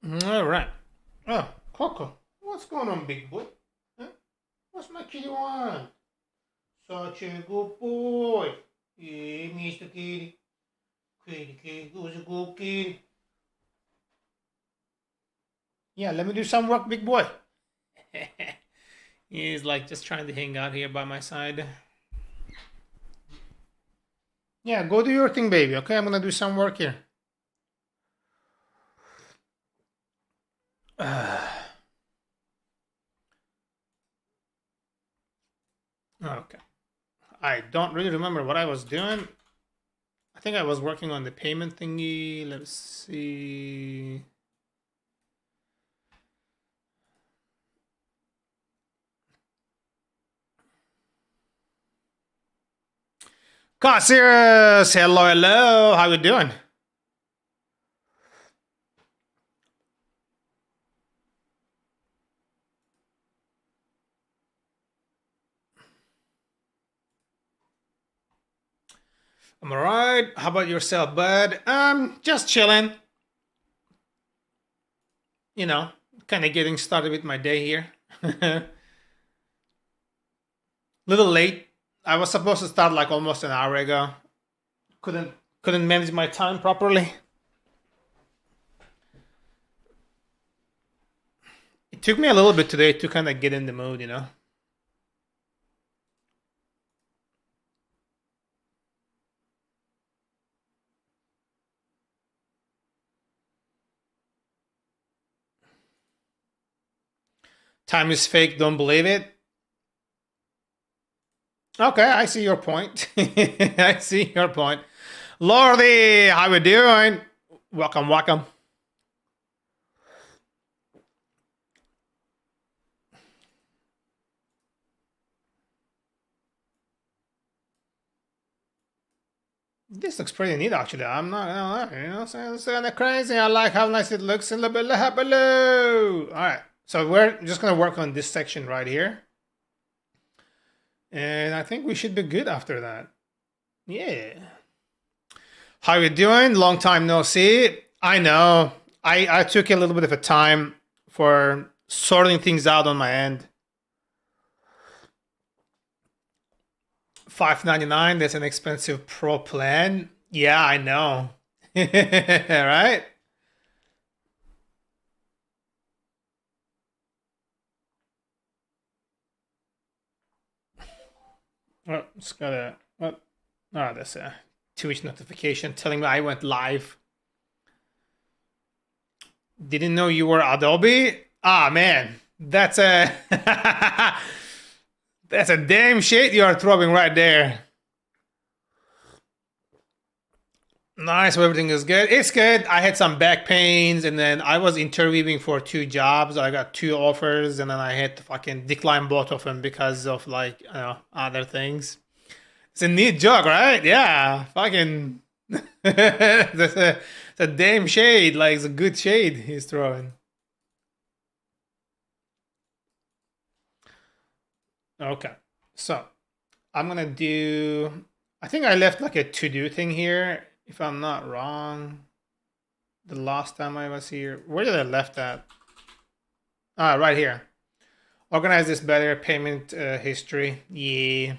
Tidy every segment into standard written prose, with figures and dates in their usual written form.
All right. Oh, Coco, what's going on, big boy? Huh? What's my kitty want? Such a good boy. Yeah, Mr. Kitty. Kitty, who's a good kitty? Yeah, let me do some work, big boy. He's like just trying to hang out here by my side. Yeah, go do your thing, baby. Okay, I'm gonna do some work here. Okay. I don't really remember what I was doing. I think I was working on the payment thingy. Let's see. Cassius, hello, hello. How you doing? I'm alright. How about yourself, bud? Just chilling. You know, kind of getting started with my day here. Little late. I was supposed to start like almost an hour ago. Couldn't manage my time properly. It took me a little bit today to kind of get in the mood, you know. Time is fake, don't believe it. Okay, I see your point. I see your point. Lordy, how we doing? Welcome, welcome. This looks pretty neat, actually. I'm not gonna lie, you know, it's kind of crazy. I like how nice it looks in the below. All right, so we're just gonna work on this section right here, and I think we should be good after that. Yeah. How you doing? Long time no see. I know. I took a little bit of a time for sorting things out on my end. $5.99. That's an expensive pro plan. Yeah, I know. Right? Oh, just gotta. What? Oh, that's a Twitch notification telling me I went live. Didn't know you were Adobe. Ah, man, that's a that's a damn shade you are throwing right there. Nice, everything is good. It's good. I had some back pains, and then I was interviewing for two jobs. I got two offers, and then I had to fucking decline both of them because of like other things. It's a neat joke, right? Yeah, fucking. It's a damn shade. Like it's a good shade he's throwing. Okay, so I'm gonna do. I think I left like a to-do thing here, if I'm not wrong. The last time I was here, where did I left that? Ah, right here. Organize this better. Payment history. Yeah.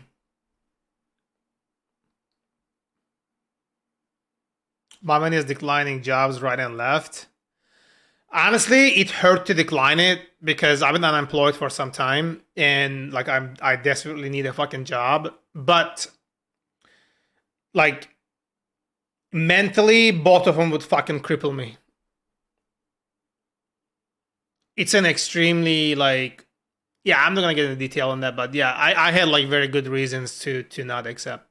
My money is declining jobs right and left. Honestly, it hurt to decline it because I've been unemployed for some time and like I desperately need a fucking job. But like mentally, both of them would fucking cripple me. It's an extremely like yeah, I'm not gonna get into detail on that, but yeah, I had like very good reasons to not accept.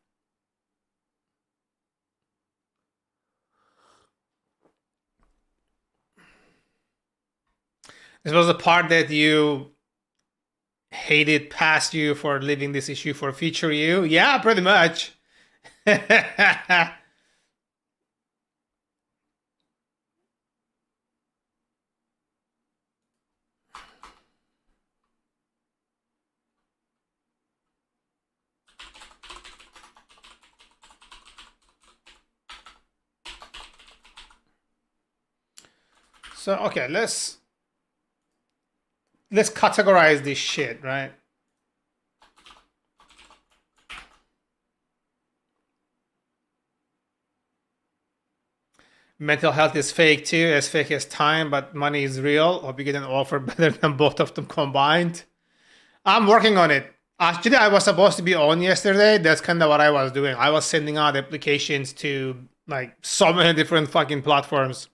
This was the part that you hated past you for leaving this issue for future you. Yeah, pretty much. So okay, let's categorize this shit, right? Mental health is fake too, as fake as time, but money is real. Hope you get an offer better than both of them combined. I'm working on it. Actually, I was supposed to be on yesterday. That's kind of what I was doing. I was sending out applications to like so many different fucking platforms.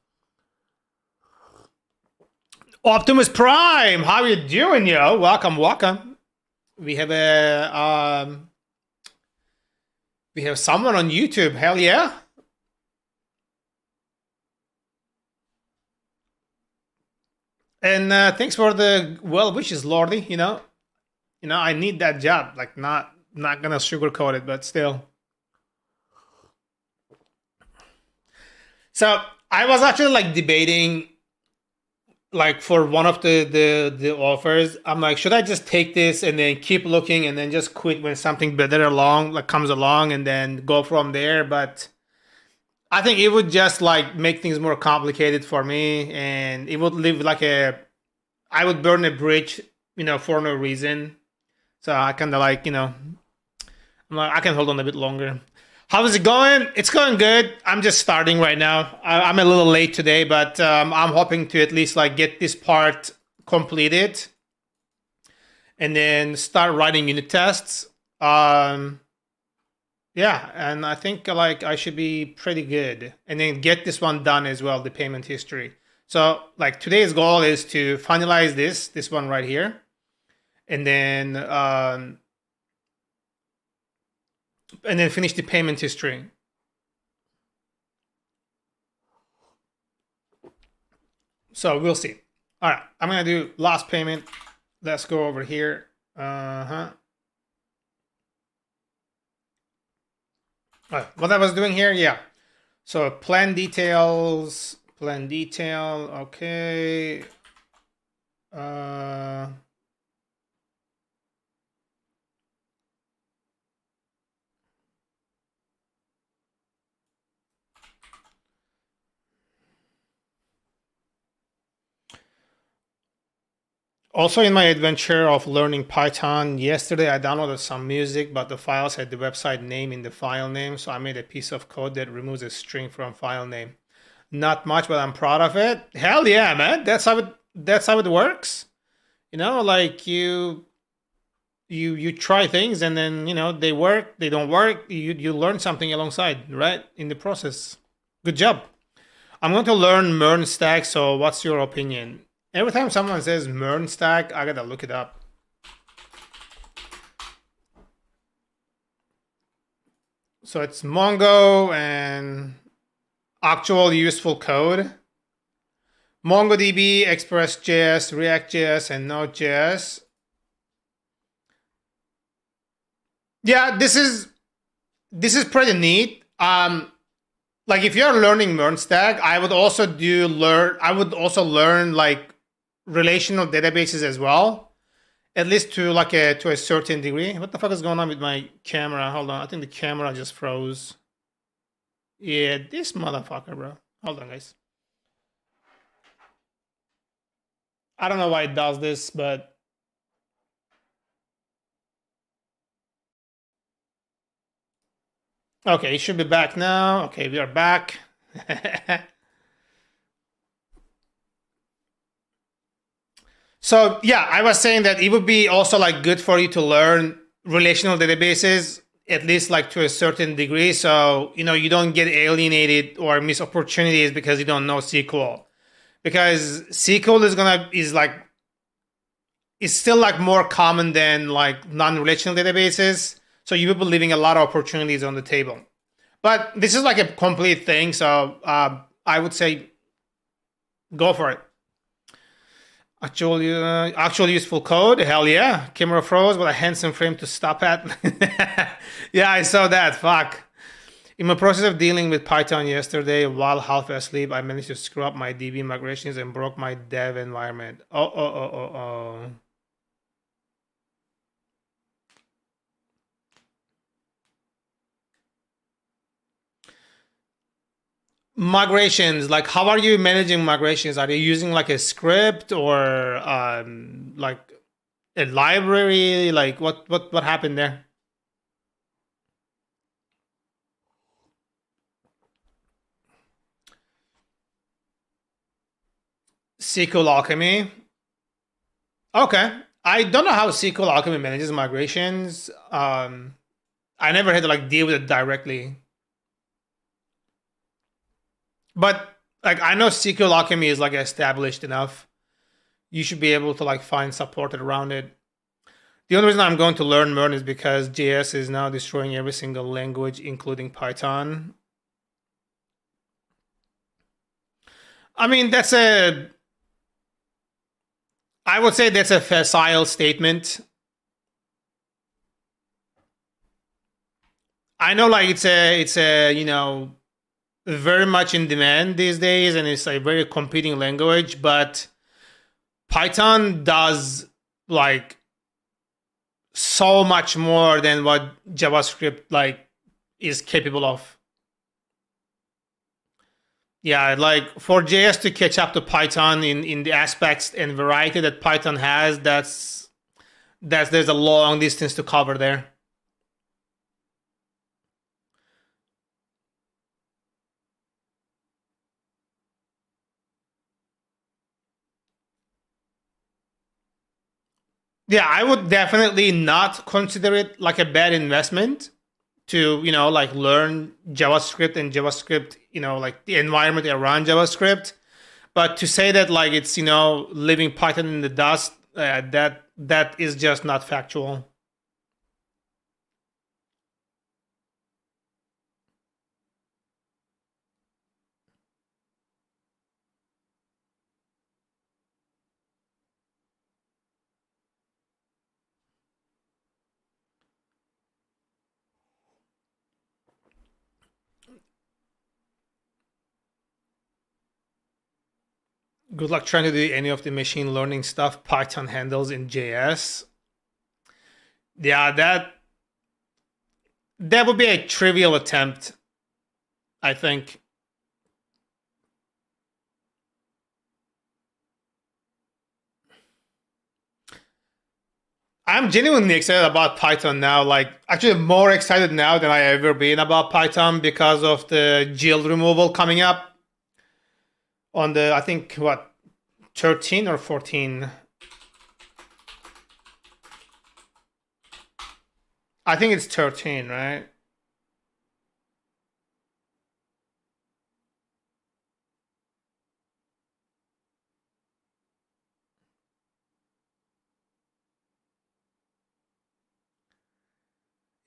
Optimus Prime, how you doing, yo? Welcome, welcome. We have someone on YouTube. Hell yeah. And thanks for the well wishes, Lordy. I need that job. Like, not gonna sugarcoat it, but still. So I was actually like debating, like for one of the offers. I'm like, should I just take this and then keep looking and then just quit when something better comes along and then go from there? But I think it would just like make things more complicated for me, and it would live like I would burn a bridge, for no reason. So I kind of like, I'm like, I can hold on a bit longer. How's it going? It's going good. I'm just starting right now. I'm a little late today, but I'm hoping to at least like get this part completed and then start writing unit tests. Yeah, and I think like I should be pretty good, and then get this one done as well, the payment history. So like today's goal is to finalize this one right here, and then finish the payment history. So we'll see. All right, I'm gonna do last payment. Let's go over here. What I was doing here, yeah. So plan details, okay. Also, in my adventure of learning Python, yesterday I downloaded some music, but the files had the website name in the file name, so I made a piece of code that removes a string from file name. Not much, but I'm proud of it. Hell yeah, man! That's how it works. Like you try things, and then they work, they don't work. You learn something alongside, right, in the process. Good job. I'm going to learn Mern stack. So, what's your opinion? Every time someone says Mern stack, I gotta look it up. So it's Mongo and actual useful code. MongoDB, Express.js, React.js, and Node.js. Yeah, this is pretty neat. Like if you're learning Mern stack, I would also learn like relational databases as well, at least to a certain degree. What the fuck is going on with my camera? Hold on, I think the camera just froze. Yeah, this motherfucker, bro. Hold on, guys. I don't know why it does this, but okay, it should be back now. Okay, we are back. So yeah, I was saying that it would be also like good for you to learn relational databases, at least like to a certain degree. So, you don't get alienated or miss opportunities because you don't know SQL. Because SQL is still like more common than like non-relational databases. So you will be leaving a lot of opportunities on the table. But this is like a complete thing. So I would say go for it. Actual useful code. Hell yeah. Camera froze, but a handsome frame to stop at. Yeah, I saw that. Fuck. In my process of dealing with Python yesterday, while half asleep, I managed to screw up my DB migrations and broke my dev environment. Oh. Migrations, like how are you managing migrations? Are you using like a script or like a library? Like what happened there? SQL Alchemy. Okay. I don't know how SQL Alchemy manages migrations. I never had to like deal with it directly. But like I know SQL Alchemy is like established enough. You should be able to like find supported around it. The only reason I'm going to learn more is because JS is now destroying every single language, including Python. I mean, I would say that's a facile statement. I know like it's a, very much in demand these days and it's a very competing language, but Python does like so much more than what JavaScript like is capable of. Yeah, like for JS to catch up to Python in the aspects and variety that Python has, that's there's a long distance to cover there. Yeah, I would definitely not consider it like a bad investment to, like learn JavaScript and JavaScript, like the environment around JavaScript. But to say that like it's, leaving Python in the dust, that is just not factual. Good luck trying to do any of the machine learning stuff Python handles in JS. Yeah, that would be a trivial attempt, I think. I'm genuinely excited about Python now. Like, actually, more excited now than I ever been about Python because of the GL removal coming up on the, I think, what, 13 or 14? I think it's 13, right?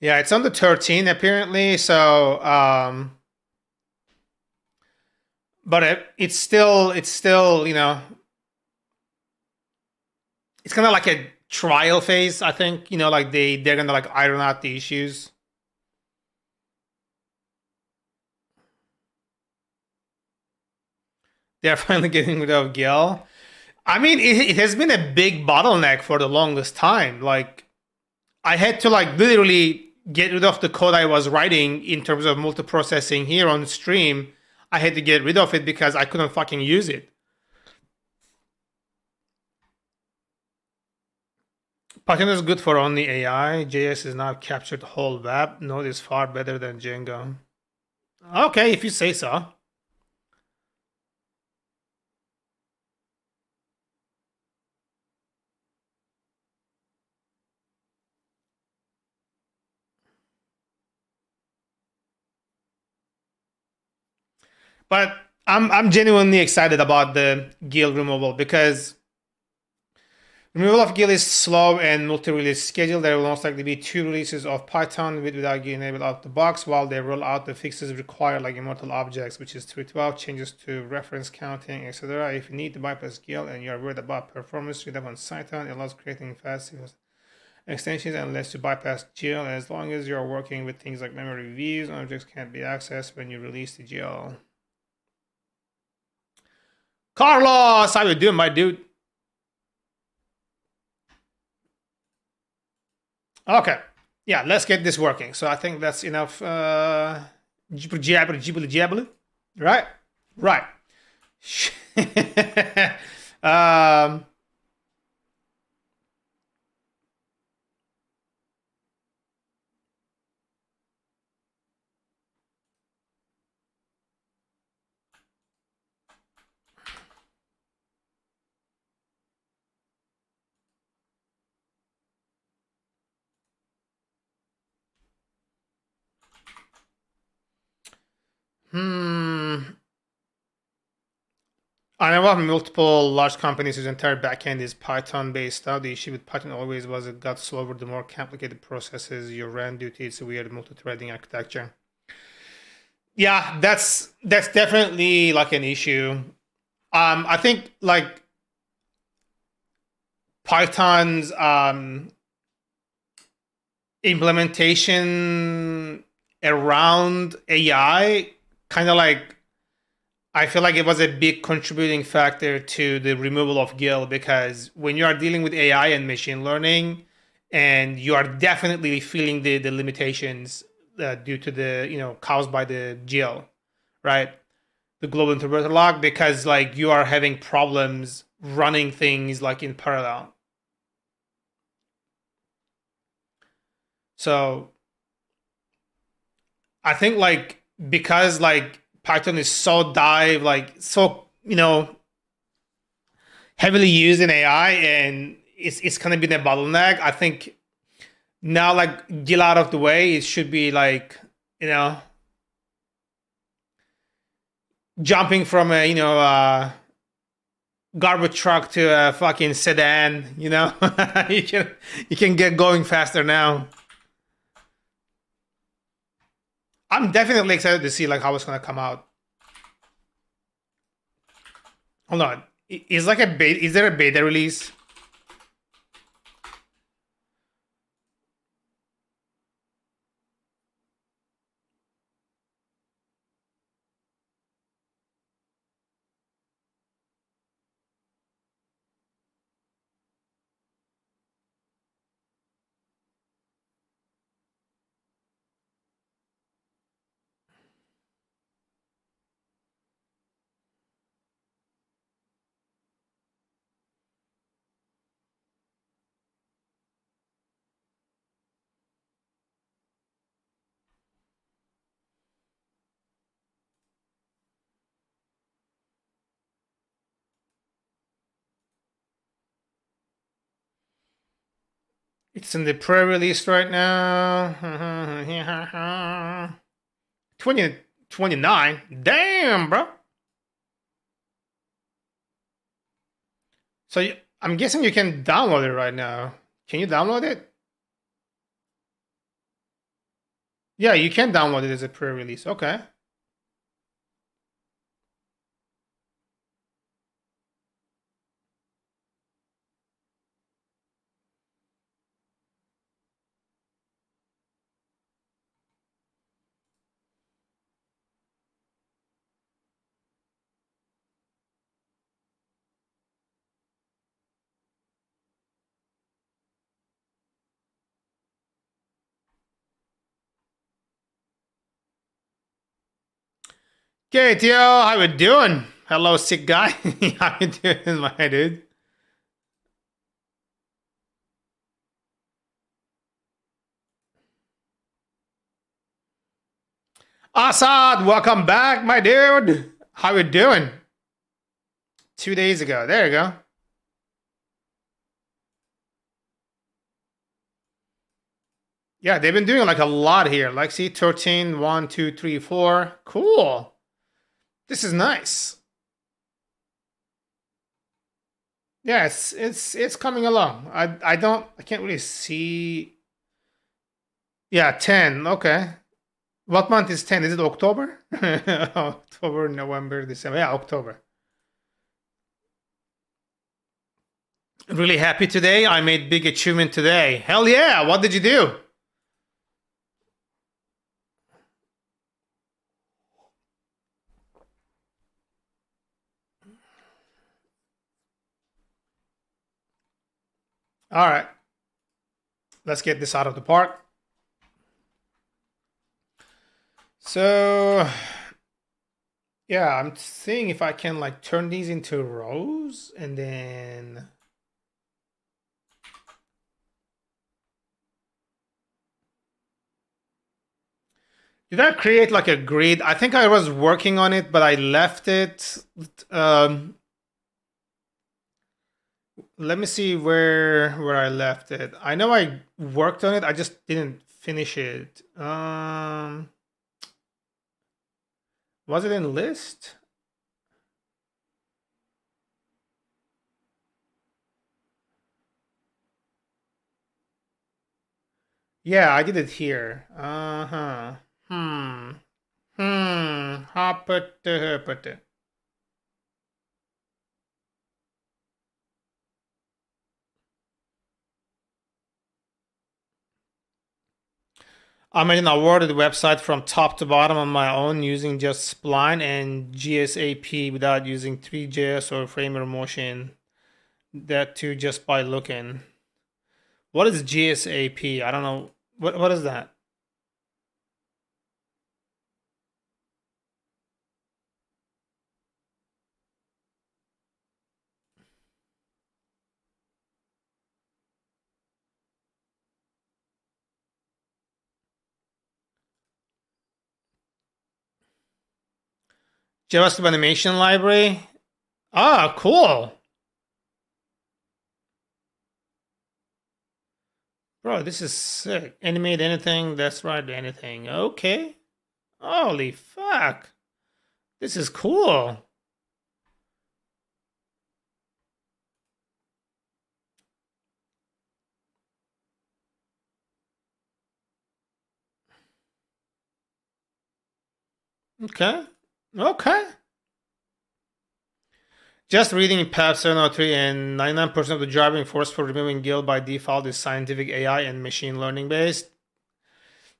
Yeah, it's on the 13 apparently. So, but it's still, it's kind of like a trial phase. I think, like they're gonna like iron out the issues. They're finally getting rid of Gil. I mean, it has been a big bottleneck for the longest time. Like, I had to like literally get rid of the code I was writing in terms of multiprocessing here on stream. I had to get rid of it because I couldn't fucking use it. Python is good for only AI. JS is not captured whole web. Node is far better than Django. Okay, if you say so. But I'm genuinely excited about the guild removal because removal of guild is slow and multi-release schedule. There will most likely be 2 releases of Python without guild enabled out the box while they roll out the fixes required like immortal objects, which is 3.12, changes to reference counting, etc. If you need to bypass guild and you're worried about performance, read up on Python. It allows creating fast extensions and lets you bypass GL as long as you're working with things like memory views. Objects can't be accessed when you release the GL. Carlos, how you doing, my dude? Okay, yeah, let's get this working. So I think that's enough. Jibble, jabble, jibble, jabble, right? Right. um, I know of multiple large companies whose entire backend is Python based. Now the issue with Python always was it got slower the more complicated processes you ran due to its weird multi-threading architecture. Yeah, that's definitely like an issue. I think like Python's implementation around AI kind of like I feel like it was a big contributing factor to the removal of GIL because when you are dealing with AI and machine learning, and you are definitely feeling the limitations due to the caused by the GIL, right? The global interpreter lock, because like you are having problems running things like in parallel. So I think like because like Python is so heavily used in AI and it's kind of been a bottleneck. I think now like get out of the way, it should be like jumping from a garbage truck to a fucking sedan. you can get going faster now. I'm definitely excited to see like how it's gonna come out. Hold on. Is like a beta? Is there a beta release? It's in the pre-release right now. 2029. Damn, bro. So I'm guessing you can download it right now. Can you download it? Yeah, you can download it as a pre-release. Okay. Okay, Theo, how you doing? Hello, sick guy. How you doing, my dude? Assad, welcome back, my dude. How you doing? 2 days ago. There you go. Yeah, they've been doing like a lot here. Like, see, 13, 1, 2, 3, 4. Cool. This is nice. Yeah, it's coming along. I can't really see. Yeah, 10. Okay. What month is 10? Is it October? October, November, December. Yeah, October. Really happy today. I made big achievement today. Hell yeah. What did you do? All right. Let's get this out of the park. So Yeah, I'm seeing if I can like turn these into rows and then did I create like a grid? I think I was working on it, but I left it. Um, Let me see where I left it. I know I worked on it. I just didn't finish it. Was it in list? Yeah, I did it here. Uh-huh. Hmm. Hoppity. I made an awarded website from top to bottom on my own using just Spline and GSAP without using 3JS or Framer Motion. That too just by looking. What is GSAP? I don't know. What is that? JavaScript animation library. Ah, cool. Bro, this is sick. Animate anything, that's right, anything. Okay. Holy fuck. This is cool. Okay. Okay. Just reading PAP 703 and 99% of the driving force for removing guilt by default is scientific AI and machine learning based.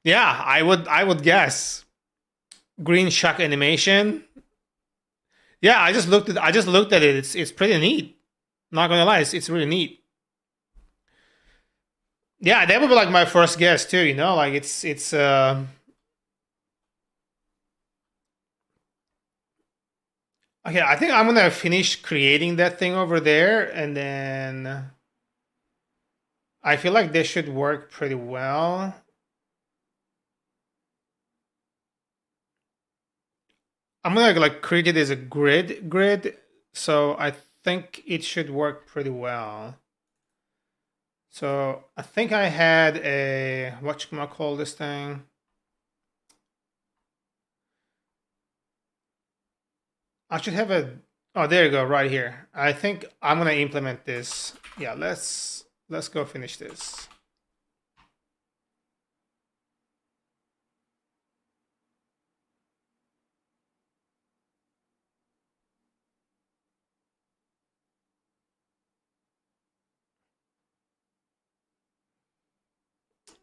Yeah, I would guess. Green shock animation. Yeah, I just looked at it. It's pretty neat. Not gonna lie, it's really neat. Yeah, that would be like my first guess too, like it's okay, I think I'm gonna finish creating that thing over there and then I feel like this should work pretty well. I'm gonna like create it as a grid, so I think it should work pretty well. So I think I had a what you call this thing? I should have a oh there you go right here. I think I'm gonna implement this. Yeah, let's go finish this.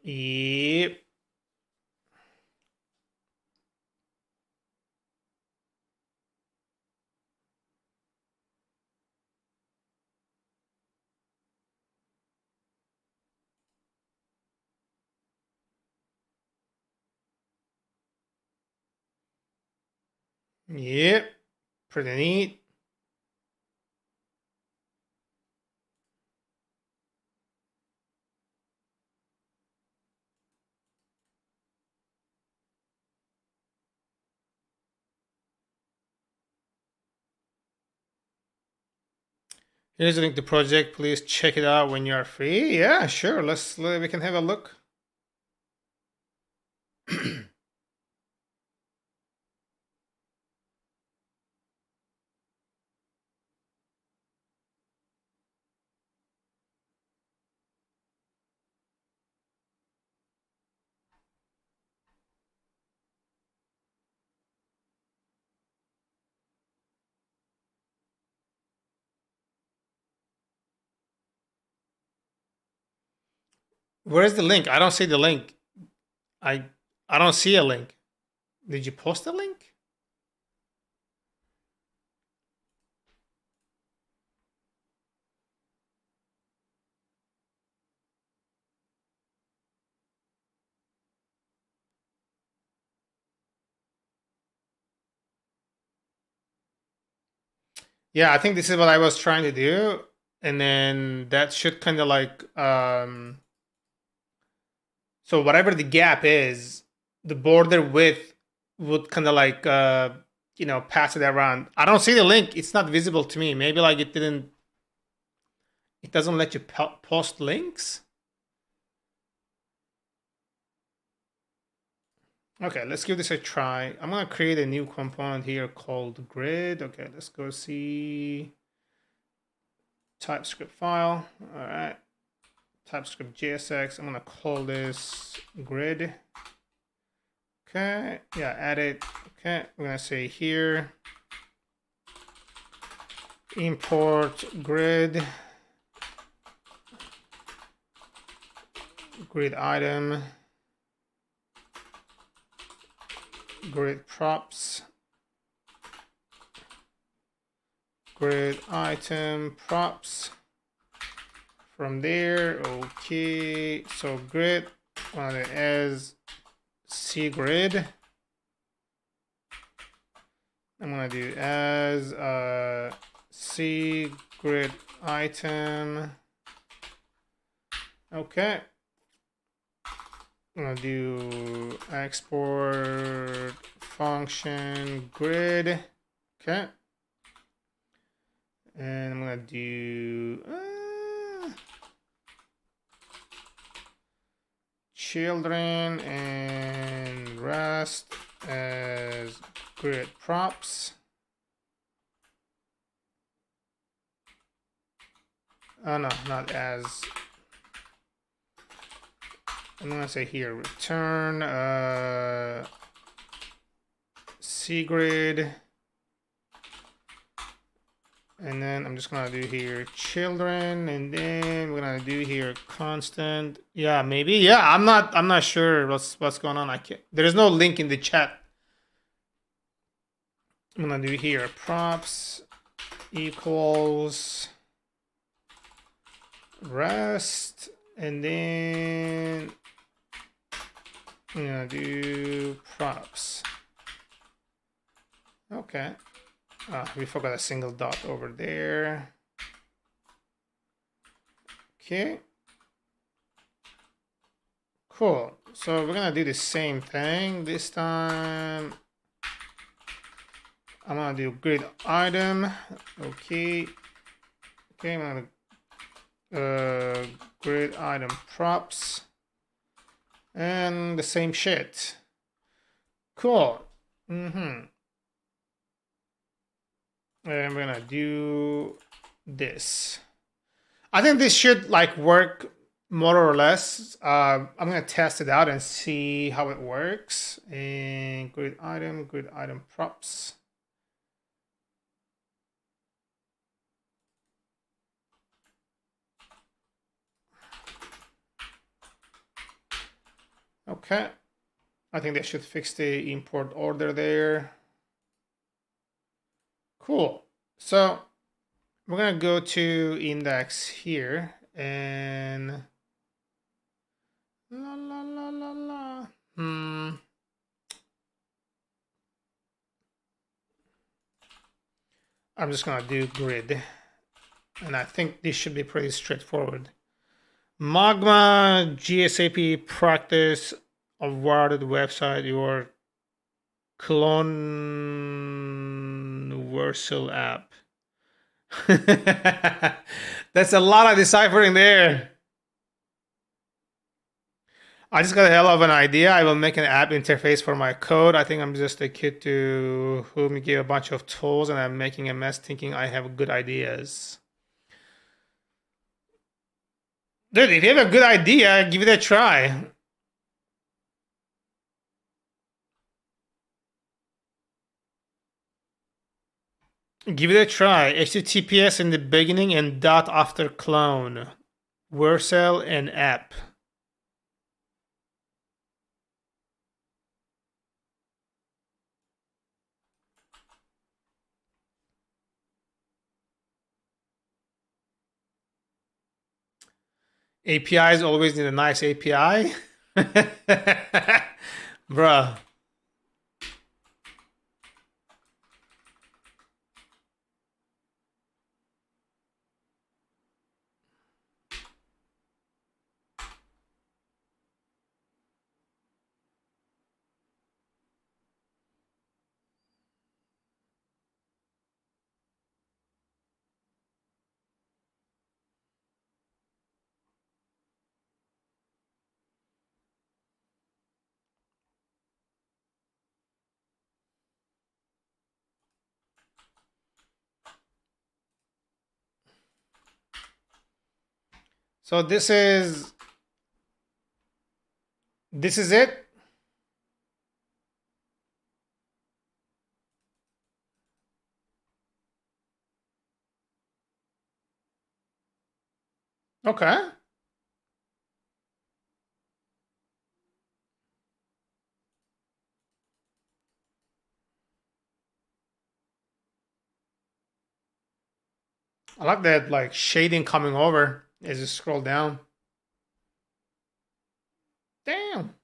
Yep. Yep. Pretty neat. Here's a link to project. Please check it out when you are free. Yeah, sure. We can have a look. Where's the link? I don't see the link. I I don't see a link. Did you post a link? Yeah, I think this is what I was trying to do. And then that should kind of like, so whatever the gap is, the border width would kind of like, pass it around. I don't see the link. It's not visible to me. Maybe like it doesn't let you post links. Okay, let's give this a try. I'm gonna create a new component here called grid. Okay, let's go see TypeScript file. All right, TypeScript JSX. I'm gonna call this grid. Okay, yeah, add it. Okay, we're gonna say here import grid item grid props grid item props. From there, okay, so grid as C grid. I'm gonna do as C grid item. Okay. I'm gonna do export function grid. Okay. And I'm gonna do children and rest as grid props. Oh no, not as. I'm gonna say here return cgrid, and then I'm just gonna do here children, and then we're gonna do here constant. Yeah, maybe. Yeah, I'm not sure what's going on. I can't. There is no link in the chat. I'm gonna do here props equals rest, and then I'm gonna do props. Okay. We forgot a single dot over there. Okay. Cool. So we're gonna do the same thing this time. I'm gonna do grid item. Okay. Okay, I'm gonna grid item props. And the same shit. Cool. And we're gonna do this. I think this should like work more or less. I'm gonna test it out and see how it works. And grid item props. Okay, I think that should fix the import order there. Cool. So we're gonna go to index here and I'm just gonna do grid, and I think this should be pretty straightforward. Magma GSAP practice awarded website your clone-versal app. That's a lot of deciphering there. I just got a hell of an idea. I will make an app interface for my code. I think I'm just a kid to whom you give a bunch of tools and I'm making a mess thinking I have good ideas. Dude, if you have a good idea, give it a try. Give it a try. HTTPS in the beginning and dot after clone. Versal and app. APIs always need a nice API. Bruh. So this is it. Okay. I like that like shading coming over as you scroll down. Damn.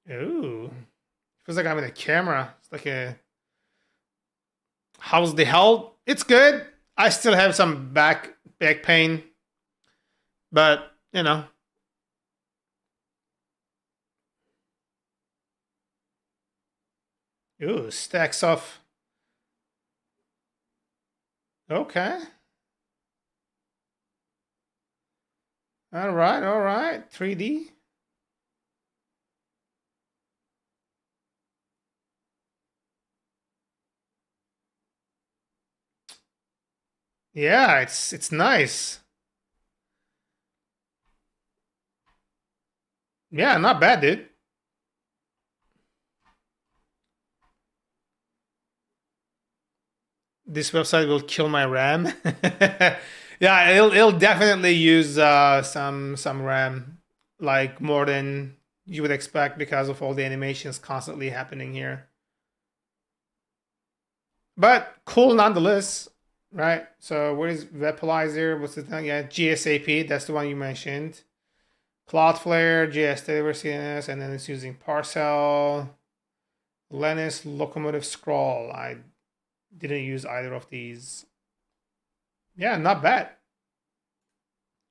Ooh. Feels like I'm in a camera. It's like a how's the hell? It's good. I still have some back pain, but you know. Ooh, stacks off. Okay. All right, all right. 3D. Yeah, it's nice. Yeah, not bad, dude. This website will kill my RAM. Yeah, it'll definitely use some RAM, like more than you would expect because of all the animations constantly happening here. But cool nonetheless, right? So where is Webalizer? What's the thing? Yeah, GSAP. That's the one you mentioned. Cloudflare, JS Delivery CNS, and then it's using Parcel, Linus, Locomotive Scroll. I didn't use either of these. Yeah, not bad.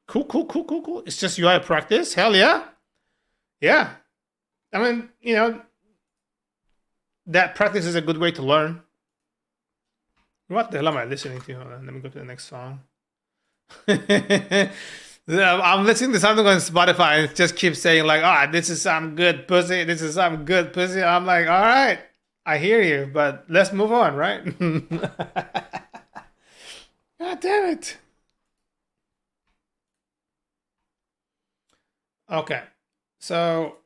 Cool, cool, cool, cool, cool. It's just UI practice. Hell yeah. Yeah. I mean, that practice is a good way to learn. What the hell am I listening to? Hold on, let me go to the next song. I'm listening to something on Spotify and it just keeps saying like, this is some good pussy. This is some good pussy. I'm like, all right, I hear you, but let's move on, right? God damn it. Okay, so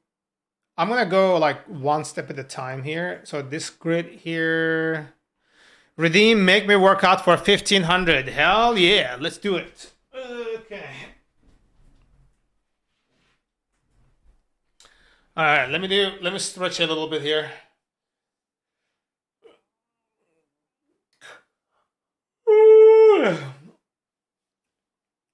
I'm gonna go like one step at a time here. So this grid here, redeem, make me work out for 1500. Hell yeah, let's do it. Okay. All right, let me stretch a little bit here.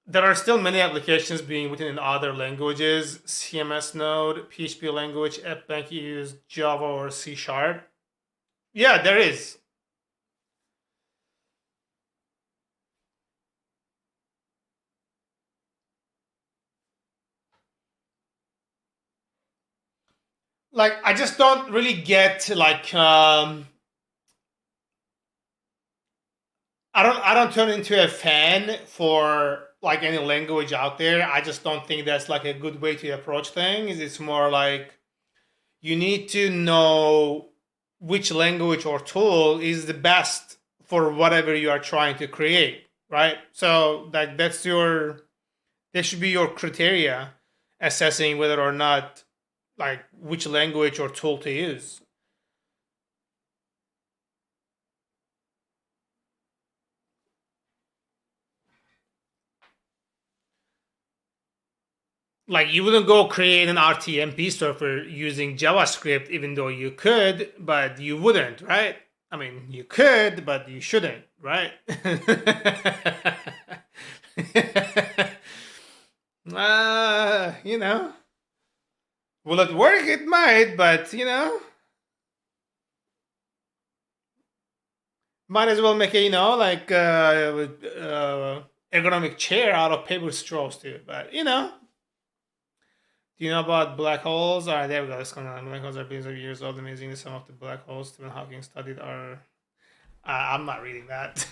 There are still many applications being written in other languages. CMS Node, PHP language, AppBank use Java or C Sharp. Yeah, there is. Like, I just don't really get like I don't turn into a fan for like any language out there. I just don't think that's like a good way to approach things. It's more like you need to know which language or tool is the best for whatever you are trying to create, right? So like that should be your criteria assessing whether or not like which language or tool to use. Like you wouldn't go create an RTMP server using JavaScript, even though you could, but you wouldn't, right? I mean, you could, but you shouldn't, right? You know, will it work? It might, but might as well make a like ergonomic chair out of paper straws too. But do you know about black holes? All right, there we go. Let's go on. Black holes are billions of years old. Amazingly, some of the black holes Stephen Hawking studied are. I'm not reading that.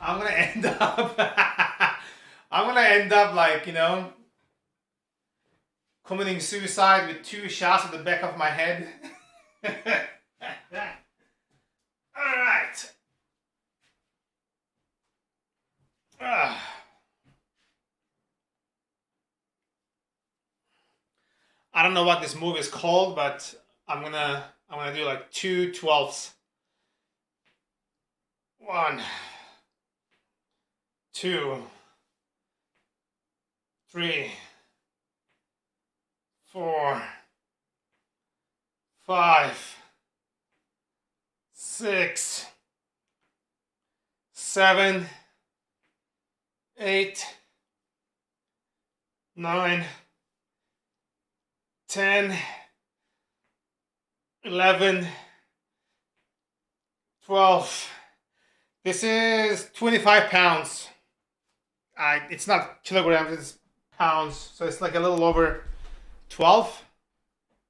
I'm gonna end up. I'm gonna end up like committing suicide with 2 shots at the back of my head. I don't know what this move is called, but I'm gonna do like 2/12. 1, 2, 3, 4, 5, 6, 7, 8, 9, 10, 11, 12. This is 25 pounds. It's not kilograms, it's pounds. So it's like a little over 12,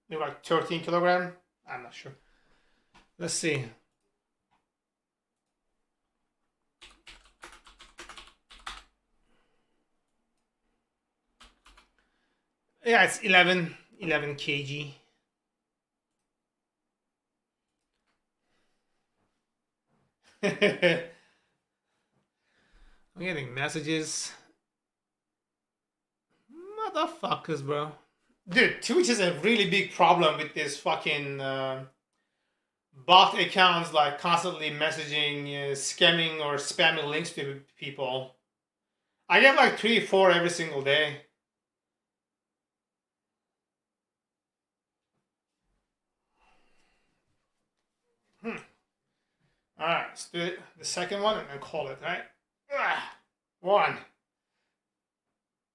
maybe like 13 kilogram. I'm not sure. Let's see. Yeah, it's 11 kg. I'm getting messages. Motherfuckers, bro. Dude, Twitch is a really big problem with this fucking bot accounts, like constantly messaging, scamming or spamming links to people. I get like 3, 4 every single day. Alright, let's do it. The second one and then call it, right? 1,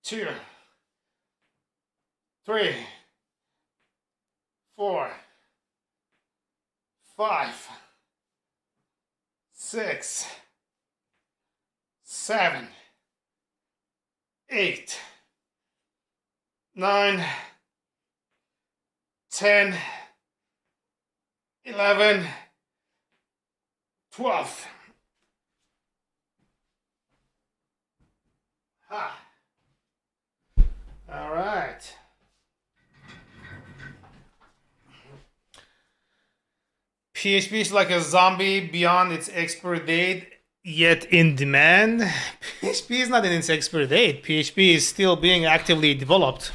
2, 3, 4, 5, 6, 7, 8, 9, 10, 11, 12. Ha. All right. PHP is like a zombie beyond its expiry date, yet in demand. PHP is not in its expiry date. PHP is still being actively developed.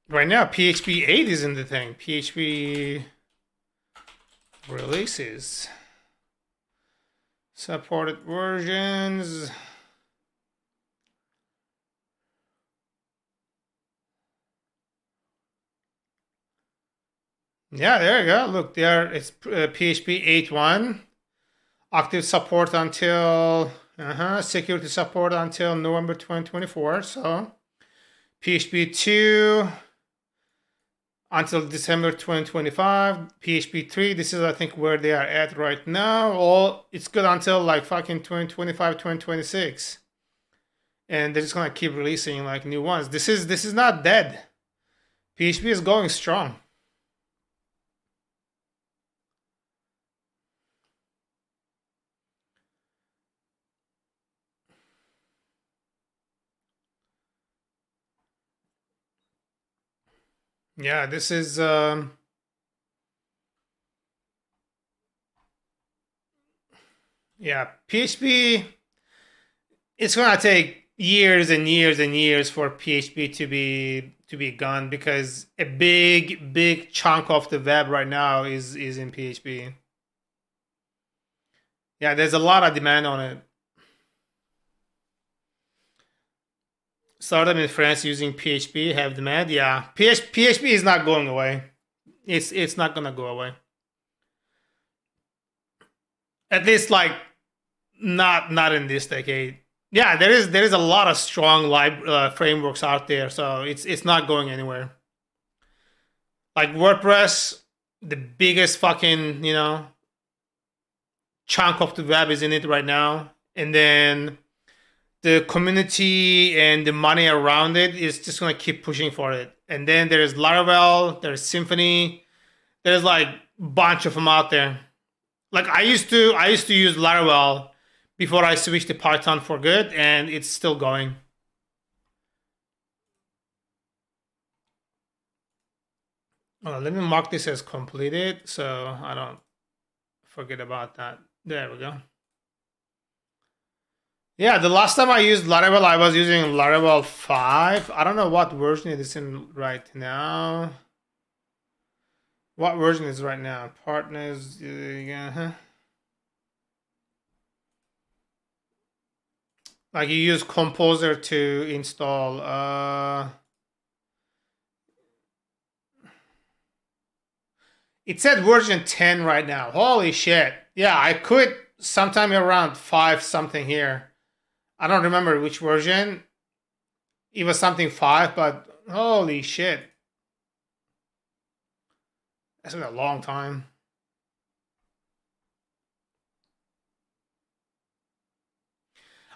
Right now, PHP 8 is in the thing. PHP releases. Supported versions. Yeah, there you go. Look, there it's PHP 8.1. Active support until security support until November 2024. So PHP 2 until December 2025. PHP 3, this is I think where they are at right now. All it's good until like fucking 2025, 2026. And they're just gonna keep releasing like new ones. This is not dead. PHP is going strong. Yeah, this is yeah, PHP, it's gonna take years and years and years for PHP to be gone because a big chunk of the web right now is in PHP. Yeah, there's a lot of demand on it. Startup in France using PHP have demand. Yeah, PHP is not going away. It's not gonna go away. At least like not in this decade. Yeah, there is a lot of strong frameworks out there, so it's not going anywhere. Like WordPress, the biggest fucking chunk of the web is in it right now, and then the community and the money around it is just gonna keep pushing for it. And then there's Laravel, there's Symfony, there's like a bunch of them out there. Like I used to use Laravel before I switched to Python for good, and it's still going. Let me mark this as completed so I don't forget about that. There we go. Yeah, the last time I used Laravel, I was using Laravel 5. I don't know what version it is in right now. What version is right now? Partners. Like you use Composer to install. It said version 10 right now. Holy shit. Yeah, I quit sometime around 5 something here. I don't remember which version. It was something 5, but holy shit. That's been a long time.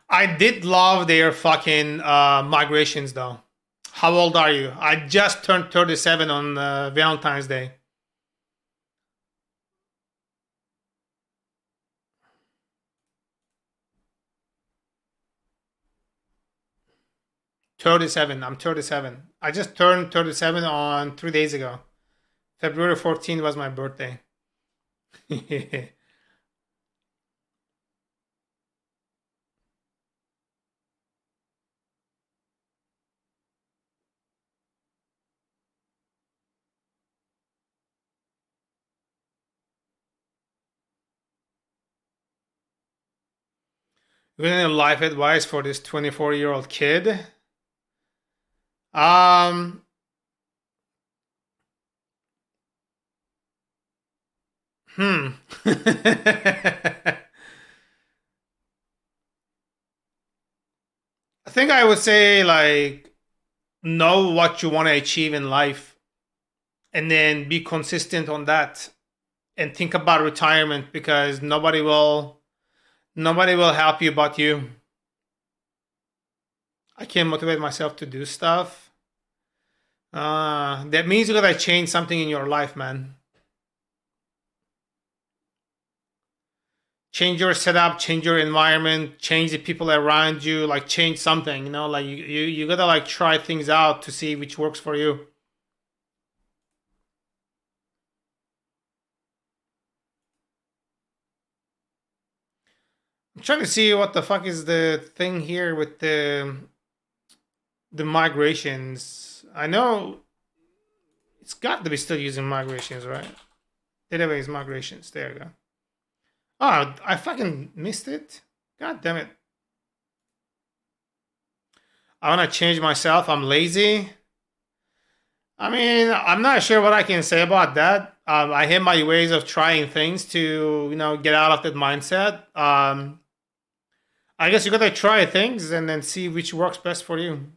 I did love their fucking migrations though. How old are you? I just turned 37 on Valentine's Day. 37. I'm 37. I just turned 37 on 3 days ago. February 14th was my birthday. Any life advice for this 24-year-old kid? Um, hmm. I think I would say like know what you want to achieve in life and then be consistent on that and think about retirement because nobody will help you but you. I can motivate myself to do stuff. That means you gotta change something in your life, man. Change your setup, change your environment, change the people around you, like change something, like you gotta like try things out to see which works for you. I'm trying to see what the fuck is the thing here with the migrations. I know it's got to be still using migrations, right? Database migrations. There you go. Oh, I fucking missed it. God damn it. I want to change myself. I'm lazy. I mean, I'm not sure what I can say about that. I have my ways of trying things to, get out of that mindset. I guess you gotta try things and then see which works best for you.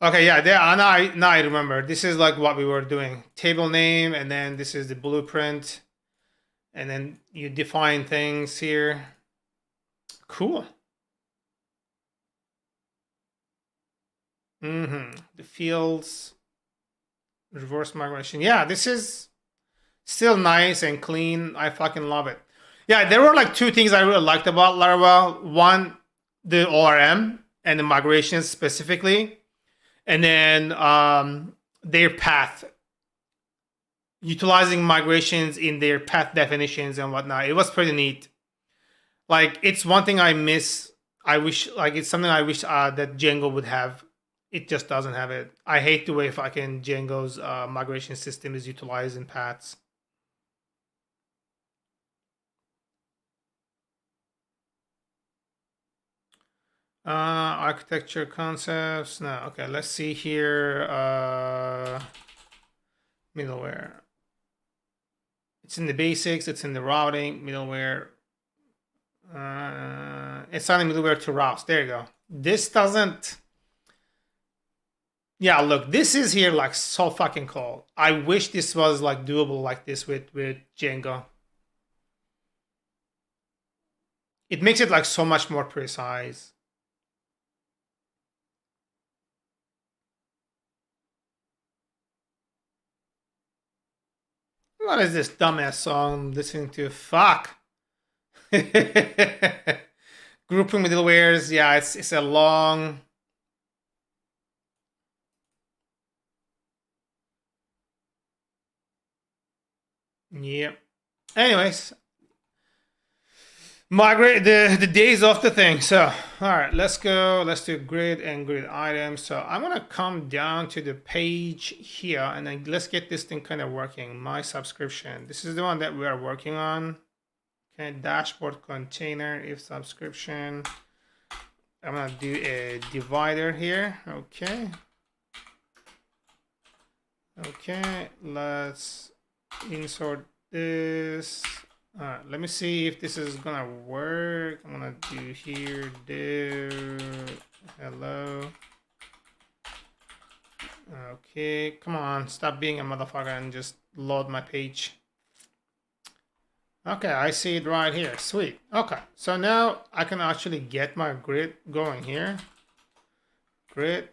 Okay, yeah, there. Now I remember. This is like what we were doing. Table name, and then this is the blueprint, and then you define things here. Cool. The fields, reverse migration. Yeah, this is still nice and clean. I fucking love it. Yeah, there were like two things I really liked about Laravel. One, the ORM and the migrations specifically, and then their path, utilizing migrations in their path definitions and whatnot. It was pretty neat. Like it's one thing I miss. I wish like it's something I wish that Django would have. It just doesn't have it. I hate the way fucking Django's migration system is utilized in paths. Architecture concepts. No, okay. Let's see here. Middleware. It's in the basics. It's in the routing middleware. Assigning middleware to routes. There you go. This doesn't. Yeah, look, this is here like so fucking cool. I wish this was like doable like this with Django. It makes it like so much more precise. What is this dumbass song I'm listening to? Fuck. Grouping middlewares. Yeah, it's a long. Yep. Anyways, migrate the days of the thing. So, all right, let's go. Let's do grid and grid items. So I'm gonna come down to the page here, and then let's get this thing kind of working. My subscription. This is the one that we are working on. Okay, dashboard container if subscription. I'm gonna do a divider here. Okay. Okay, let's insert this. All right, let me see if this is gonna work. I'm gonna do here div hello. Okay, come on, stop being a motherfucker and just load my page. Okay, I see it right here. Sweet. Okay, so now I can actually get my grid going here. Grid.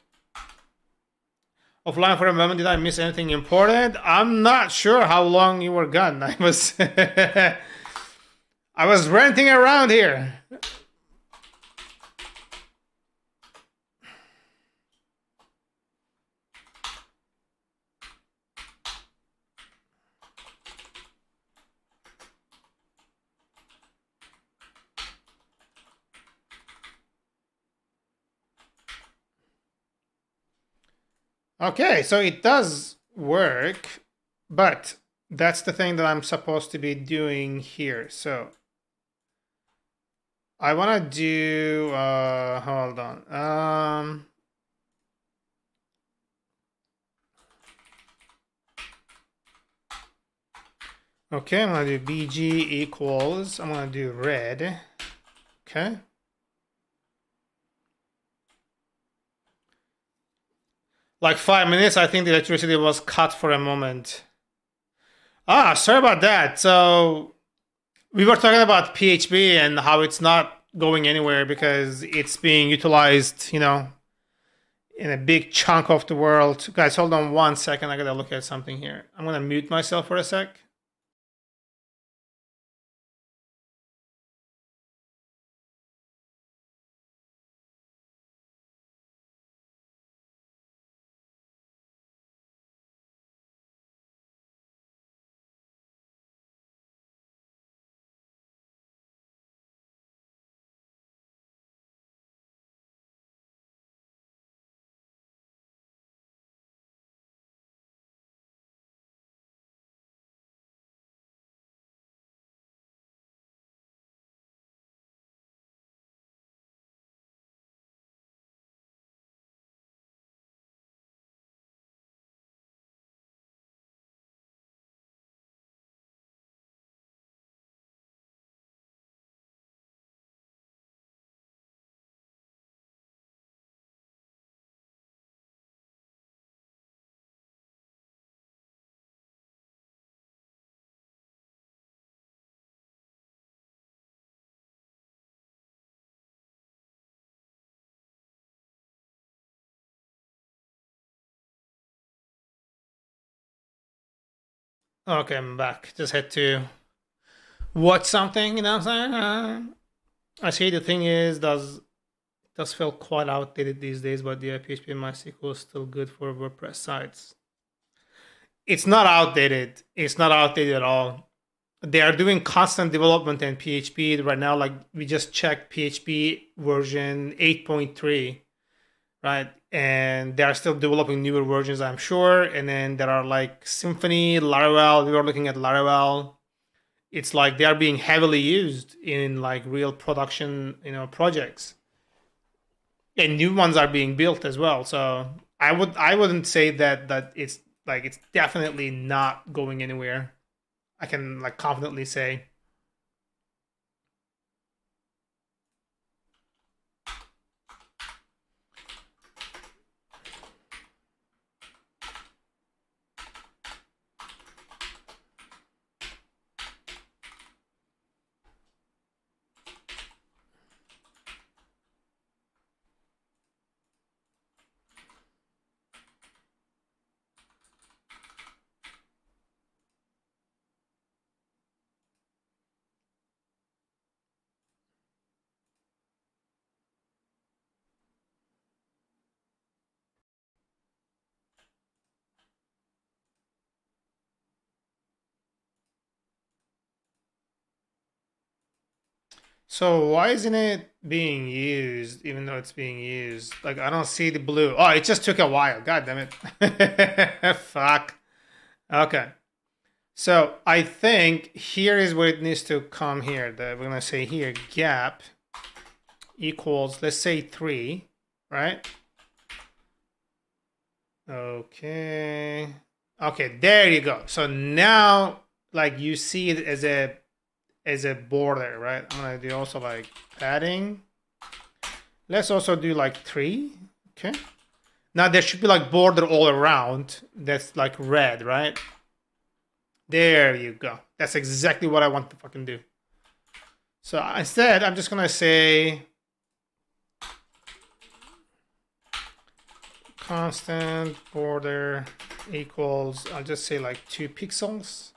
Offline for a moment, did I miss anything important? I'm not sure how long you were gone. I was I was ranting around here. Okay, so it does work, but that's the thing that I'm supposed to be doing here. So I want to do, hold on. Okay, I'm going to do bg equals, I'm going to do red. Okay. Like 5 minutes, I think the electricity was cut for a moment. Ah, sorry about that. So we were talking about PHP and how it's not going anywhere because it's being utilized, you know, in a big chunk of the world. Guys, hold on 1 second. I gotta look at something here. I'm gonna mute myself for a sec. Okay, I'm back. Just had to watch something, you know what I'm saying? I see the thing is, does feel quite outdated these days, but the PHP MySQL is still good for WordPress sites. It's not outdated. It's not outdated at all. They are doing constant development in PHP right now. Like we just checked PHP version 8.3, right? And they are still developing newer versions, I'm sure. And then there are like Symfony, Laravel. We were looking at Laravel. It's like they are being heavily used in like real production, you know, projects. And new ones are being built as well. So I wouldn't say that it's like it's definitely not going anywhere. I can like confidently say. So why isn't it being used even though it's being used? Like I don't see the blue. Oh, it just took a while. God damn it. Fuck. Okay. So I think here is where it needs to come here. We're gonna say here gap equals, let's say 3, right? Okay. Okay, there you go. So now like you see it as a border, right? I'm gonna do also like padding. Let's also do like 3. Okay. Now there should be like border all around. That's like red, right? There you go. That's exactly what I want to fucking do. So instead, I'm just gonna say constant border equals, I'll just say like 2 pixels.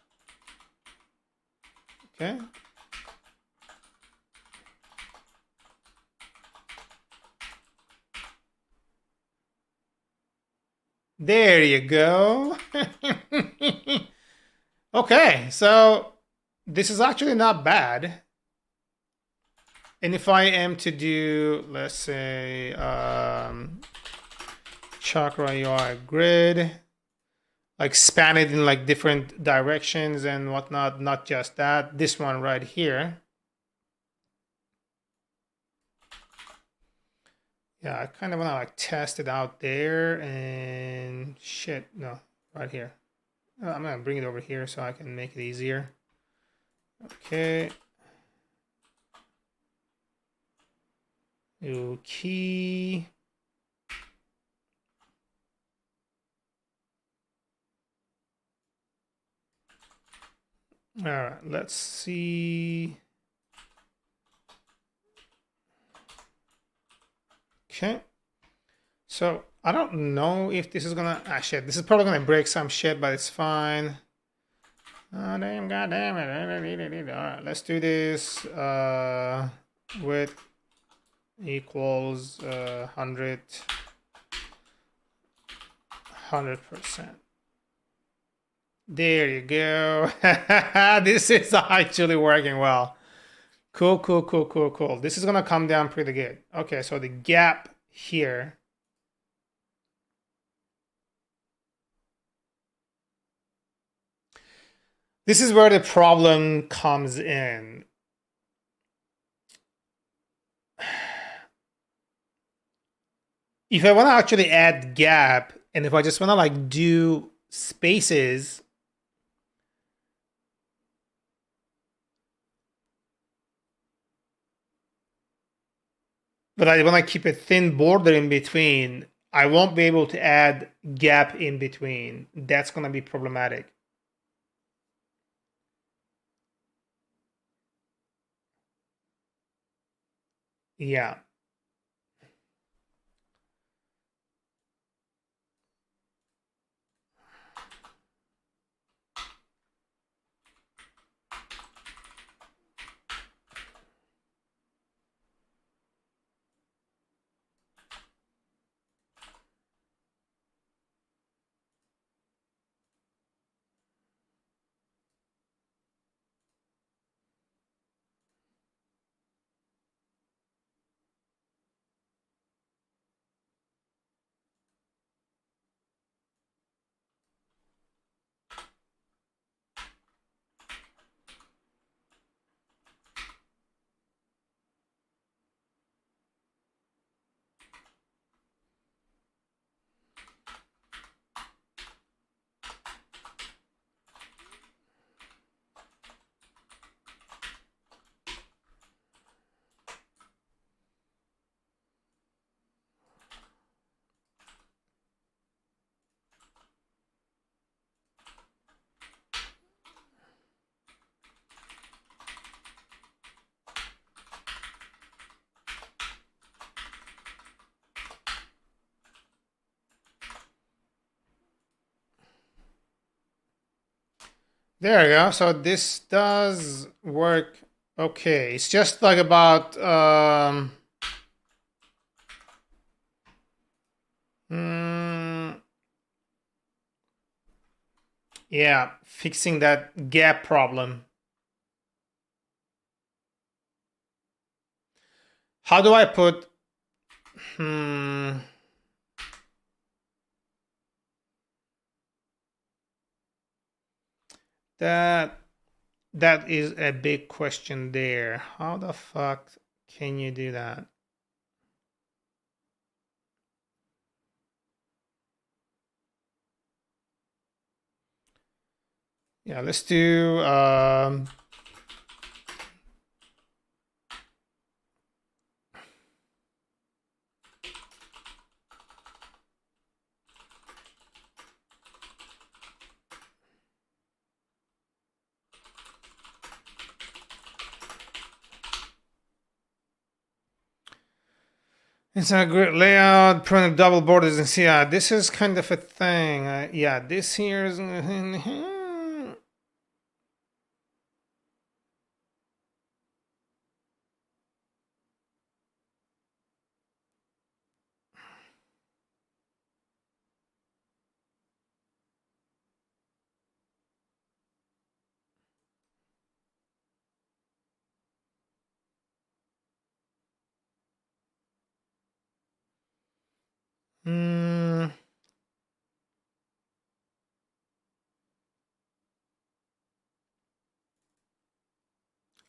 Okay. There you go. Okay, so this is actually not bad. And if I am to do, let's say, chakra UI grid, like span it in like different directions and whatnot, not just that, this one right here. Yeah, I kind of want to like test it out there and shit, no, right here. I'm gonna bring it over here so I can make it easier. Okay. Okay. All right, let's see. Okay. So I don't know if this is gonna, shit, this is probably gonna break some shit, but it's fine. Oh, damn, god damn it. All right, let's do this. Width equals 100%. There you go. This is actually working well. Cool. This is gonna come down pretty good. Okay, so the gap here. This is where the problem comes in. If I want to actually add gap, and if I just want to like do spaces, but I want to keep a thin border in between, I won't be able to add gap in between. That's going to be problematic. Yeah. There you go. So this does work okay. It's just like about yeah, fixing that gap problem. How do I put that is a big question there. How the fuck can you do that? Yeah, let's do it's a great layout, print double borders, and see, yeah, this is kind of a thing. Yeah, this here is.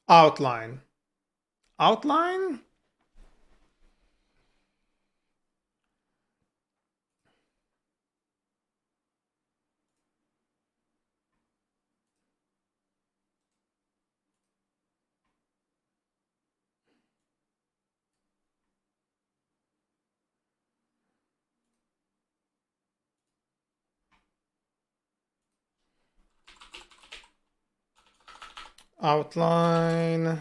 Outline. Outline? Outline.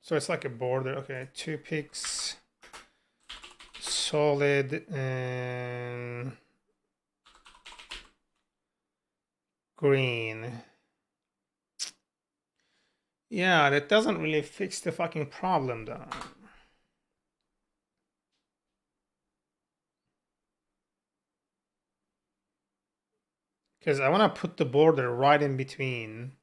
So it's like a border. Okay, 2 pixels, solid, and green. Yeah, that doesn't really fix the fucking problem though. Because I want to put the border right in between.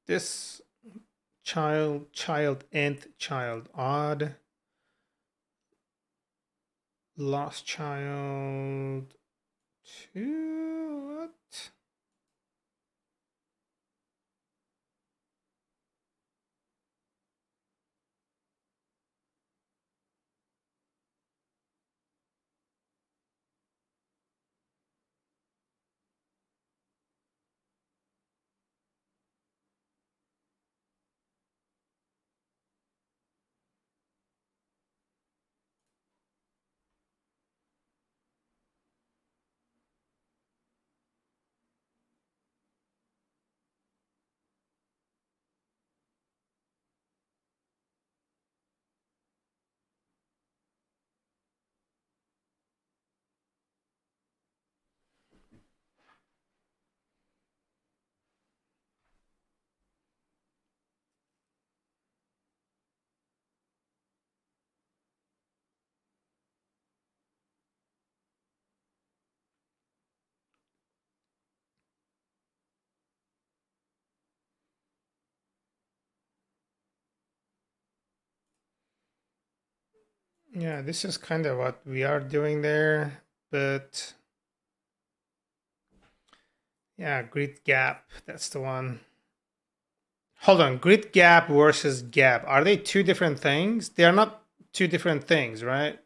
This child, nth child, odd, lost child, 2, what? Yeah, this is kind of what we are doing there, but yeah, grid gap, that's the one. Hold on, grid gap versus gap. Are they two different things? They are not two different things, right?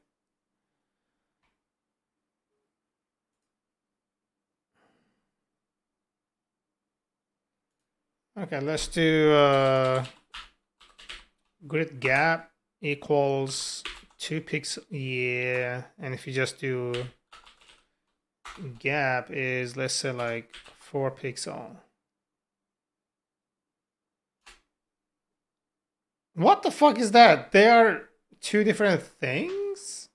Okay, let's do grid gap equals 2 pixels. Yeah, and if you just do gap is, let's say, like 4 pixel. What the fuck is that? They are two different things?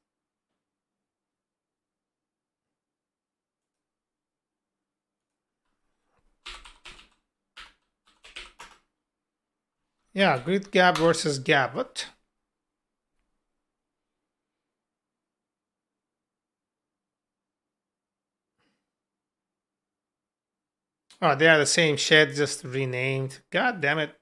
Yeah, grid gap versus gap. What? Oh, they are the same shit, just renamed. God damn it.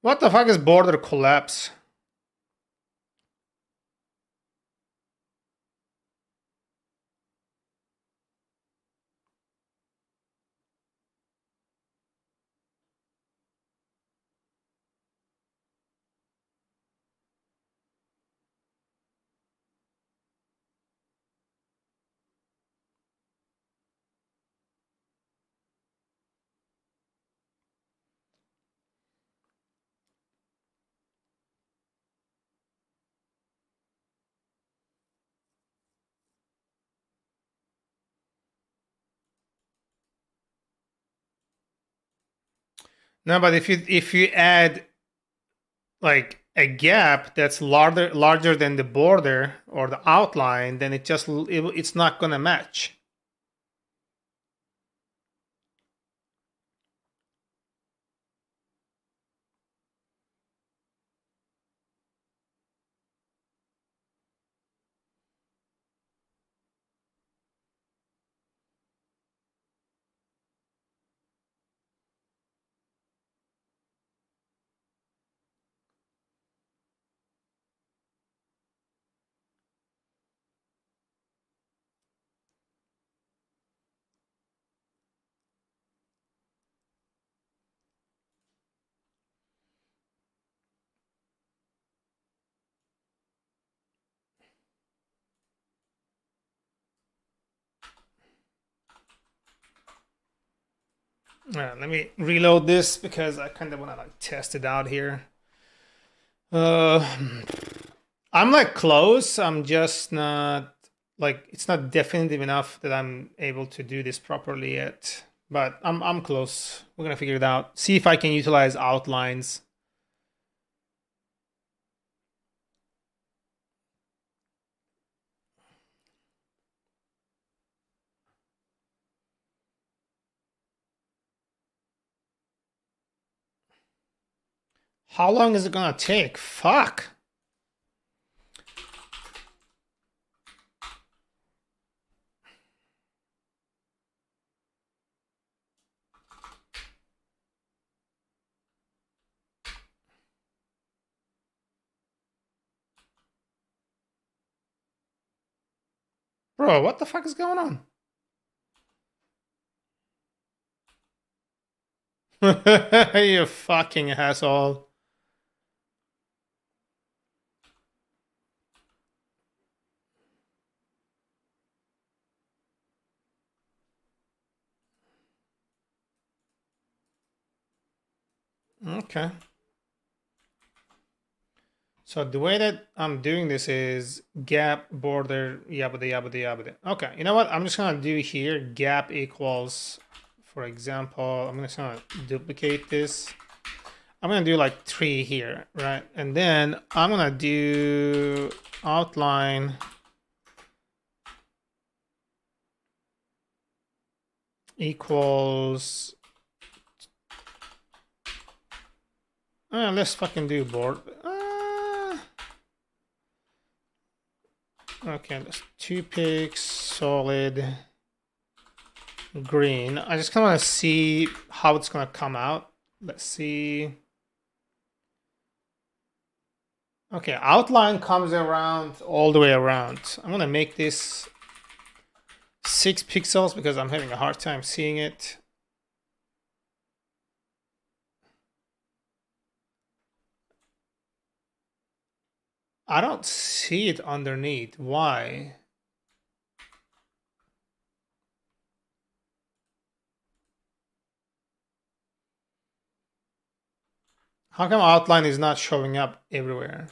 What the fuck is border collapse? No, but if you add like a gap that's larger than the border or the outline, then it's not gonna match. Let me reload this because I kind of want to like test it out here. I'm like close. I'm just not like, it's not definitive enough that I'm able to do this properly yet. But I'm close. We're gonna figure it out. See if I can utilize outlines. How long is it gonna take? Fuck. Bro, what the fuck is going on? You fucking asshole. Okay. So the way that I'm doing this is gap border yabba yabba yabba. Okay, you know what? I'm just gonna do here gap equals, for example, I'm just gonna duplicate this. I'm gonna do like 3 here, right? And then I'm gonna do outline equals. Let's fucking do board. Okay, let's 2 picks, solid, green. I just kind of want to see how it's going to come out. Let's see. Okay, outline comes around all the way around. I'm going to make this 6 pixels because I'm having a hard time seeing it. I don't see it underneath. Why? How come outline is not showing up everywhere?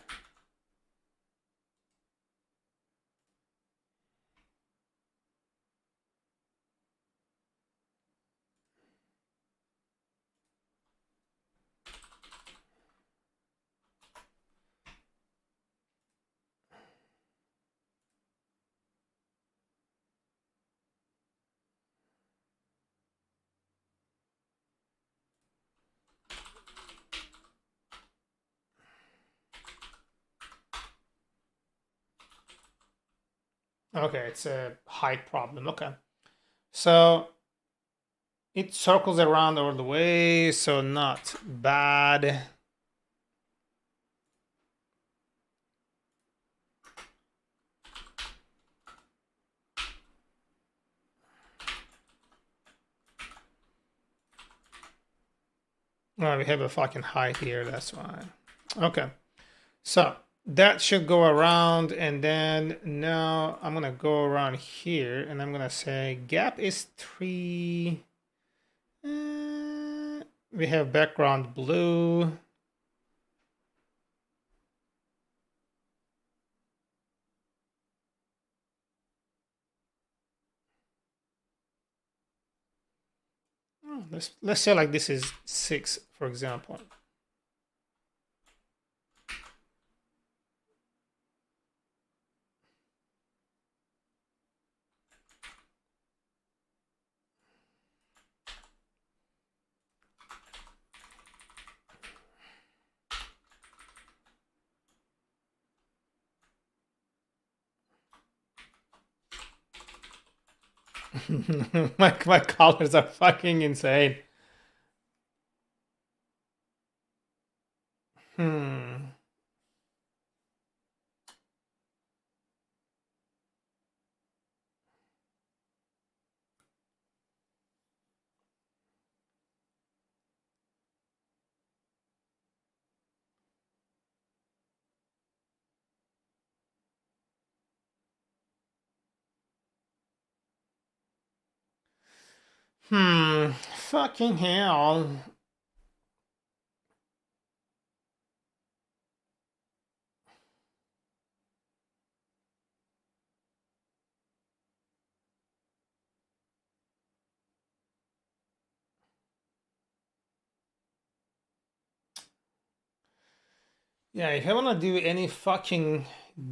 Okay, it's a height problem. Okay. So it circles around all the way, so not bad. Oh, we have a fucking height here, that's why. Okay. So that should go around, and then now I'm gonna go around here and I'm gonna say gap is 3. We have background blue. Let's say like this is 6, for example. my colors are fucking insane. Fucking hell. Yeah, if I want to do any fucking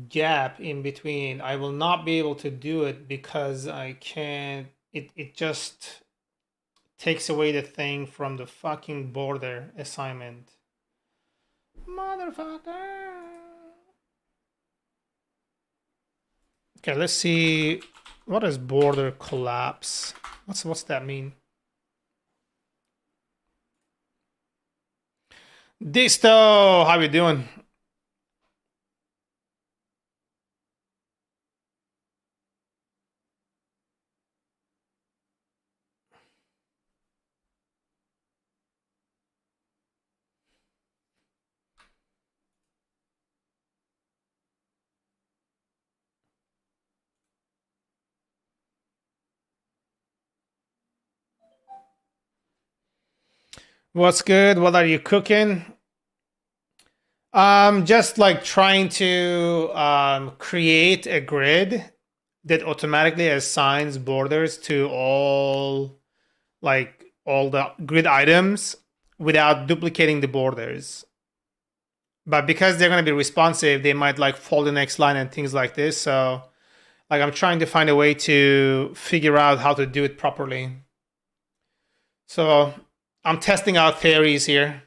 gap in between, I will not be able to do it because I can't. It just takes away the thing from the fucking border assignment. Motherfucker. Okay, let's see. What is border collapse? What's that mean? Disto, how you doing? What's good? What are you cooking? Just like trying to create a grid that automatically assigns borders to all the grid items without duplicating the borders. But because they're going to be responsive, they might like fold the next line and things like this. So like I'm trying to find a way to figure out how to do it properly. So I'm testing out theories here,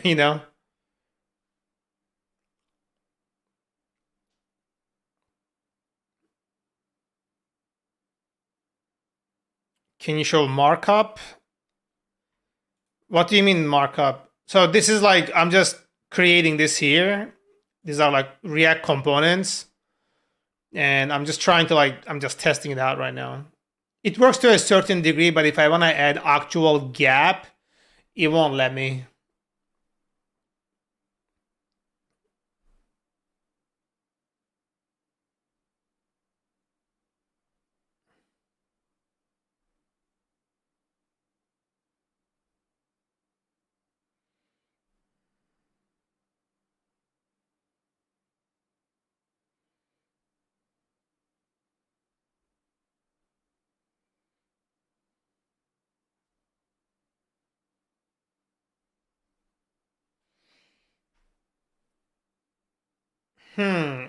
you know. Can you show markup? What do you mean markup? So this is like, I'm just creating this here. These are like React components. And I'm just trying to I'm just testing it out right now. It works to a certain degree, but if I want to add actual gap, it won't let me.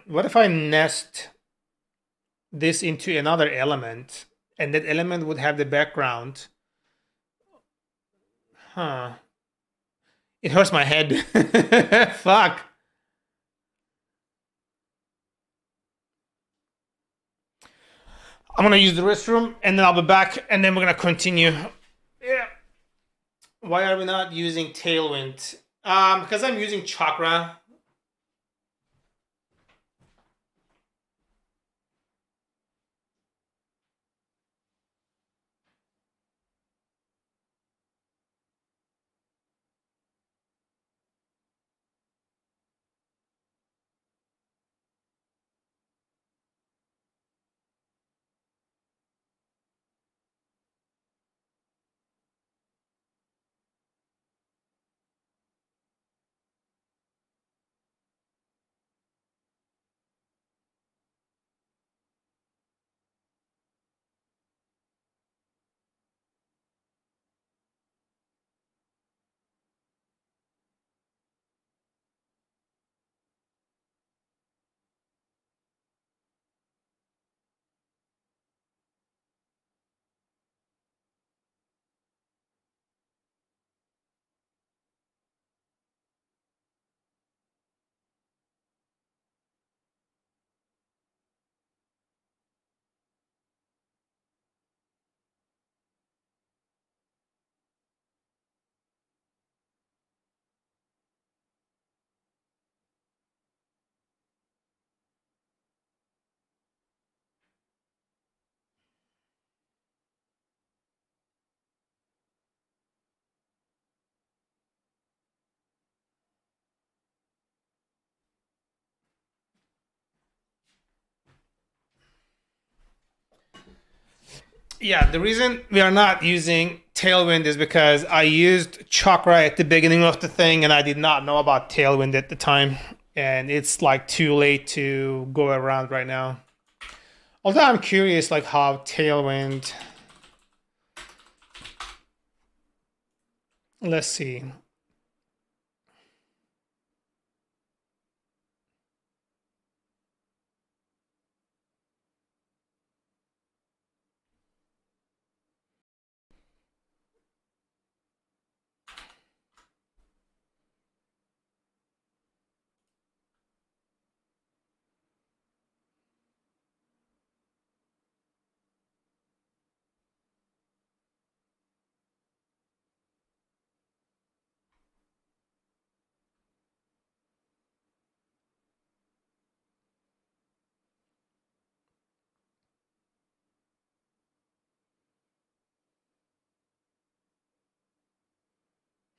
What if I nest this into another element and that element would have the background? It hurts my head. Fuck. I'm gonna use the restroom and then I'll be back and then we're gonna continue. Yeah. Why are we not using Tailwind? Because I'm using Chakra. Yeah, the reason we are not using Tailwind is because I used Chakra at the beginning of the thing and I did not know about Tailwind at the time. And it's like too late to go around right now. Although I'm curious like how Tailwind... Let's see.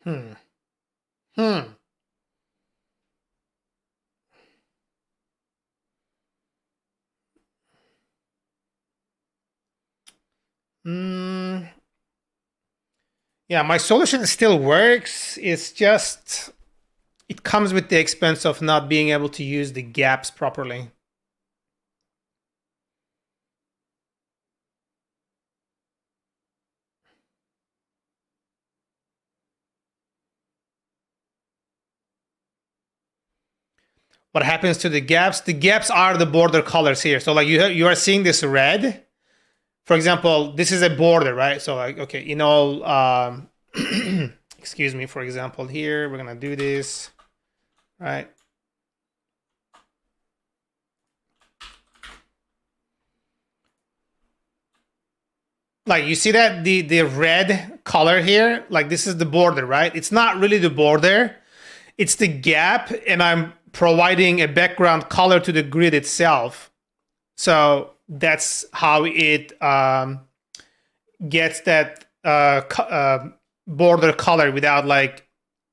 Hmm. Hmm. Hmm. Yeah, my solution still works. It's just, it comes with the expense of not being able to use the gaps properly. What happens to the gaps? The gaps are the border colors here. So like you are seeing this red. For example, this is a border, right? So like, okay, excuse me, for example, here, we're gonna do this, right? Like you see that the red color here, like this is the border, right? It's not really the border, it's the gap, and I'm providing a background color to the grid itself. So that's how it gets that border color without like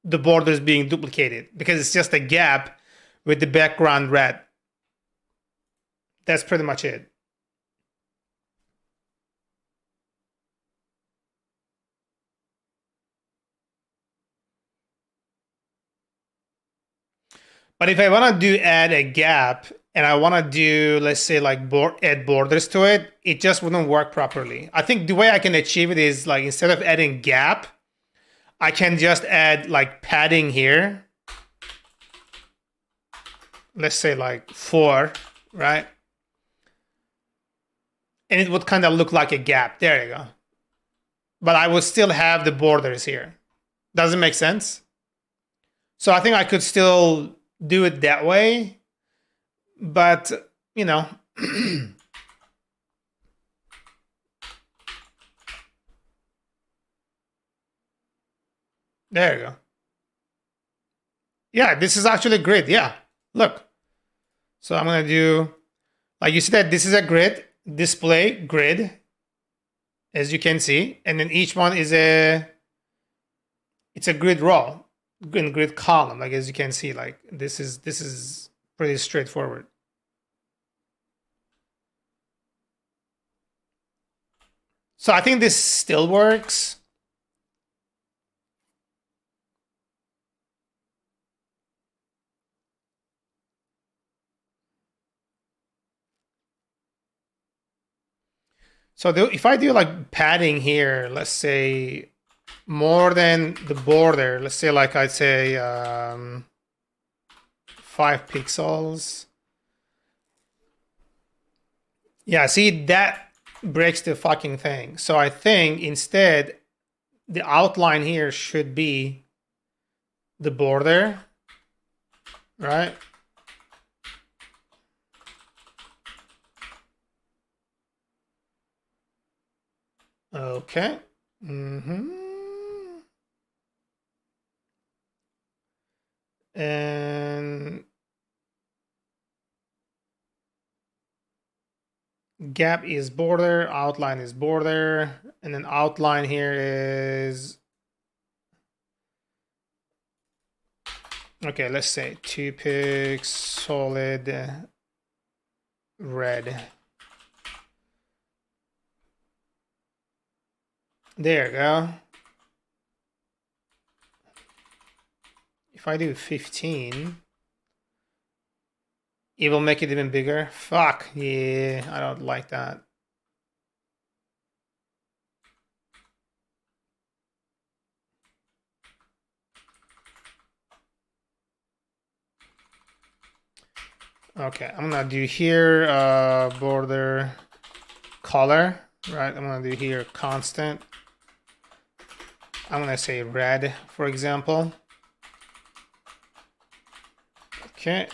the borders being duplicated, because it's just a gap with the background red. That's pretty much it. But if I want to add a gap and I want to do, let's say, like add borders to it, it just wouldn't work properly. I think the way I can achieve it is like instead of adding gap, I can just add like padding here. Let's say like 4, right? And it would kind of look like a gap. There you go. But I would still have the borders here. Does it make sense? So I think I could still do it that way, but you know, there you go. Yeah, this is actually grid. Yeah, look. So I'm gonna do, like you see that this is a grid, display grid, as you can see, and then each one is it's a grid row, grid column, like as you can see, like this is pretty straightforward. So I think this still works. So if I do like padding here, let's say more than the border, let's say like I'd say 5 pixels. Yeah, see, that breaks the fucking thing. So I think instead the outline here should be the border, right? Okay. And gap is border, outline is border, and then outline here is, okay, let's say 2 pix solid red. There you go. If I do 15, it will make it even bigger. Fuck, yeah, I don't like that. Okay, I'm gonna do here border color, right? I'm gonna do here constant. I'm gonna say red, for example. Okay.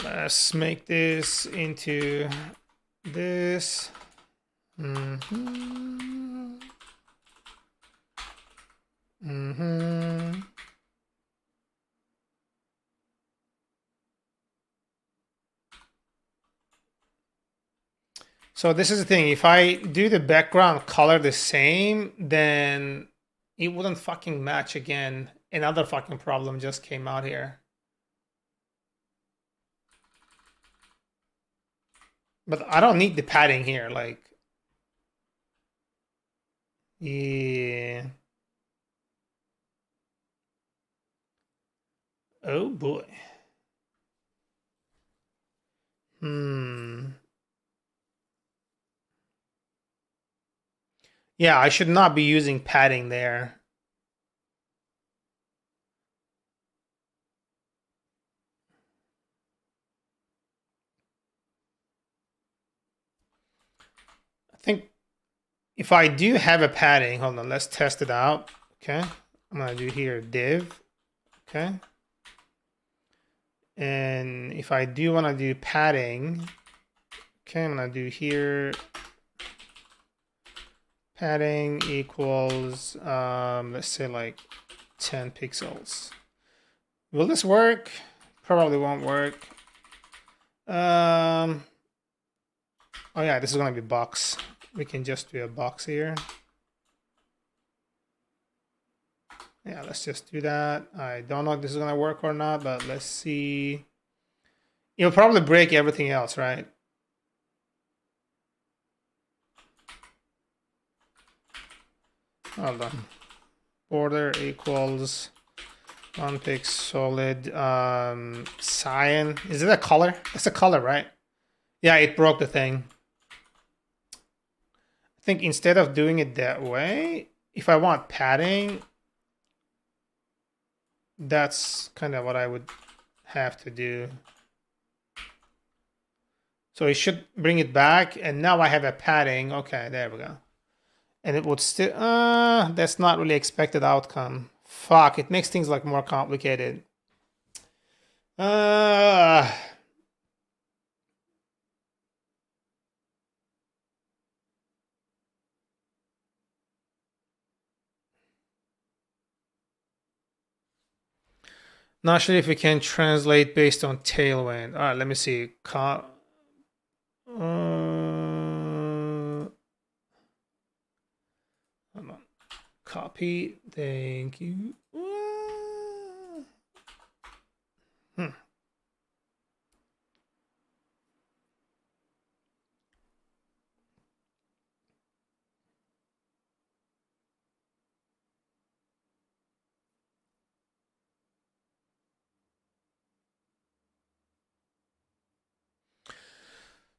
Let's make this into this. So this is the thing. If I do the background color the same, then it wouldn't fucking match again. Another fucking problem just came out here. But I don't need the padding here, like. Yeah. Oh boy. Yeah, I should not be using padding there. I think if I do have a padding, hold on, let's test it out. Okay, I'm gonna do here div. Okay, and if I do want to do padding, okay, I'm gonna do here padding equals let's say like 10 pixels. Will this work? Probably won't work. Oh yeah, this is gonna be box. We can just do a box here. Yeah, let's just do that. I don't know if this is gonna work or not, but let's see. It'll probably break everything else, right? Hold on. Border equals unpick solid cyan. Is it a color? It's a color, right? Yeah, it broke the thing. I think instead of doing it that way, if I want padding, that's kind of what I would have to do. So it should bring it back, and now I have a padding. Okay, there we go. And it would still, that's not really expected outcome. Fuck, it makes things like more complicated. Not sure if we can translate based on tailwind. All right, let me see. Hold on. Copy. Thank you.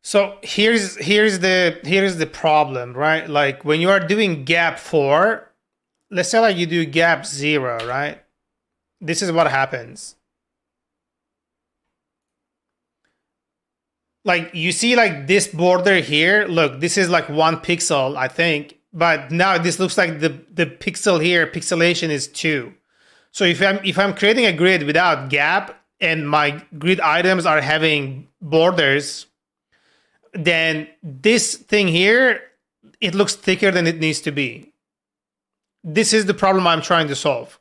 So here's the problem, right? Like when you are doing gap 4, let's say like you do gap 0, right? This is what happens. Like you see like this border here, look, this is like 1 pixel, I think, but now this looks like the pixel here, pixelation is 2. So if I'm creating a grid without gap and my grid items are having borders, then this thing here, it looks thicker than it needs to be. This is the problem I'm trying to solve.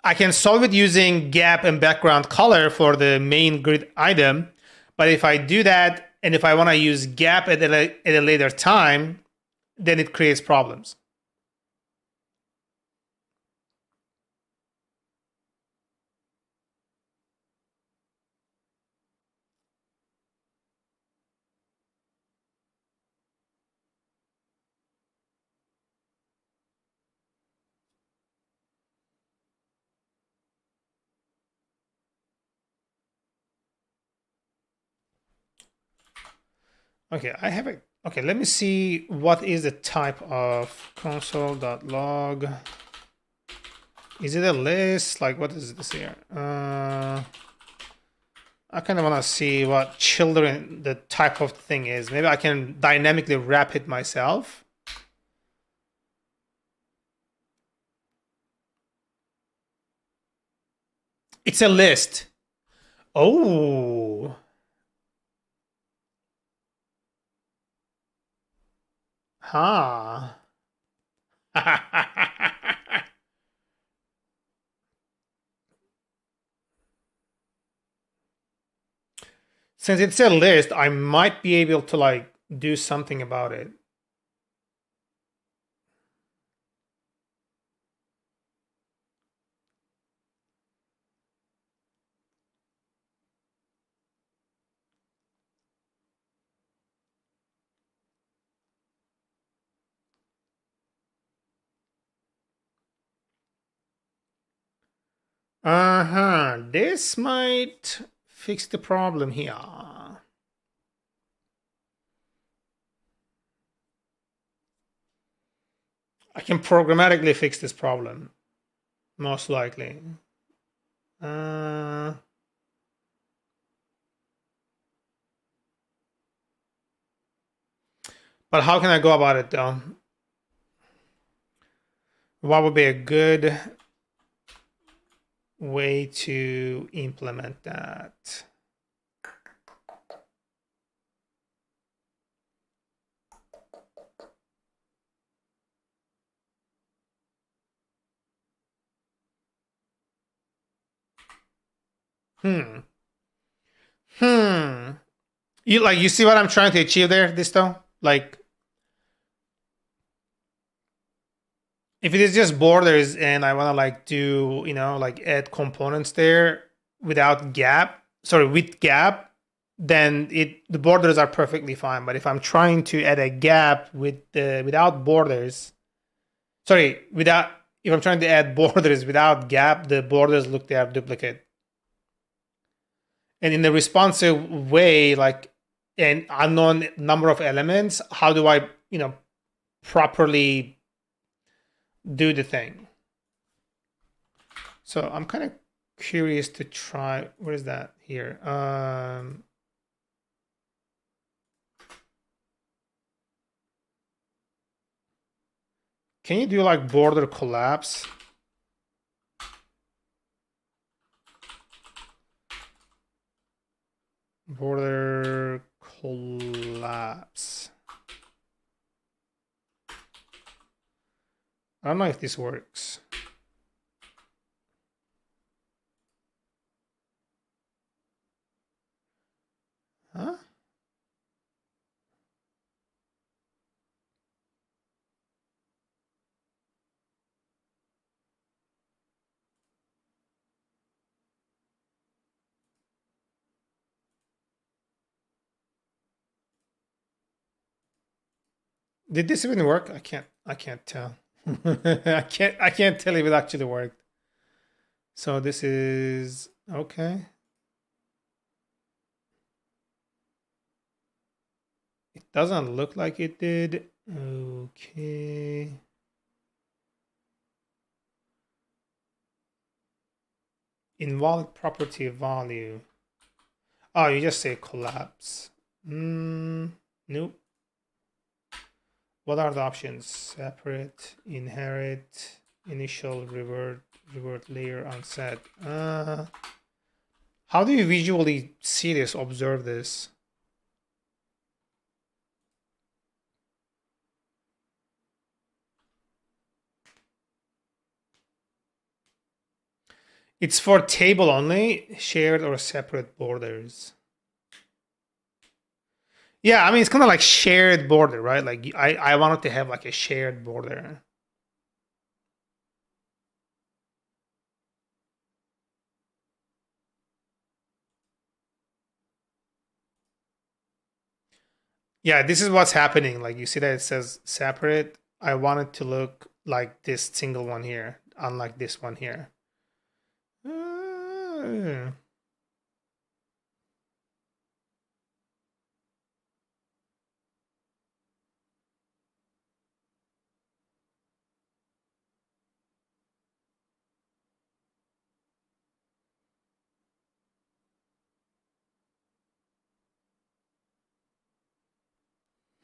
I can solve it using gap and background color for the main grid item. But if I do that, and if I want to use gap at a later time, then it creates problems. Okay, I have a, okay, let me see what is the type of console.log. Is it a list? Like, what is this here? I kind of want to see what children, the type of thing is. Maybe I can dynamically wrap it myself. It's a list. Oh. Huh. Since it's a list, I might be able to like do something about it. This might fix the problem here. I can programmatically fix this problem, most likely. But how can I go about it though? What would be a good way to implement that? You see what I'm trying to achieve there, this though? Like, if it is just borders and I want to like do, like add components there without gap, sorry, with gap, then the borders are perfectly fine. But if I'm trying to add a gap without borders, sorry, if I'm trying to add borders without gap, the borders look they are duplicate. And in the responsive way, like an unknown number of elements, how do I, properly do the thing? So I'm kind of curious to try. Where is that here? Can you do like border collapse? Border collapse. I don't know if this works. Huh? Did this even work? I can't tell. I can't tell if it actually worked. So this is okay. It doesn't look like it did. Okay. Invalid property value. Oh, you just say collapse. Nope. What are the options? Separate, inherit, initial, revert layer, unset. How do you visually see this, observe this? It's for table only, shared or separate borders. Yeah, I mean, it's kind of like shared border, right? Like I wanted to have like a shared border. Yeah, this is what's happening. Like you see that it says separate. I want it to look like this single one here, unlike this one here. Uh,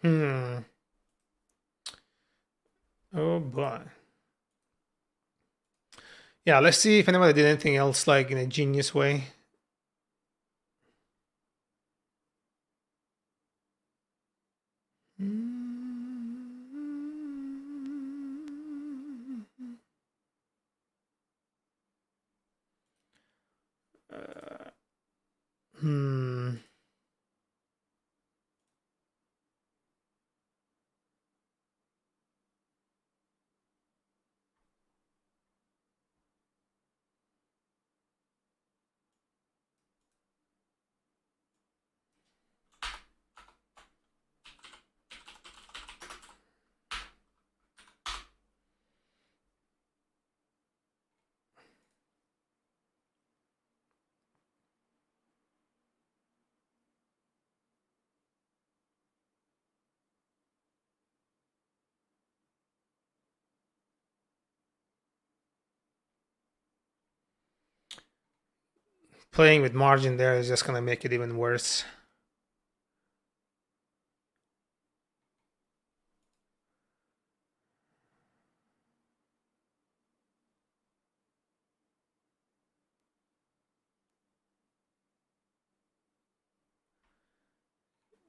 hmm. Oh boy. Yeah, let's see if anybody did anything else like in a genius way. Hmm. Playing with margin there is just gonna make it even worse.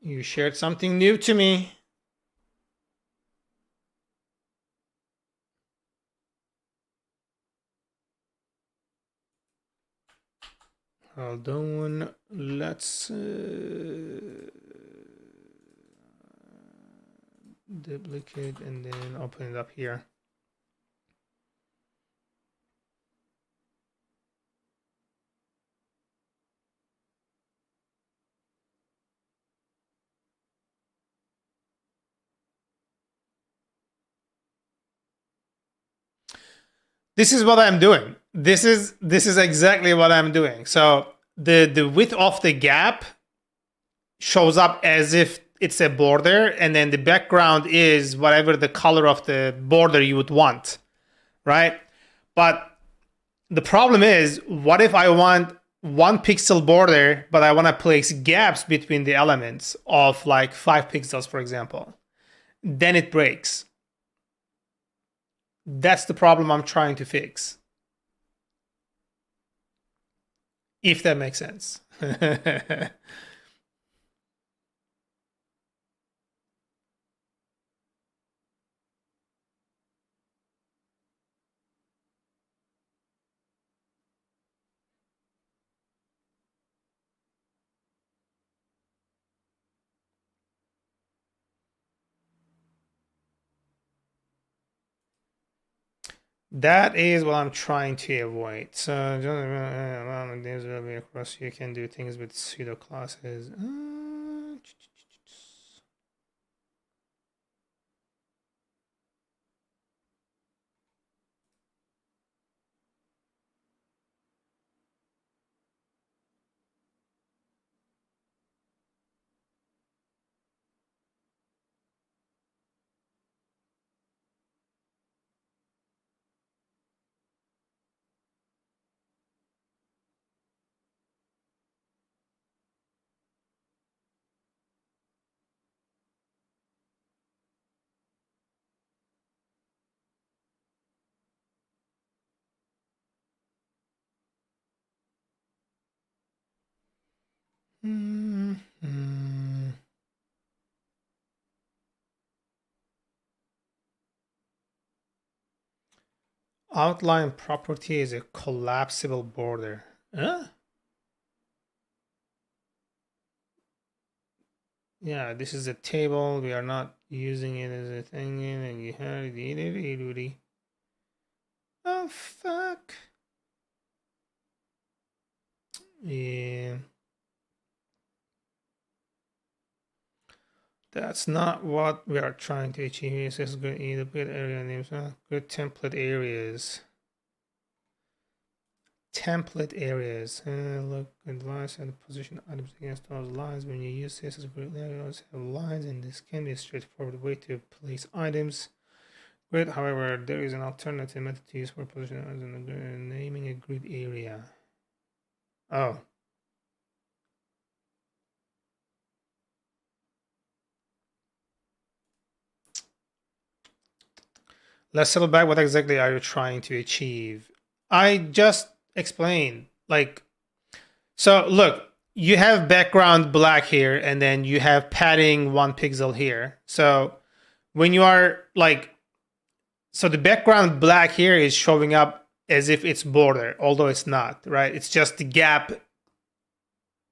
You shared something new to me. Hold on. Let's duplicate and then open it up here. This is what I'm doing. This is exactly what I'm doing. So the width of the gap shows up as if it's a border, and then the background is whatever the color of the border you would want, right? But the problem is, what if I want 1 pixel border, but I want to place gaps between the elements of like 5 pixels, for example? Then it breaks. That's the problem I'm trying to fix. If that makes sense. That is what I'm trying to avoid. So this will be across. You can do things with pseudo classes. Outline property is a collapsible border. Huh? Yeah, this is a table. We are not using it as a thing. And you have the. Oh, fuck. Yeah. That's not what we are trying to achieve. This is good. Either good area names, good template areas. Template areas. Look, advice and position items against those lines. When you use this as a grid, you also have lines, and this can be a straightforward way to place items. Grid, however, there is an alternative method to use for position items in the grid, naming a grid area. Oh. Let's settle back. What exactly are you trying to achieve? I just explained. Like, so look, you have background black here, and then you have padding 1 pixel here. So when you are like, so the background black here is showing up as if it's border, although it's not, right? It's just the gap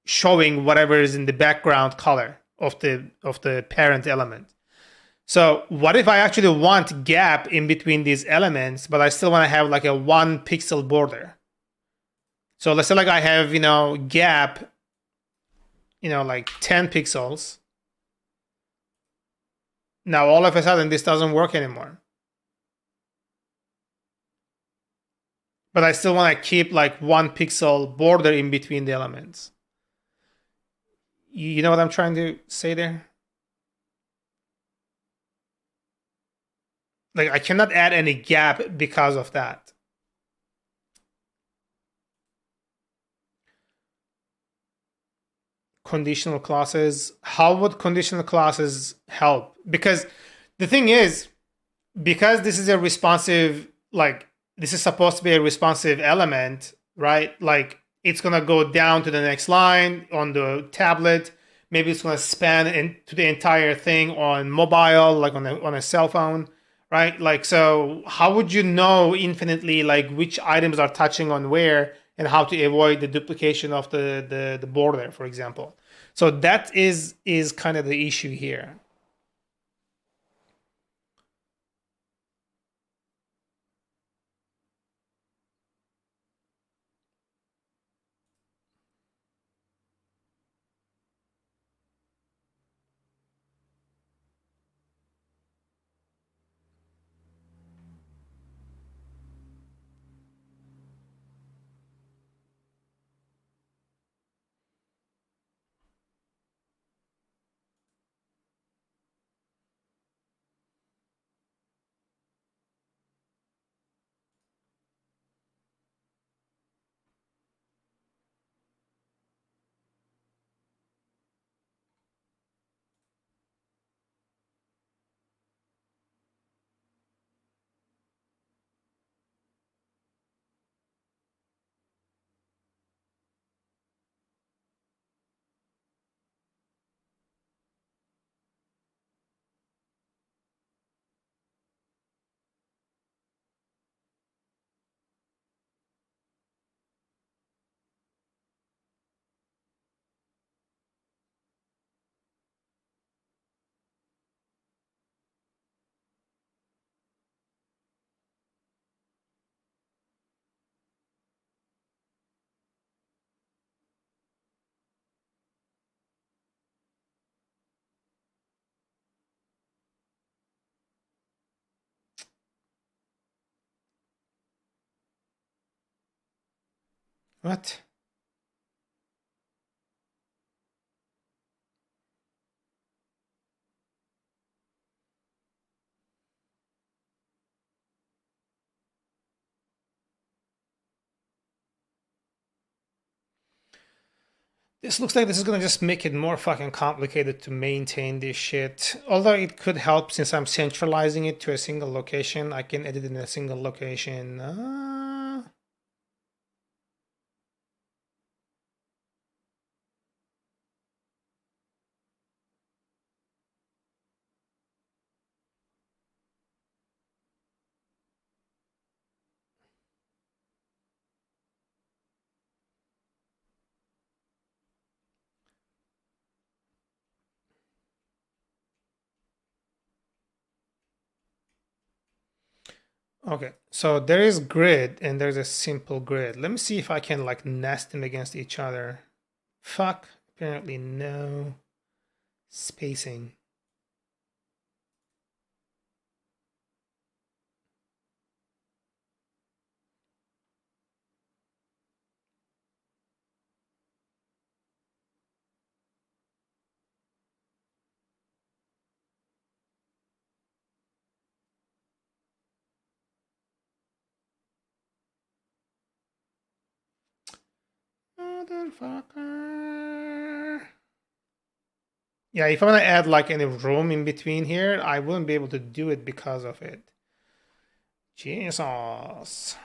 showing whatever is in the background color of the parent element. So what if I actually want gap in between these elements, but I still want to have like a 1 pixel border? So let's say like I have, gap, like 10 pixels. Now all of a sudden this doesn't work anymore. But I still want to keep like 1 pixel border in between the elements. You know what I'm trying to say there? Like I cannot add any gap because of that. Conditional clauses. How would conditional clauses help? Because the thing is, because this is a responsive, like this is supposed to be a responsive element, right? Like it's gonna go down to the next line on the tablet, Maybe it's going to span into the entire thing on mobile, like on a cell phone, right? Like, so how would you know infinitely like which items are touching on where and how to avoid the duplication of the border, for example? So that is kind of the issue here. What? This looks like this is gonna just make it more fucking complicated to maintain this shit. Although it could help since I'm centralizing it to a single location. I can edit in a single location. Okay, so there is grid and there's a simple grid. Let me see if I can like nest them against each other. Fuck, apparently no spacing. Motherfucker. Yeah, if I want to add like any room in between here, I wouldn't be able to do it because of it. Jesus.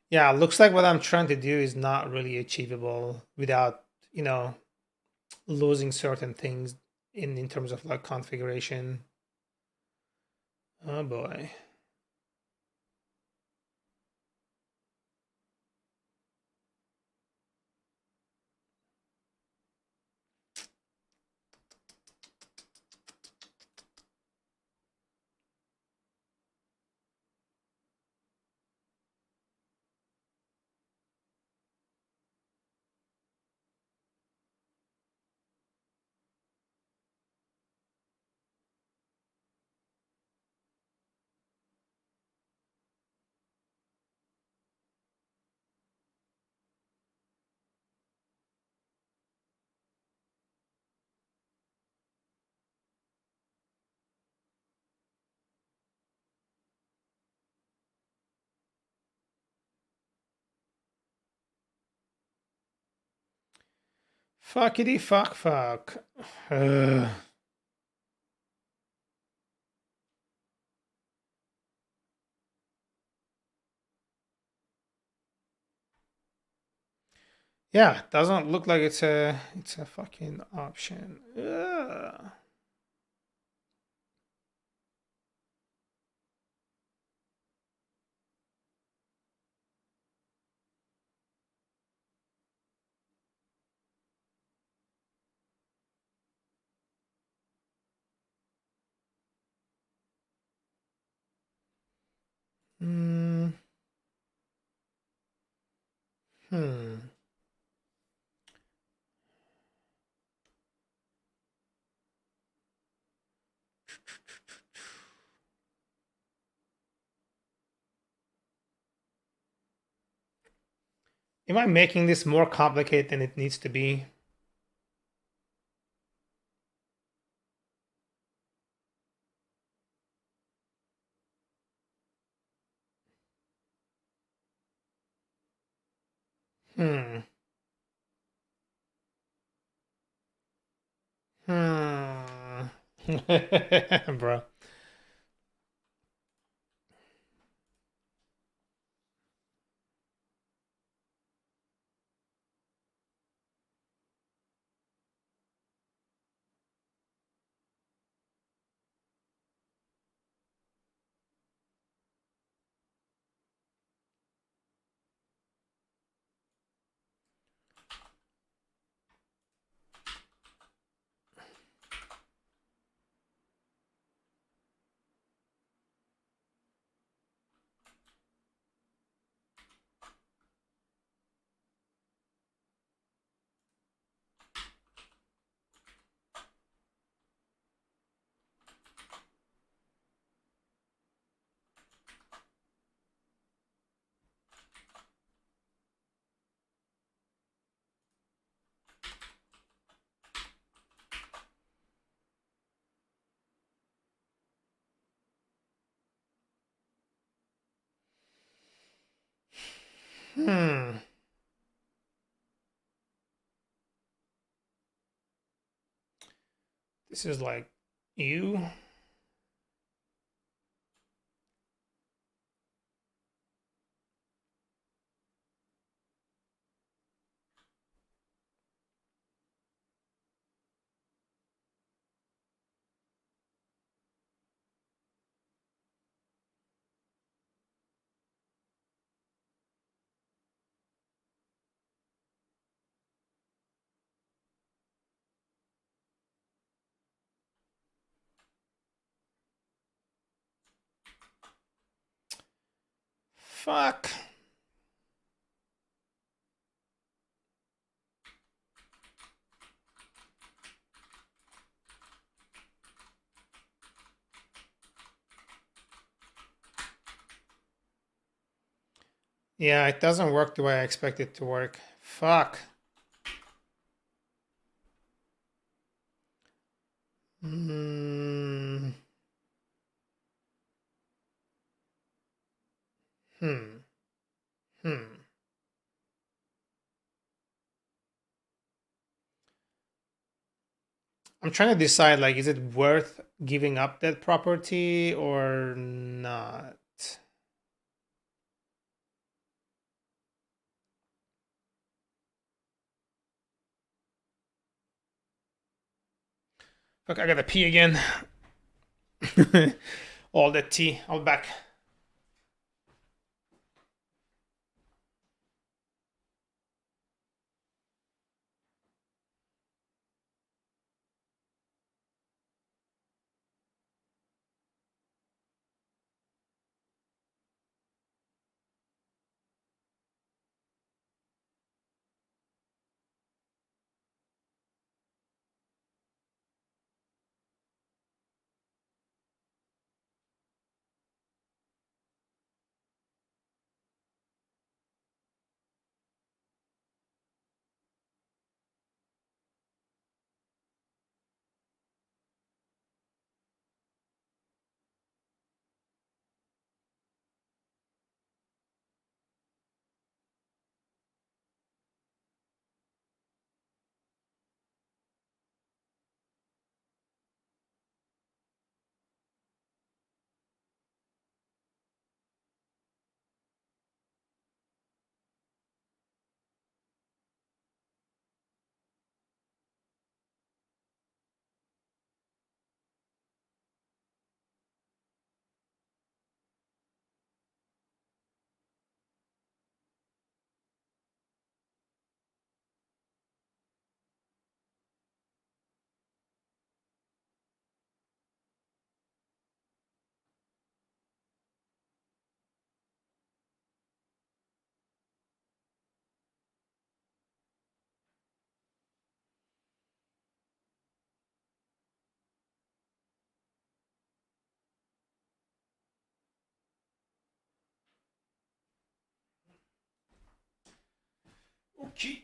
Yeah, looks like what I'm trying to do is not really achievable without, you know, losing certain things in terms of like configuration. Oh boy. Fuckity fuck fuck. Ugh. Yeah, doesn't look like it's a fucking option. Ugh. Mm, hmm. Am I making this more complicated than it needs to be? Hmm. Hmm. Bro. Hmm. This is like you. Fuck. Yeah, it doesn't work the way I expect it to work. Fuck. Hmm. Hmm. Hmm. I'm trying to decide like is it worth giving up that property or not? Fuck, I gotta pee again. All that tea. I'll be back. Okay.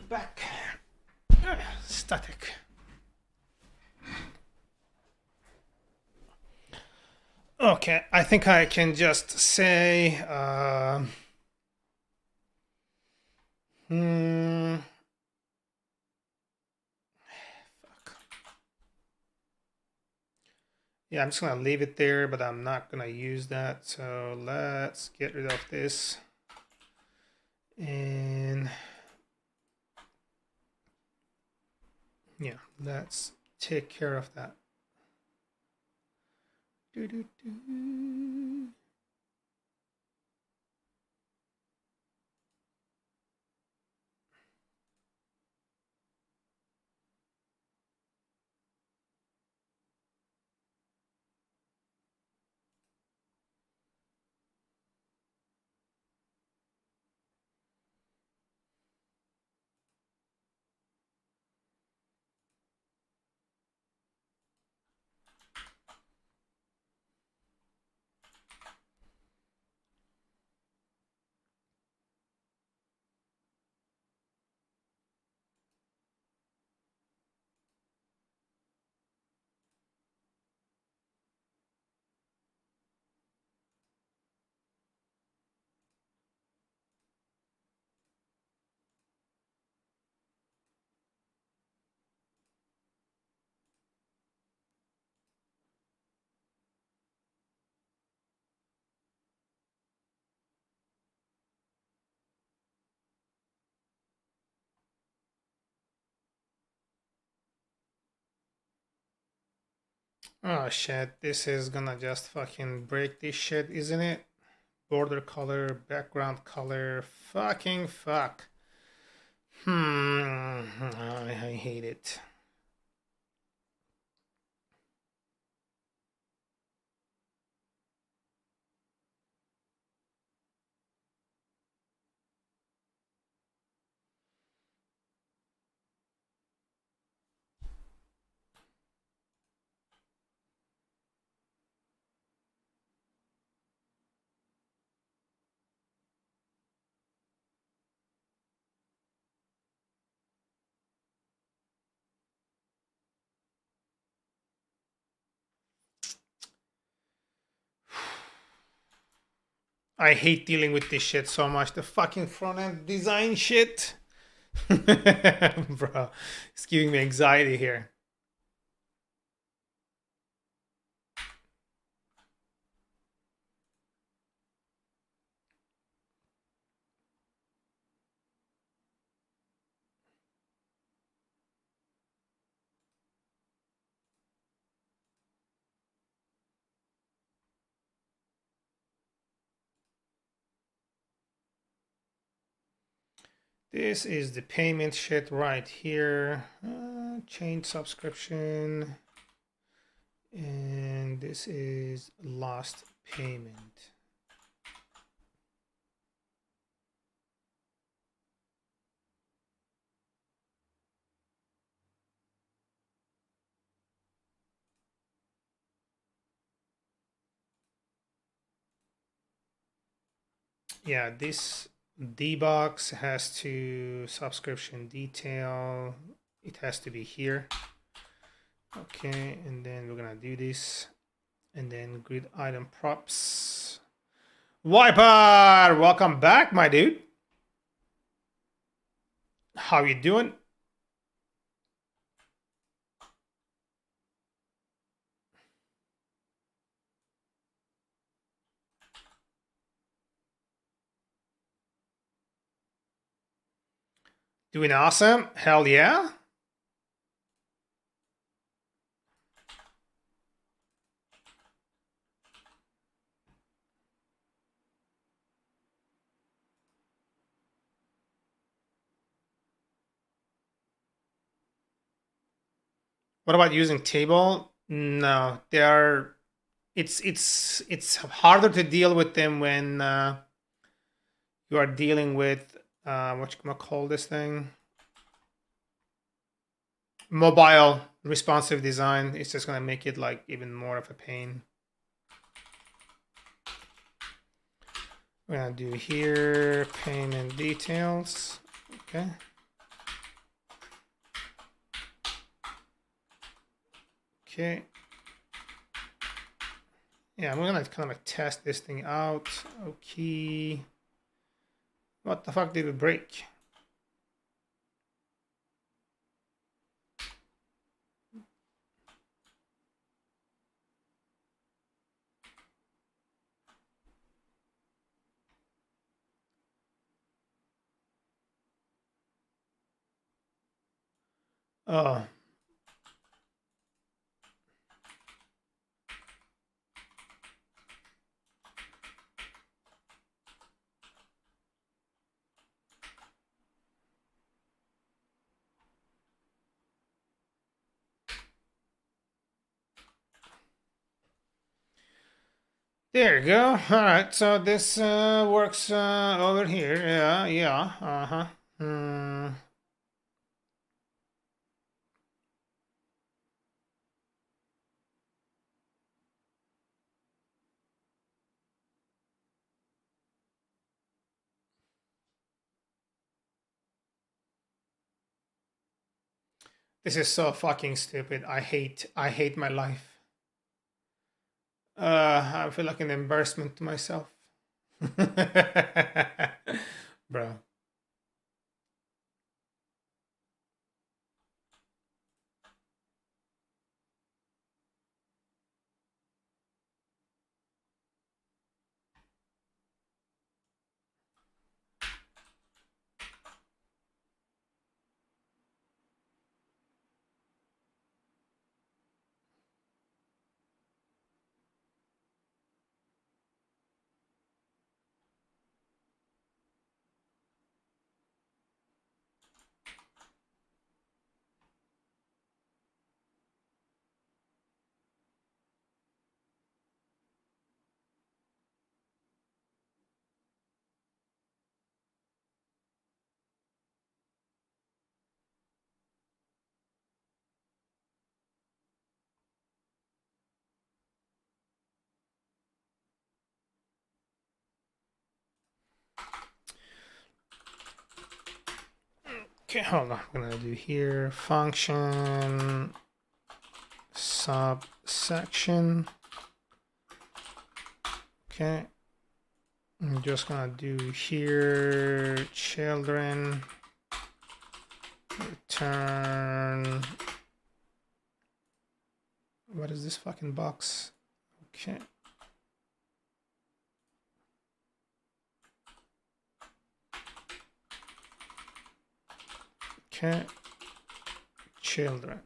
Back. Static. Okay, I think I can just say fuck. Yeah, I'm just gonna leave it there, but I'm not gonna use that. So let's get rid of this. And yeah, let's take care of that. Oh shit, this is gonna just fucking break this shit, isn't it? Border color, background color, fucking fuck. I hate it. I hate dealing with this shit so much. The fucking front end design shit. Bro, it's giving me anxiety here. This is the payment shit right here. Change subscription. And this is lost payment. Yeah, this dbox has to subscription detail. It has to be here. Okay, and then we're gonna do this, and then grid item props. Wiper, welcome back, my dude. How you doing? Doing awesome. Hell yeah. What about using table? No, they are. It's harder to deal with them when you are dealing with what you gonna call this thing? Mobile responsive design. It's just gonna make it like even more of a pain. We're gonna do here payment details. Okay. Okay. Yeah, I'm gonna kind of like test this thing out. Okay. What the fuck did it break? Oh. There you go. All right, so this works over here. Yeah, yeah. Uh-huh. This is so fucking stupid. I hate my life. I feel like an embarrassment to myself. Bro. Okay, hold on. I'm gonna do here function subsection. Okay. I'm just gonna do here children return. What is this fucking box? Okay. Okay. Children.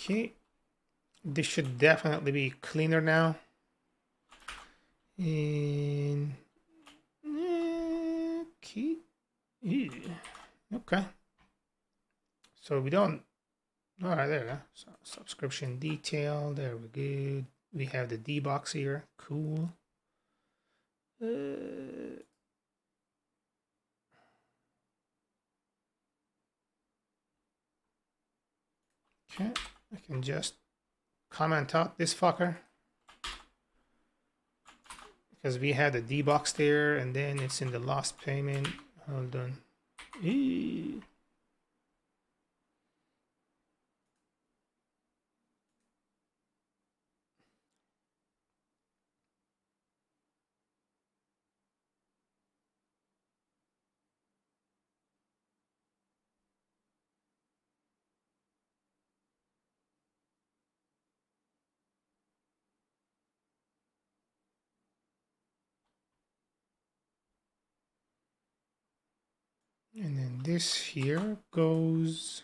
Okay. This should definitely be cleaner now. And okay. Ew. Okay. So we don't. All right, there we go. So subscription detail. There we go. We have the D box here. Cool. Okay. I can just comment out this fucker because we had the D box there, and then it's in the last payment. Hold on. Eee. And then this here goes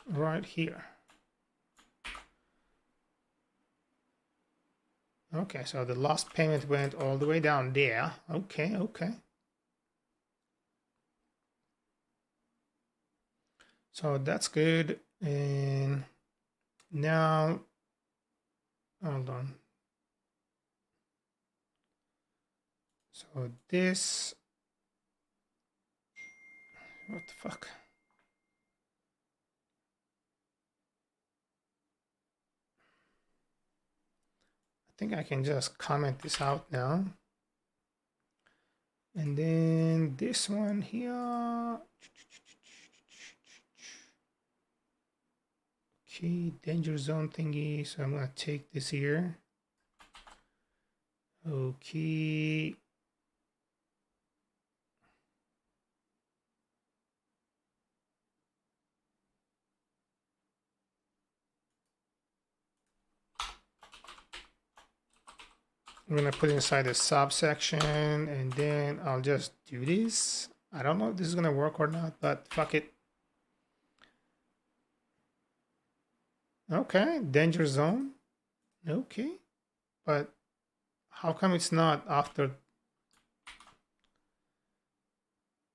right here. Okay, so the last payment went all the way down there. Okay, okay. So that's good. And now, hold on. So this, what the fuck? I think I can just comment this out now. And then this one here. Okay, danger zone thingy. So I'm gonna take this here. Okay. I'm gonna put it inside the subsection, and then I'll just do this. I don't know if this is gonna work or not, but fuck it. Okay, danger zone. Okay, but how come it's not after?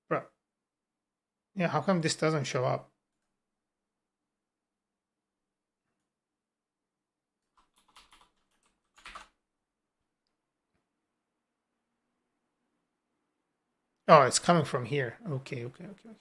Bro, yeah, how come this doesn't show up? Oh, it's coming from here. Okay, okay, okay, okay.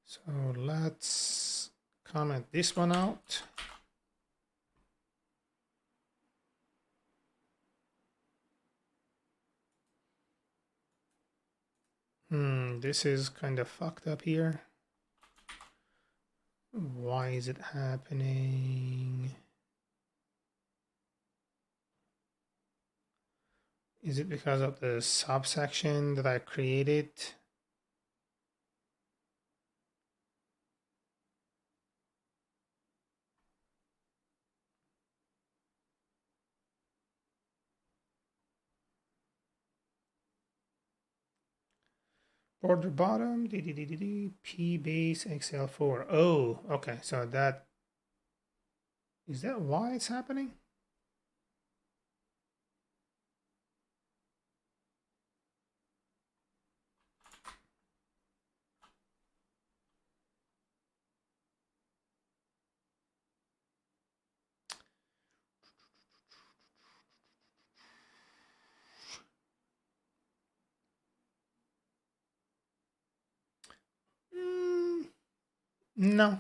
So let's comment this one out. This is kind of fucked up here. Why is it happening? Is it because of the subsection that I created? Border bottom, P base XL4. Oh, okay. So that, is that why it's happening? No.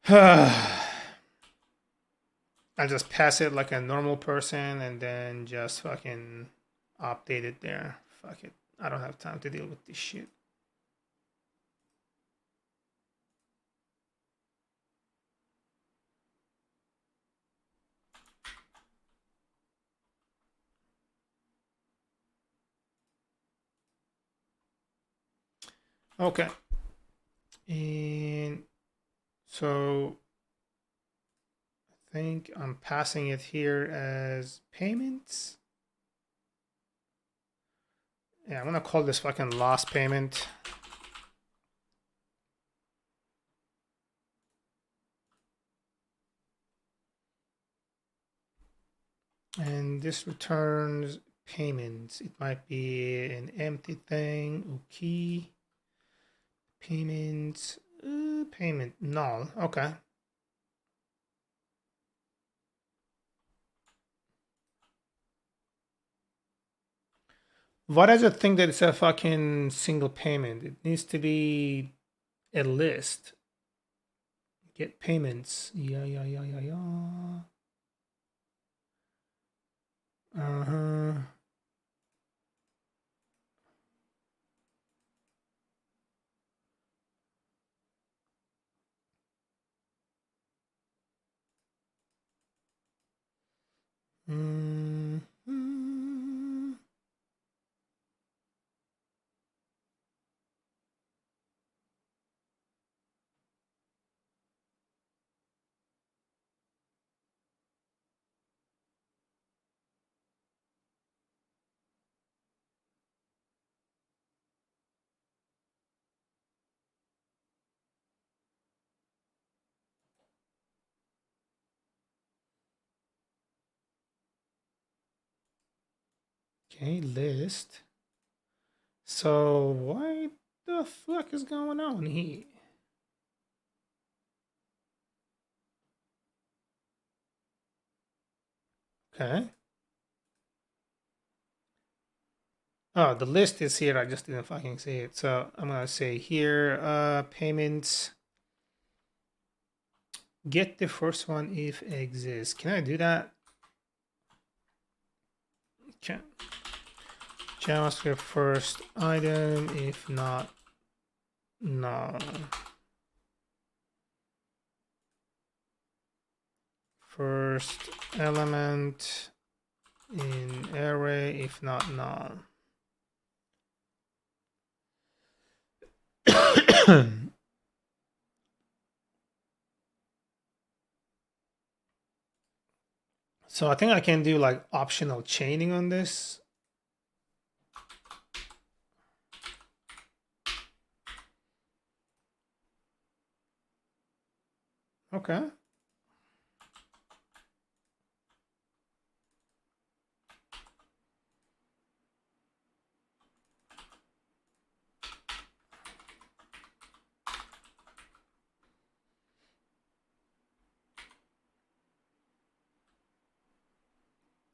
I'll just pass it like a normal person and then just fucking update it there. Fuck it. I don't have time to deal with this shit. Okay. And so I think I'm passing it here as payments. Yeah, I'm gonna call this fucking lost payment. And this returns payments. It might be an empty thing. Okay. Payments. Payment null. Okay. Why does it think that it's a fucking single payment? It needs to be a list. Get payments. Yeah. Uh-huh. Okay, list. So what the fuck is going on here? Okay. Oh, the list is here. I just didn't fucking see it. So I'm gonna say here, payments. Get the first one if exists. Can I do that? Okay. JavaScript first item, if not, no. First element in array, if not, null. So I think I can do like optional chaining on this. Okay.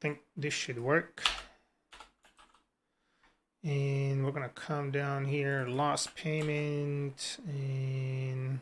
Think this should work. And we're gonna come down here, lost payment, and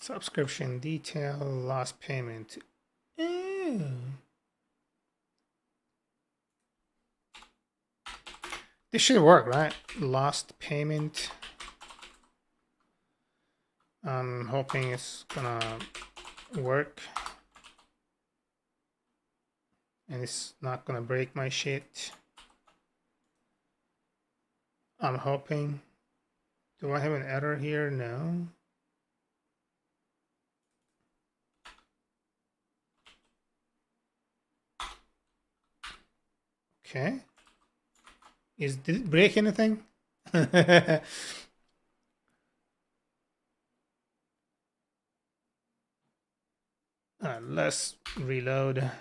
Subscription detail, last payment. Ew. This should work, right? Last payment. I'm hoping it's gonna work. And it's not gonna break my shit. I'm hoping. Do I have an error here? No. Okay. Did it break anything? Let's reload.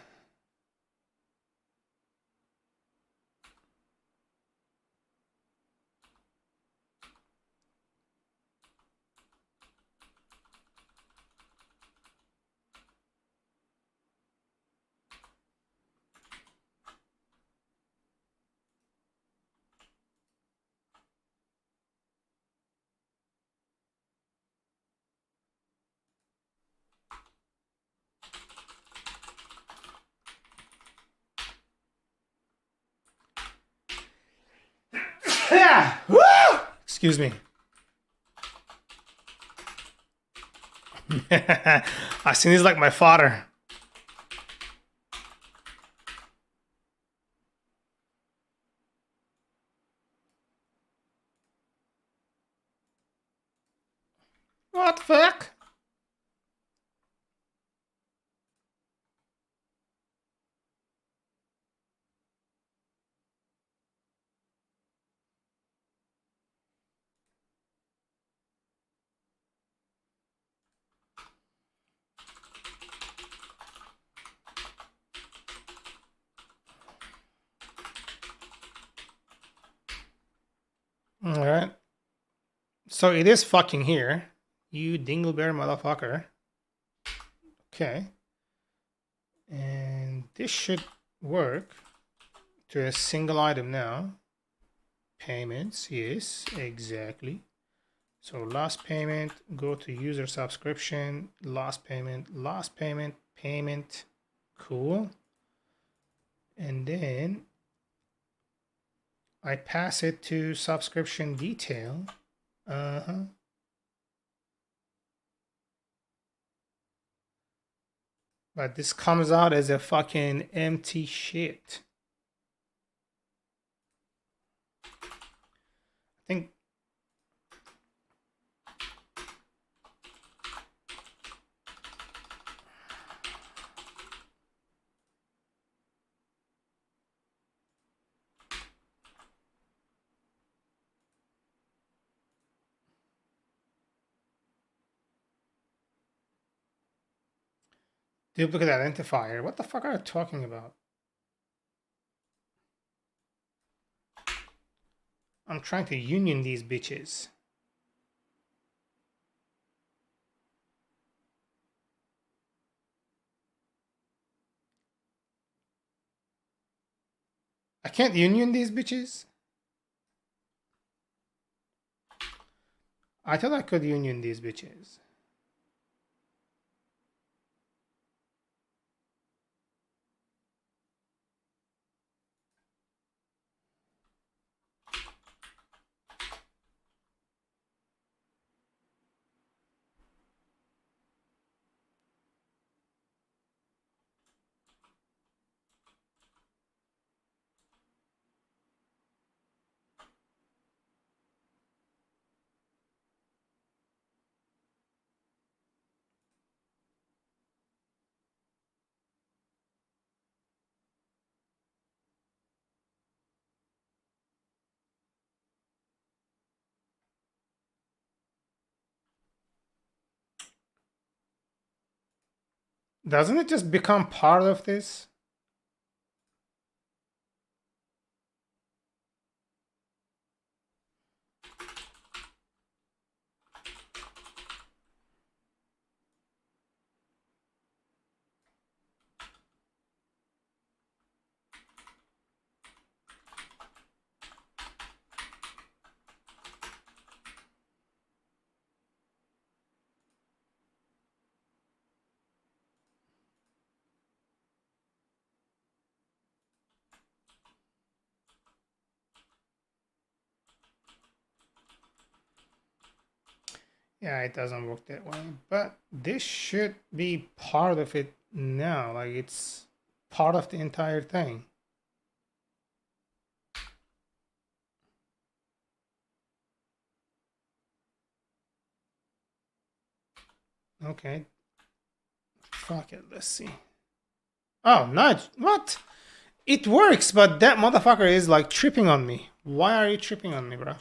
Excuse me. I sneeze like my father. What the fuck? All right. So it is fucking here. You dingleberry motherfucker. Okay. And this should work to a single item now. Payments, yes, exactly. So last payment, go to user subscription, last payment, payment. Cool. And then I pass it to subscription detail. But this comes out as a fucking empty shit. I think duplicate identifier. What the fuck are you talking about? I'm trying to union these bitches. I can't union these bitches? I thought I could union these bitches. Doesn't it just become part of this? Yeah, it doesn't work that way, but this should be part of it now. Like it's part of the entire thing. Okay. Fuck it. Let's see. Oh, no. What? It works, but that motherfucker is like tripping on me. Why are you tripping on me, bro?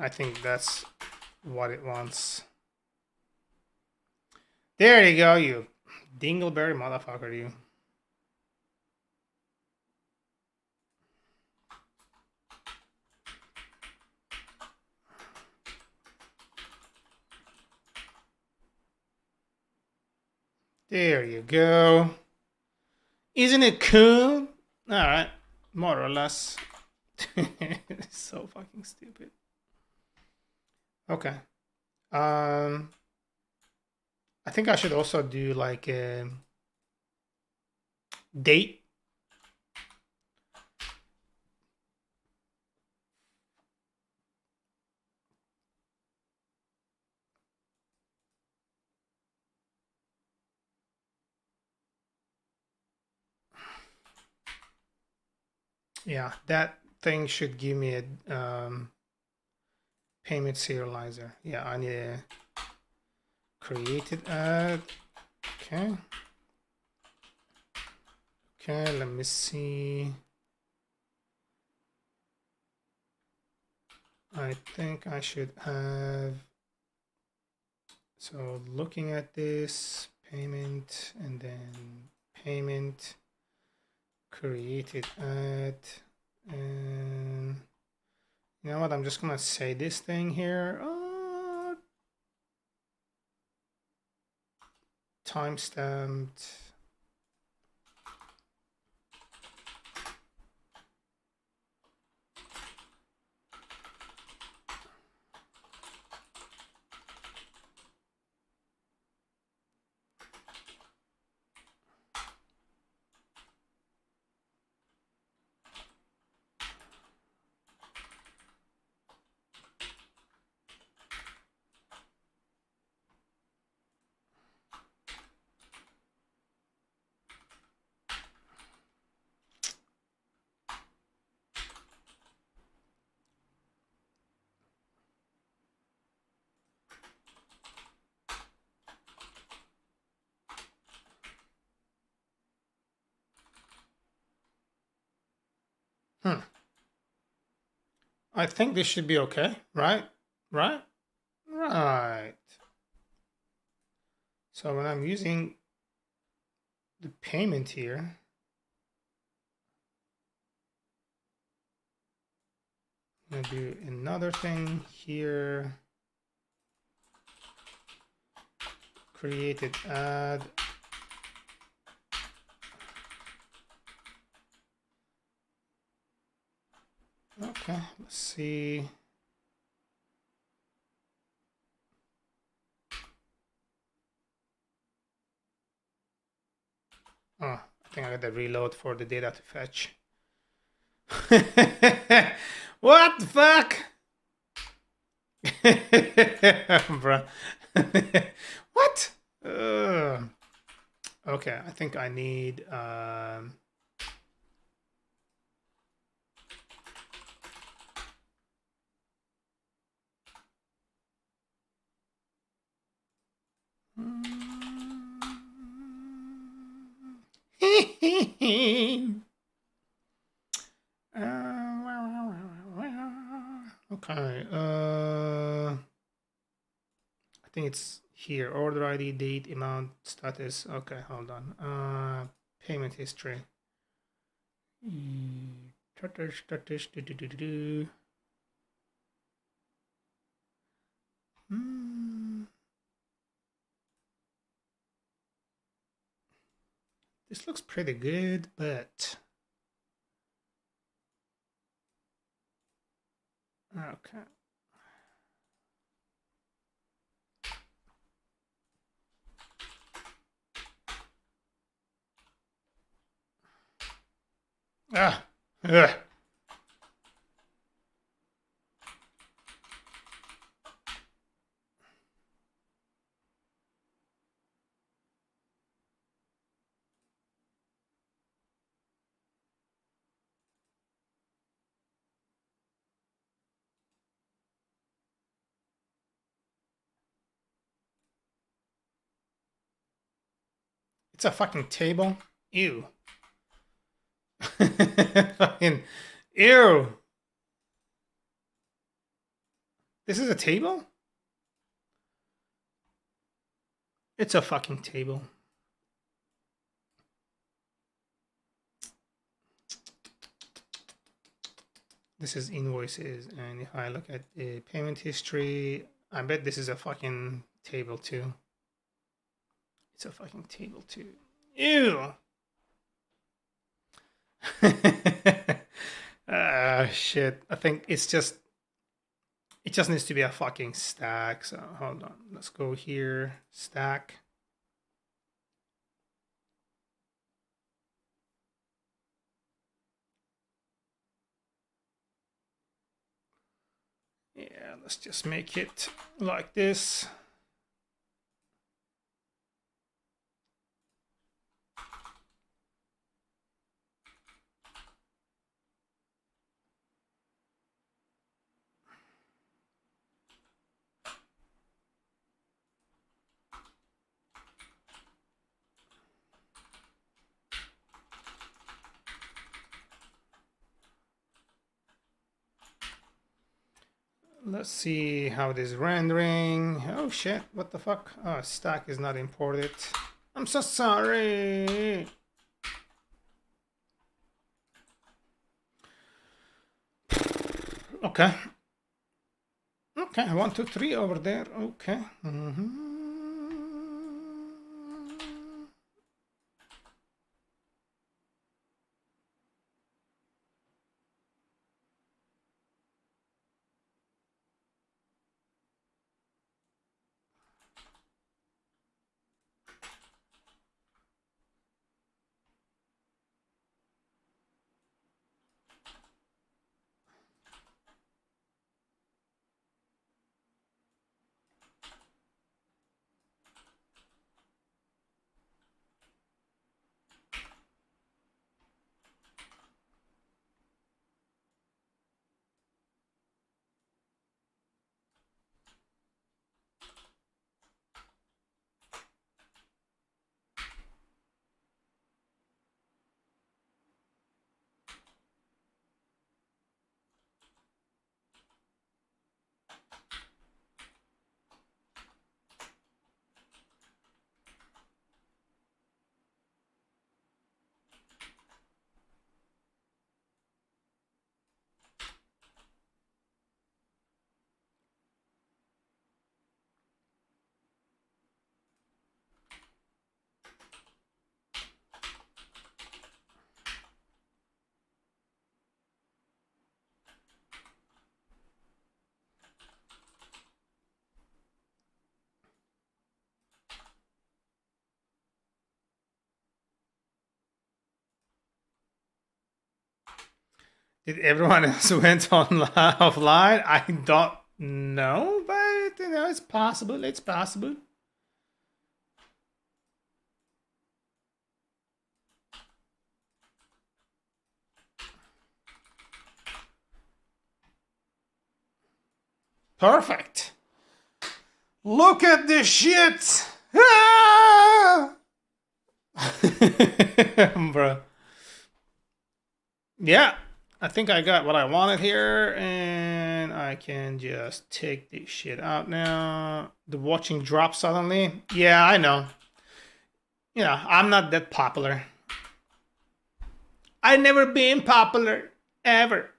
I think that's what it wants. There you go, you dingleberry motherfucker, you. There you go. Isn't it cool? Alright, more or less. It's so fucking stupid. Okay. I think I should also do like a date. Yeah, that thing should give me a payment serializer. Yeah, I need a created ad. Okay. Okay, let me see. I think I should have, so looking at this, payment, and then payment, created ad, and you know what, I'm just gonna say this thing here, timestamped. I think this should be okay, right? Right? Right. So when I'm using the payment here, I'm gonna do another thing here. Created ad. Okay, let's see. Oh, I think I got the reload for the data to fetch. What the fuck? Bruh. What? Okay, I think I need okay, I think it's here. Order ID, date, amount, status. Okay, hold on. Payment history. This looks pretty good, but okay. Ah. Ugh. It's a fucking table. Ew. Fucking ew. This is a table? It's a fucking table. This is invoices, and if I look at the payment history, I bet this is a fucking table too. It's a fucking table too. Ew. Shit. I think it just needs to be a fucking stack. So hold on. Let's go here. Stack. Yeah, let's just make it like this. Let's see how it is rendering. Oh shit, what the fuck? Oh, stack is not imported. I'm so sorry. Okay. Okay, 1, 2, 3 over there. Okay. Did everyone else went on offline? I don't know, but you know, it's possible. It's possible. Perfect. Look at this shit. Ah! Bro. Yeah. I think I got what I wanted here, and I can just take this shit out now. The watching drop suddenly. Yeah, I know. Yeah, I'm not that popular. I never been popular, ever.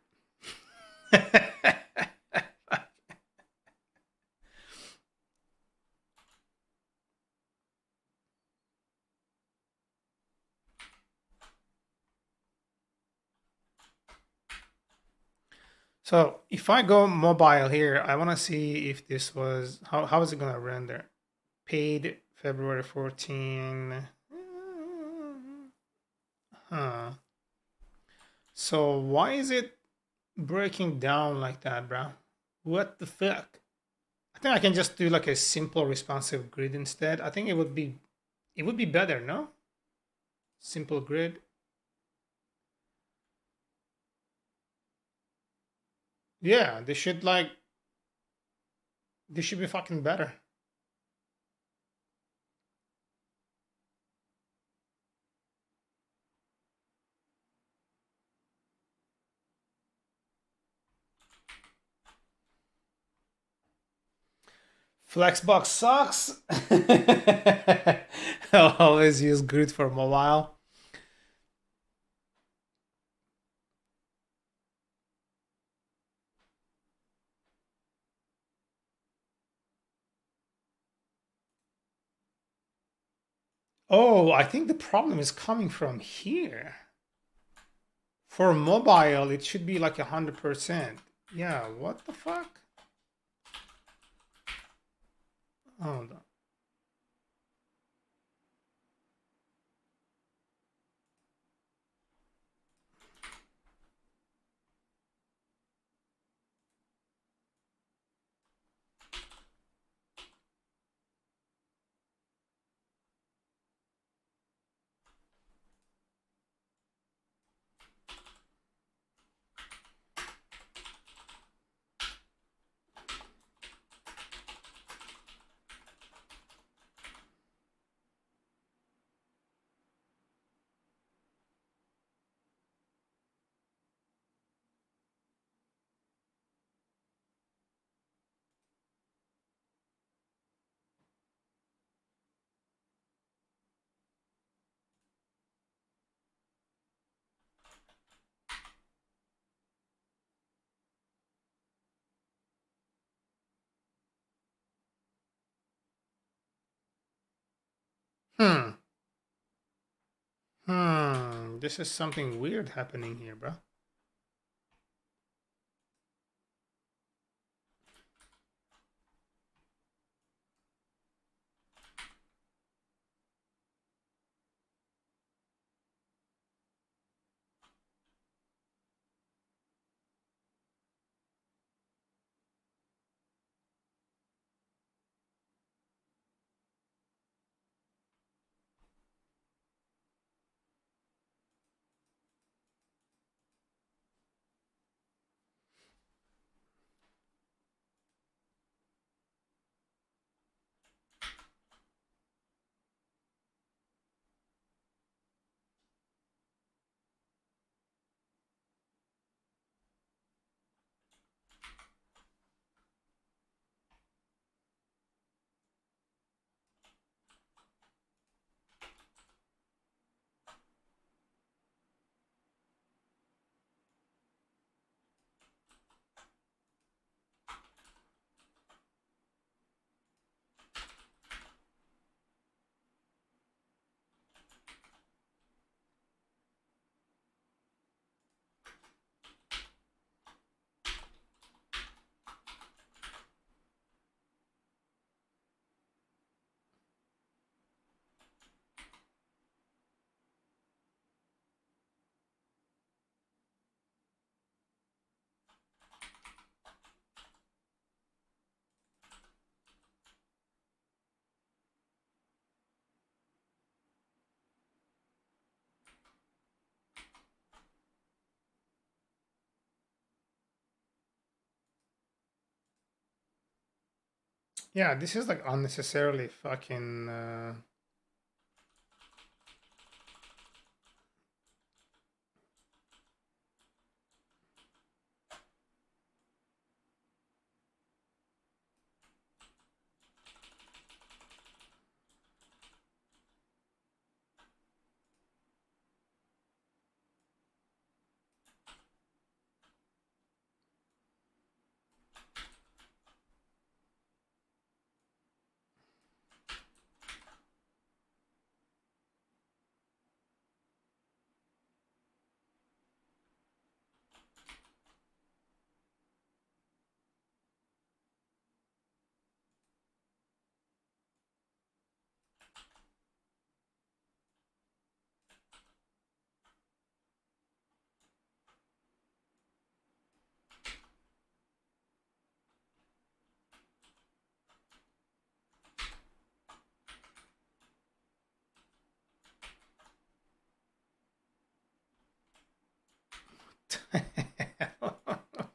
So if I go mobile here, I want to see if this was, how is it going to render? Paid February 14. Huh. So why is it breaking down like that, bro? What the fuck? I think I can just do like a simple responsive grid instead. I think it would be better, no? Simple grid. Yeah, they should be fucking better. Flexbox sucks. I'll always use grid for mobile. Oh, I think the problem is coming from here. For mobile, it should be like 100%. Yeah, what the fuck? Hold on. Hmm. This is something weird happening here, bro. Yeah, this is like unnecessarily fucking.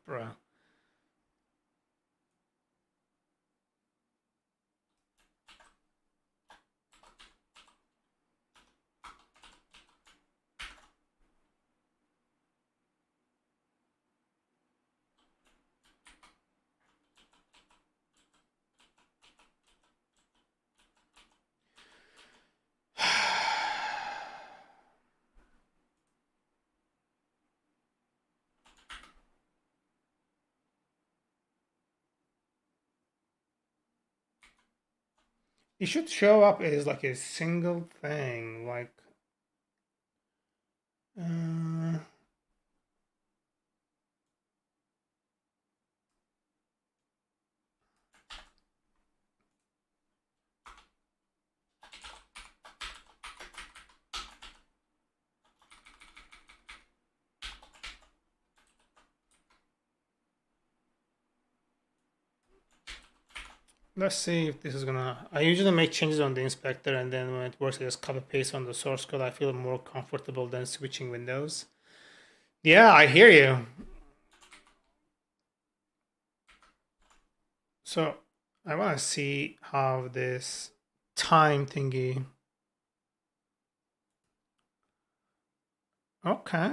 Bro. It should show up as like a single thing, like let's see if this is gonna. I usually make changes on the inspector, and then when it works, I just copy paste on the source code. I feel more comfortable than switching windows. Yeah, I hear you. So I want to see how this time thingy. Okay.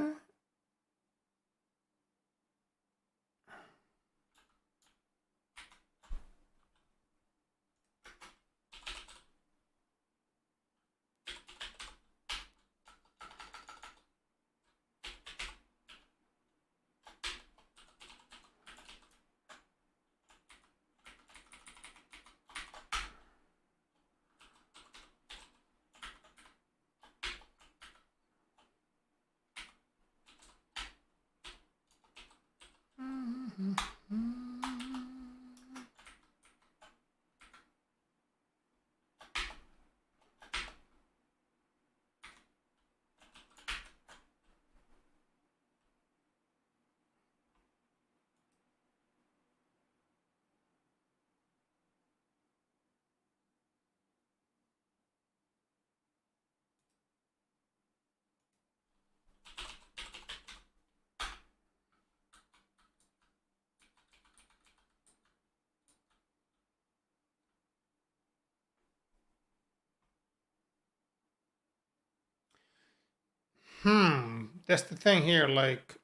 That's the thing here. Like,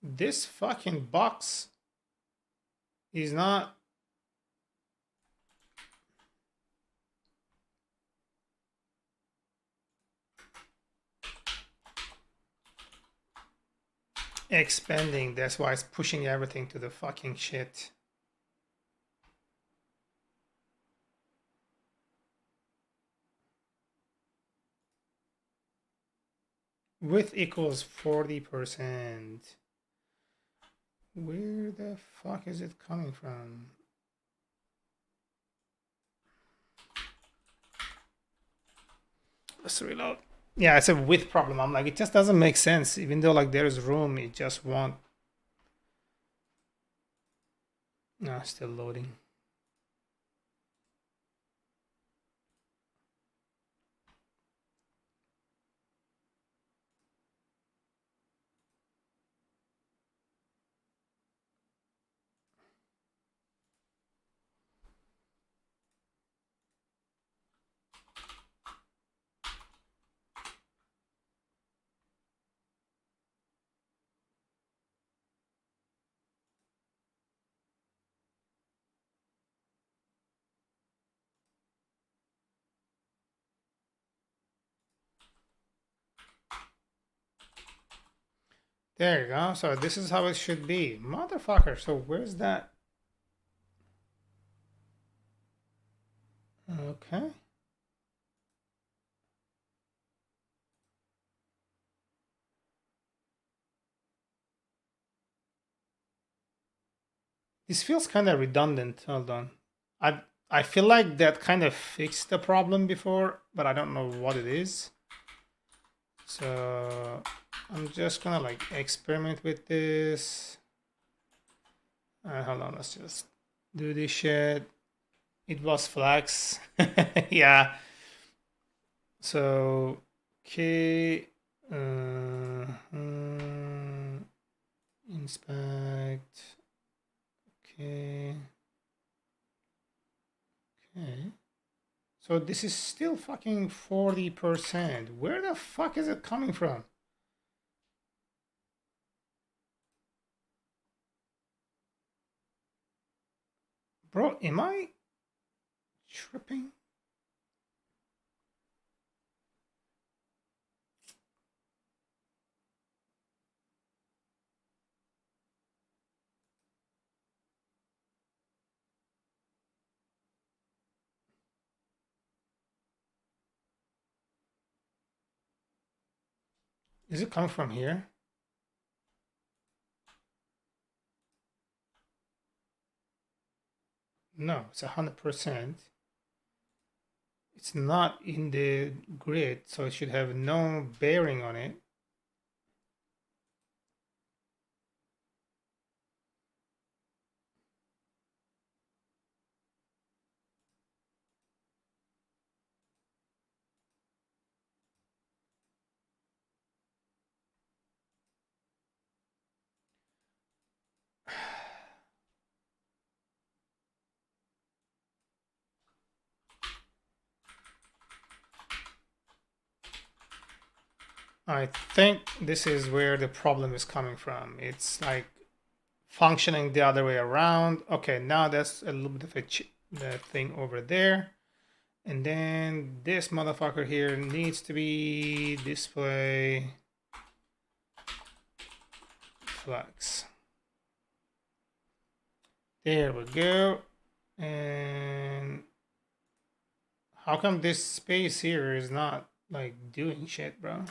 this fucking box is not. Expanding. That's why it's pushing everything to the fucking shit. Width equals 40%. Where the fuck is it coming from? Let's reload. Yeah, it's a width problem. I'm like, it just doesn't make sense. Even though like there is room, it just won't. No, still loading. There you go. So this is how it should be. Motherfucker. So where's that? Okay. This feels kind of redundant. Hold on. I feel like that kind of fixed the problem before, but I don't know what it is. So I'm just gonna like experiment with this. Hold on, let's just do this shit. It was flags. Yeah. So okay. inspect. Okay. Okay. So this is still fucking 40%. Where the fuck is it coming from? Bro, am I tripping? Is it coming from here? No, it's 100%. It's not in the grid, so it should have no bearing on it. I think this is where the problem is coming from. It's like functioning the other way around. Okay, now that's a little bit of the thing over there. And then this motherfucker here needs to be display flex. There we go. And how come this space here is not like doing shit, bro?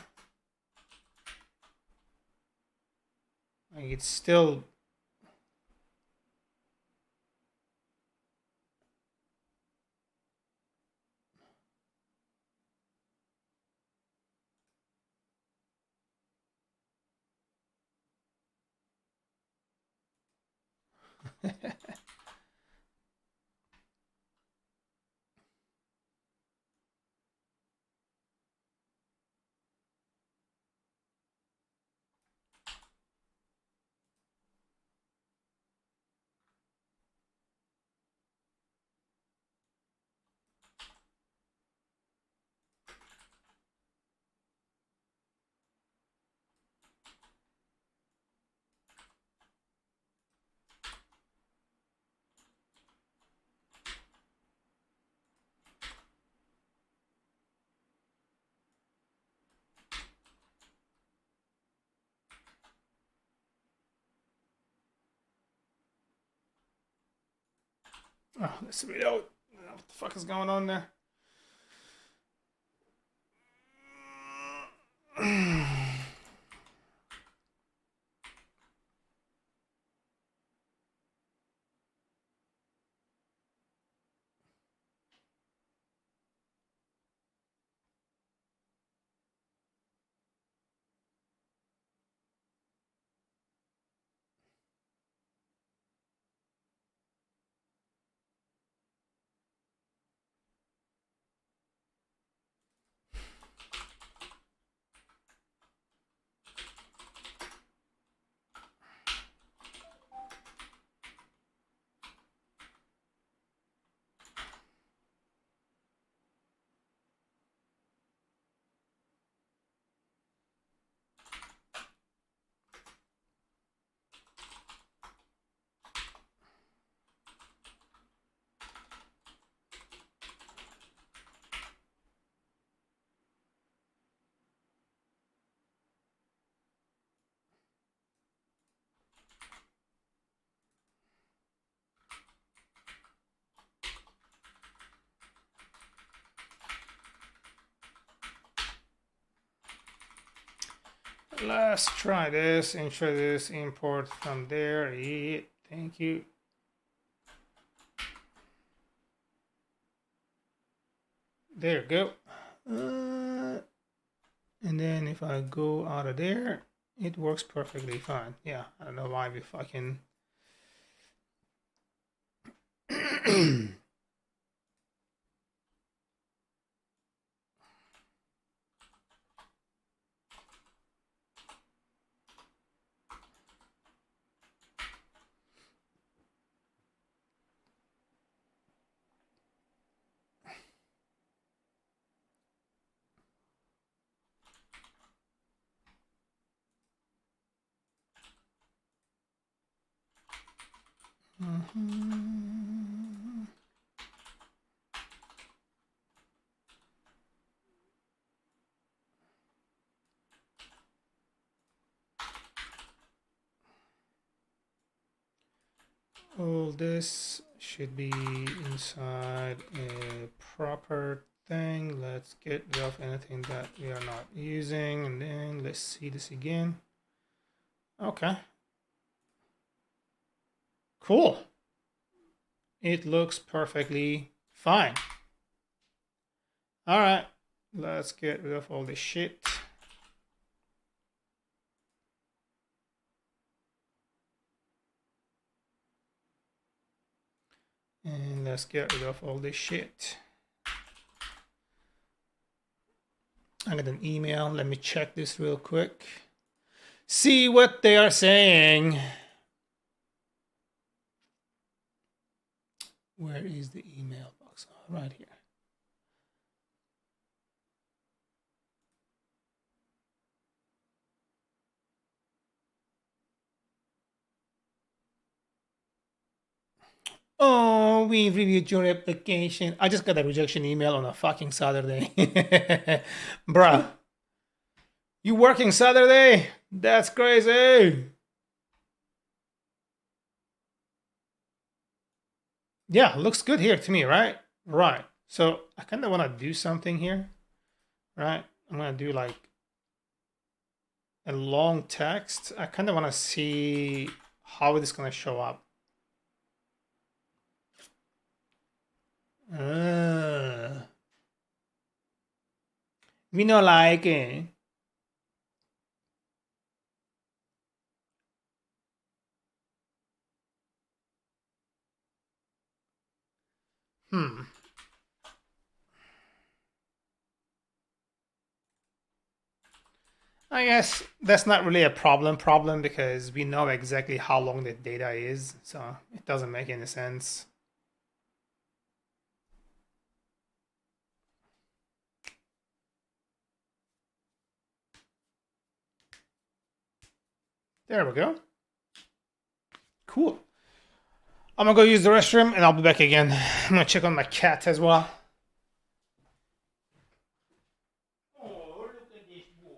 Like it's still oh, let's reload. What the fuck is going on there? Let's try this. Introduce import from there. Yeah, thank you. There you go. And then if I go out of there, it works perfectly fine. Yeah, I don't know why we fucking All this should be inside a proper thing. Let's get rid of anything that we are not using, and then let's see this again. Okay. Cool. It looks perfectly fine. All right, let's get rid of all this shit. And let's get rid of all this shit. I got an email. Let me check this real quick. See what they are saying. Where is the email box? Oh, right here. Oh, we reviewed your application. I just got a rejection email on a fucking Saturday. Bruh. You working Saturday? That's crazy. Yeah, looks good here to me, right? Right. So I kind of want to do something here, right? I'm going to do like a long text. I kind of want to see how it is going to show up. We know like it. I guess that's not really a problem because we know exactly how long the data is, so it doesn't make any sense. There we go. Cool. I'm gonna go use the restroom and I'll be back again. I'm gonna check on my cat as well. Oh, look at this boy.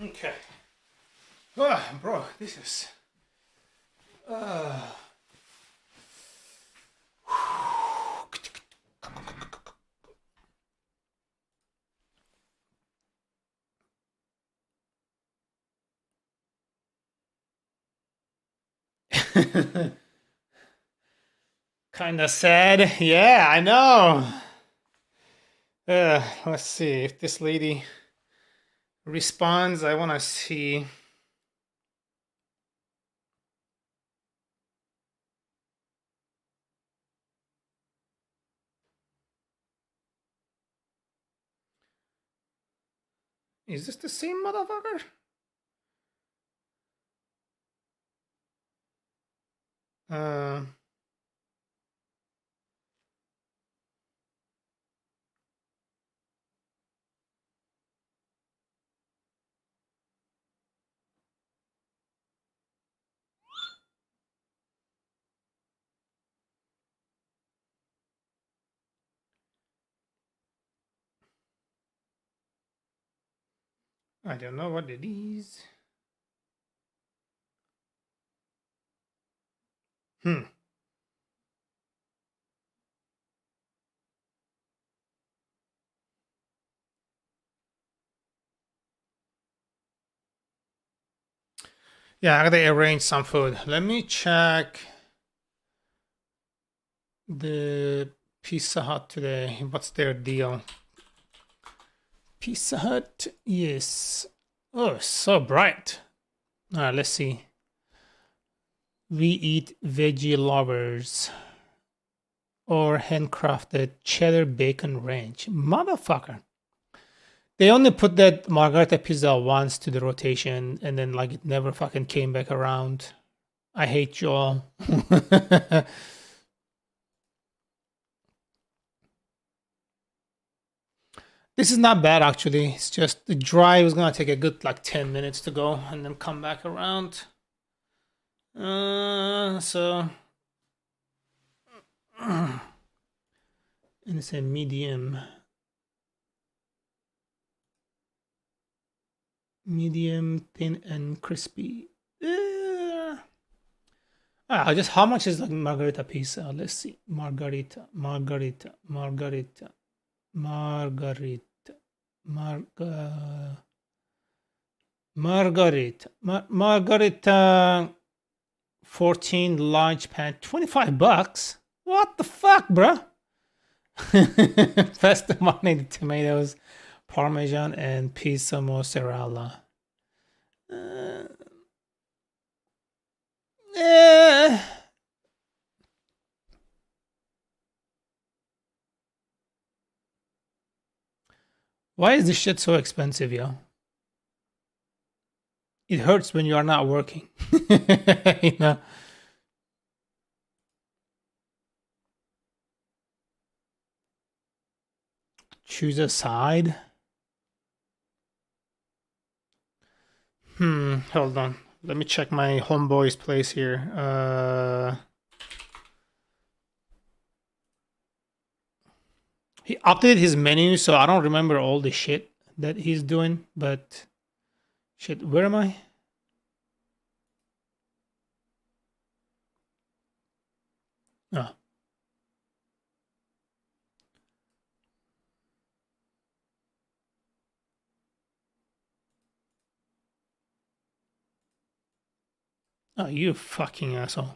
Okay. Ah, bro, this is. Kind of sad. Yeah, I know. Let's see if this lady responds. I want to see. Is this the same motherfucker? Uh, I don't know what it is. Hmm. Yeah, I gotta arrange some food. Let me check the Pizza Hut today. What's their deal? Pizza Hut, yes. Oh, so bright. All right, let's see. We eat veggie lovers or handcrafted cheddar bacon ranch. Motherfucker. They only put that margarita pizza once to the rotation and then like it never fucking came back around. I hate you all. This is not bad actually. It's just the drive is gonna take a good like 10 minutes to go and then come back around. So and it's a medium, thin and crispy. Just how much is like margarita pizza? Let's see. Margarita, margarita, margarita, margarita, margarita. 14 large pan, $25. What the fuck, bro? Pesto marinated tomatoes, parmesan, and pizza mozzarella. Eh. Why is this shit so expensive, yo? It hurts when you are not working. You know? Choose a side. Hold on. Let me check my homeboy's place here. He updated his menu, so I don't remember all the shit that he's doing, but shit, where am I? Oh. Oh, you fucking asshole.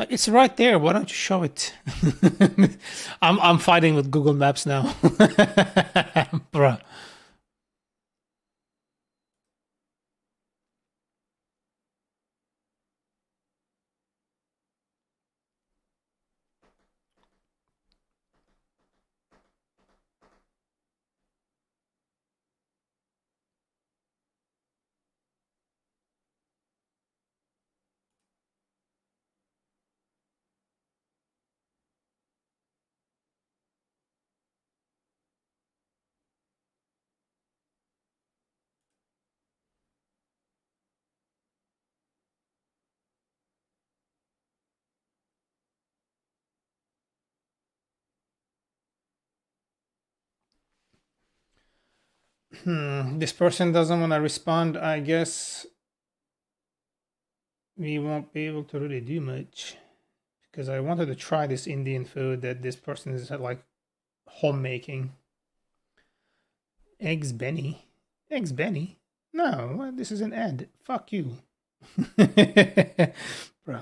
It's right there. Why don't you show it? I'm fighting with Google Maps now. Bruh. This person doesn't want to respond. I guess we won't be able to really do much because I wanted to try this Indian food that this person is like homemaking. Eggs Benny. Eggs Benny? No, this is an ad. Fuck you. Bro.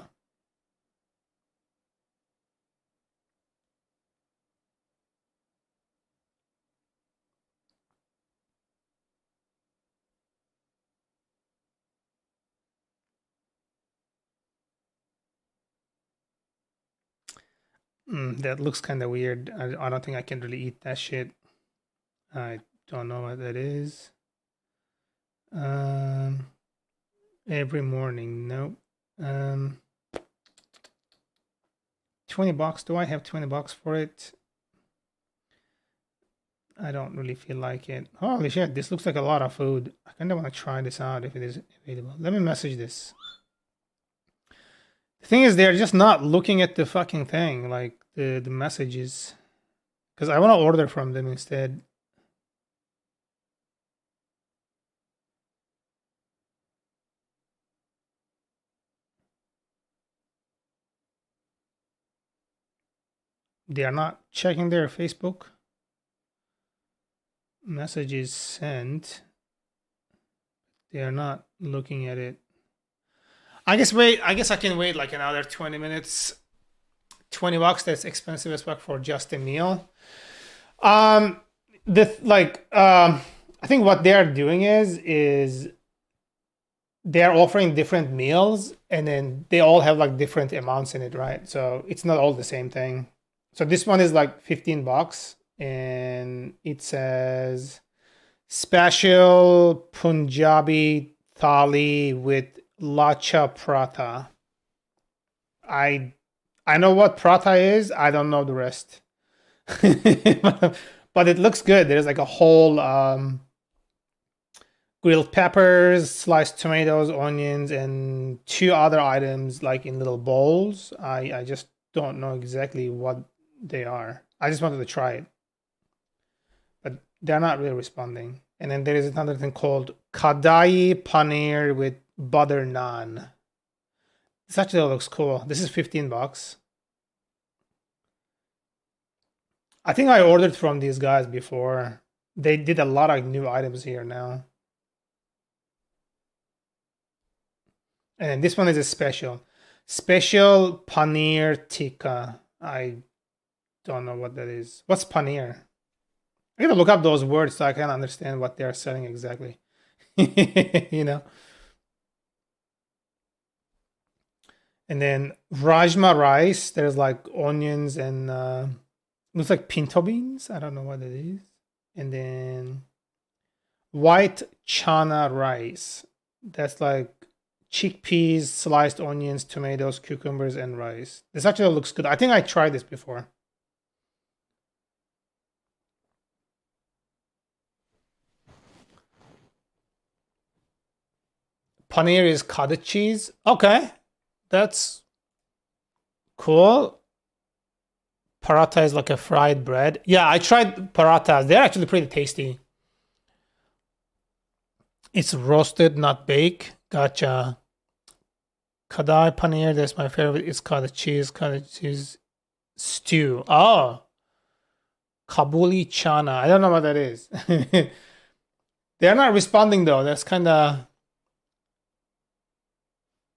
That looks kind of weird. I don't think I can really eat that shit. I don't know what that is. Every morning, nope. 20 bucks. Do I have 20 bucks for it? I don't really feel like it. Holy shit, this looks like a lot of food. I kind of want to try this out if it is available. Let me message this. The thing is, they're just not looking at the fucking thing, like the messages. Because I want to order from them instead. They are not checking their Facebook. Messages sent. They are not looking at it. I guess I can wait like another 20 minutes. 20 bucks, that's expensive as fuck for just a meal. I think what they are doing is they're offering different meals and then they all have like different amounts in it, right? So it's not all the same thing. So this one is like 15 bucks and it says special Punjabi thali with lacha prata. I know what prata is. I don't know the rest. But it looks good. There's like a whole grilled peppers, sliced tomatoes, onions, and 2 other items like in little bowls. I just don't know exactly what they are. I just wanted to try it. But they're not really responding. And then there is another thing called kadai paneer with butter naan. This actually looks cool. This is 15 bucks. I think I ordered from these guys before. They did a lot of new items here now. And then this one is a special. Special paneer tikka. I don't know what that is. What's paneer? I gotta look up those words so I can understand what they're selling exactly. You know? And then rajma rice. There's like onions and looks like pinto beans. I don't know what it is. And then white chana rice. That's like chickpeas, sliced onions, tomatoes, cucumbers, and rice. This actually looks good. I think I tried this before. Paneer is cottage cheese. Okay, that's cool. Paratha is like a fried bread. Yeah, I tried parathas. They're actually pretty tasty. It's roasted, not baked. Gotcha. Kadai paneer, that's my favorite. It's cottage cheese stew. Oh, Kabuli chana. I don't know what that is. They're not responding though. That's kind of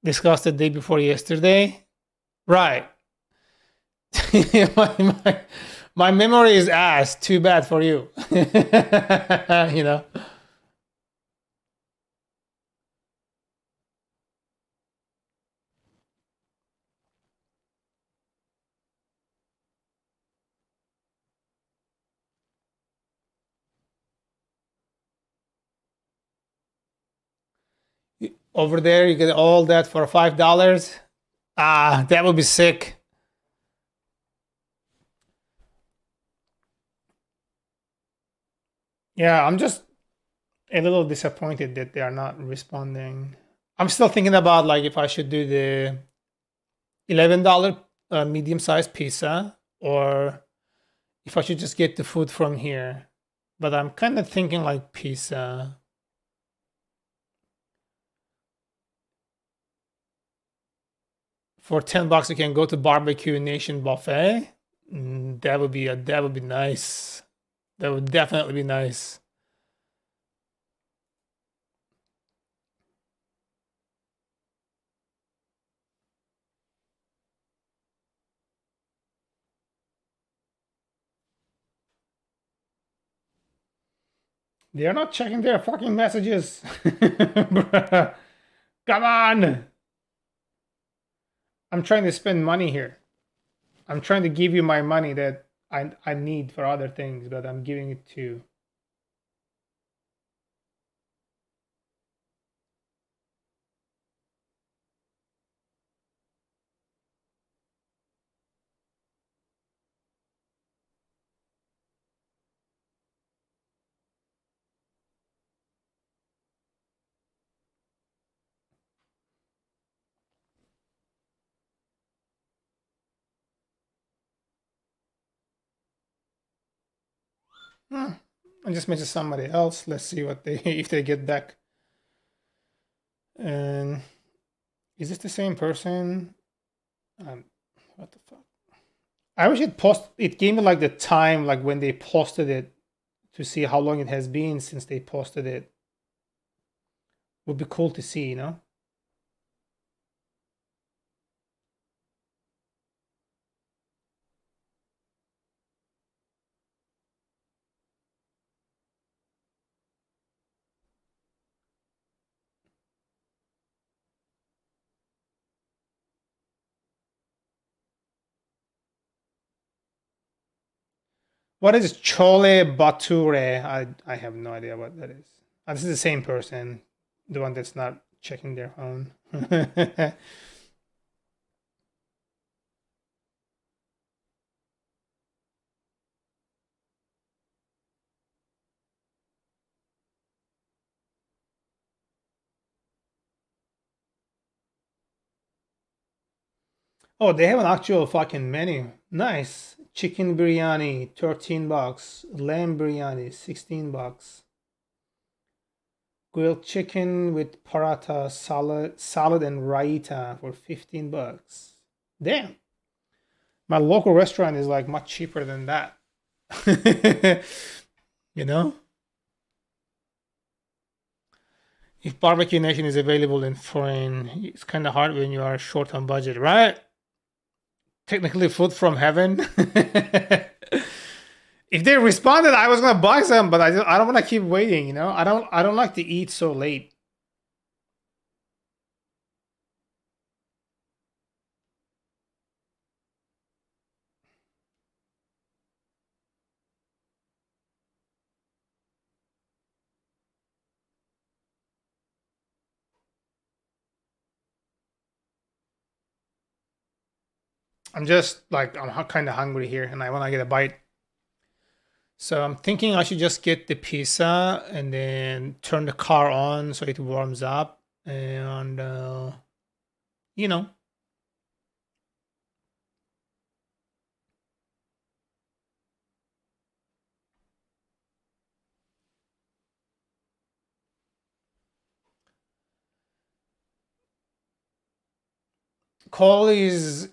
discussed the day before yesterday. Right. my memory is ass. Too bad for you. You know. Over there, you get all that for $5. Ah, that would be sick. Yeah, I'm just a little disappointed that they are not responding. I'm still thinking about like if I should do the $11 medium-sized pizza or if I should just get the food from here. But I'm kind of thinking like pizza. For $10, you can go to Barbecue Nation buffet. That would be nice. That would definitely be nice. They're not checking their fucking messages. Bruh. Come on. I'm trying to spend money here. I'm trying to give you my money that I need for other things, but I'm giving it to you. I just messaged somebody else. Let's see what they if they get back. And is this the same person? What the fuck? I wish it gave me like the time, like when they posted it, to see how long it has been since they posted it. Would be cool to see, you know? What is Chole Bature? I have no idea what that is. This is the same person, the one that's not checking their phone. Oh, they have an actual fucking menu. Nice. Chicken biryani, $13. Lamb biryani, $16. Grilled chicken with paratha, salad and raita for $15. Damn. My local restaurant is like much cheaper than that. You know? If Barbecue Nation is available in foreign, it's kind of hard when you are short on budget, right? Technically food from heaven. If they responded, I was gonna buy some, but I don't want to keep waiting. You know, I don't like to eat so late. I'm just like I'm kind of hungry here, and I want to get a bite. So I'm thinking I should just get the pizza and then turn the car on so it warms up, and you know. Call is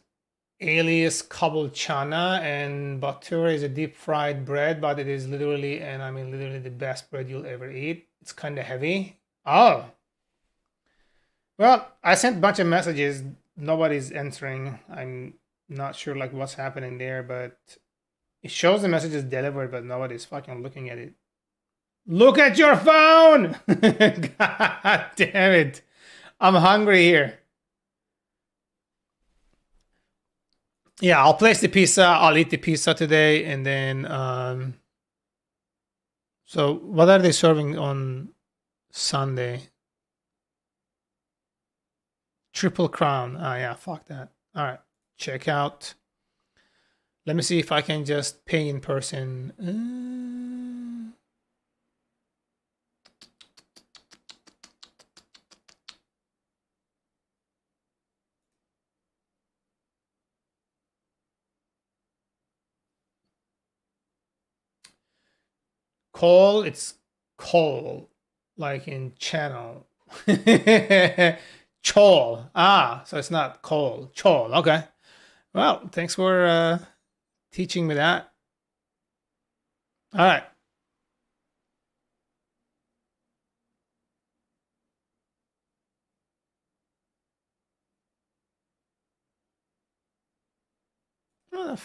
alias Kabul-chana, and Batura is a deep fried bread, but it is literally, and I mean literally, the best bread you'll ever eat. It's kind of heavy. Oh, well, I sent a bunch of messages. Nobody's answering. I'm not sure like what's happening there, but it shows the message is delivered, but nobody's fucking looking at it. Look at your phone! God damn it. I'm hungry here. Yeah, I'll place the pizza. I'll eat the pizza today, and then so what are they serving on Sunday? Triple Crown. Ah, yeah, fuck that. All right, check out. Let me see if I can just pay in person. Coal, it's coal, like in channel. Chol. Ah, so it's not coal. Chol. Okay. Well, thanks for teaching me that. All right. Oh,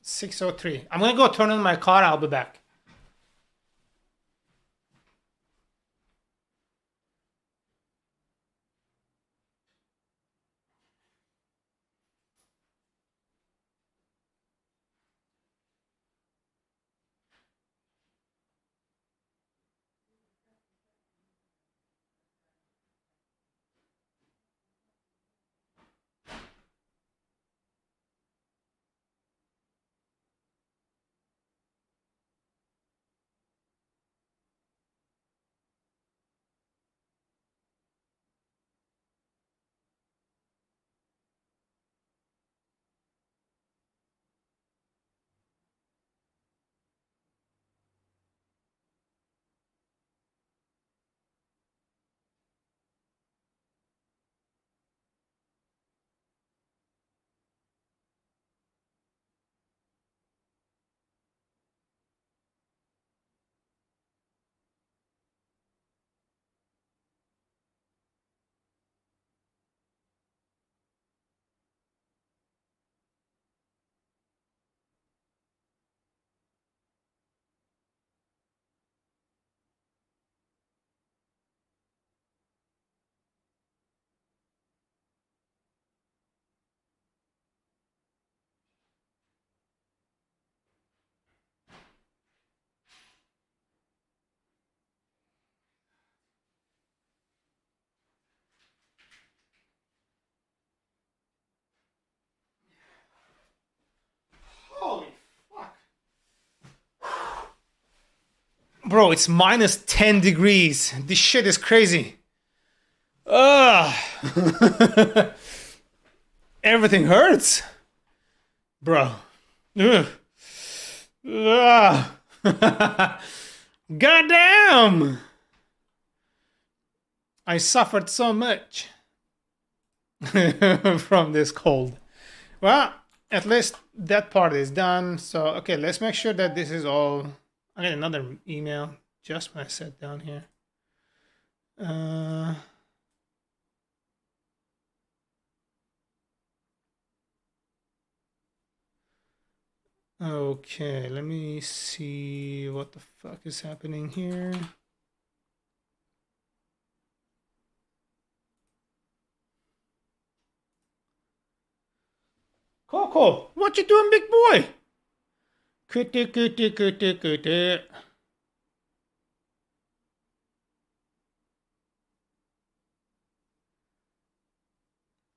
6:03. I'm gonna go turn on my car. I'll be back. Holy fuck. Bro, it's minus 10 degrees. This shit is crazy. Ugh. Everything hurts. Bro. Ugh. Ugh. Goddamn. I suffered so much from this cold. Well, at least that part is done. So, okay, let's make sure that this is all. I got another email just when I sat down here. Okay, let me see what the fuck is happening here. Coco, what you doing, big boy? Kitty.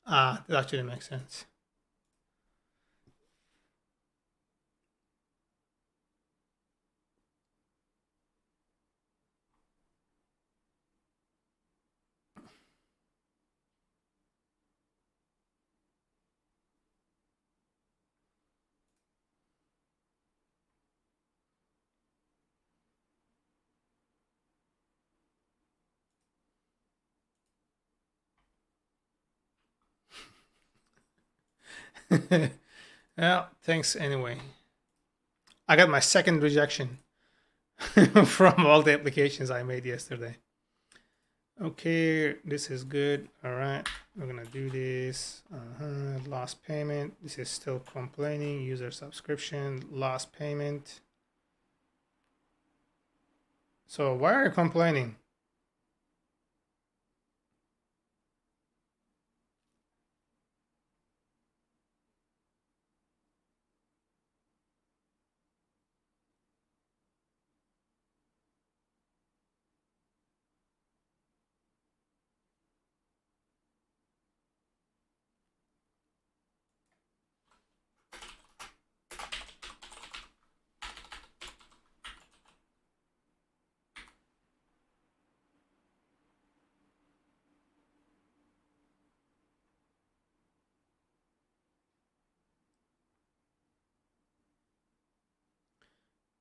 Ah, that actually makes sense. Well, thanks anyway. I got my second rejection from all the applications I made yesterday. Okay, this is good. All right, we're gonna do this. Lost payment. This is still complaining. User subscription, lost payment. So why are you complaining?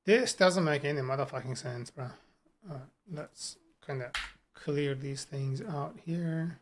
This doesn't make any motherfucking sense, bro. Let's kind of clear these things out here.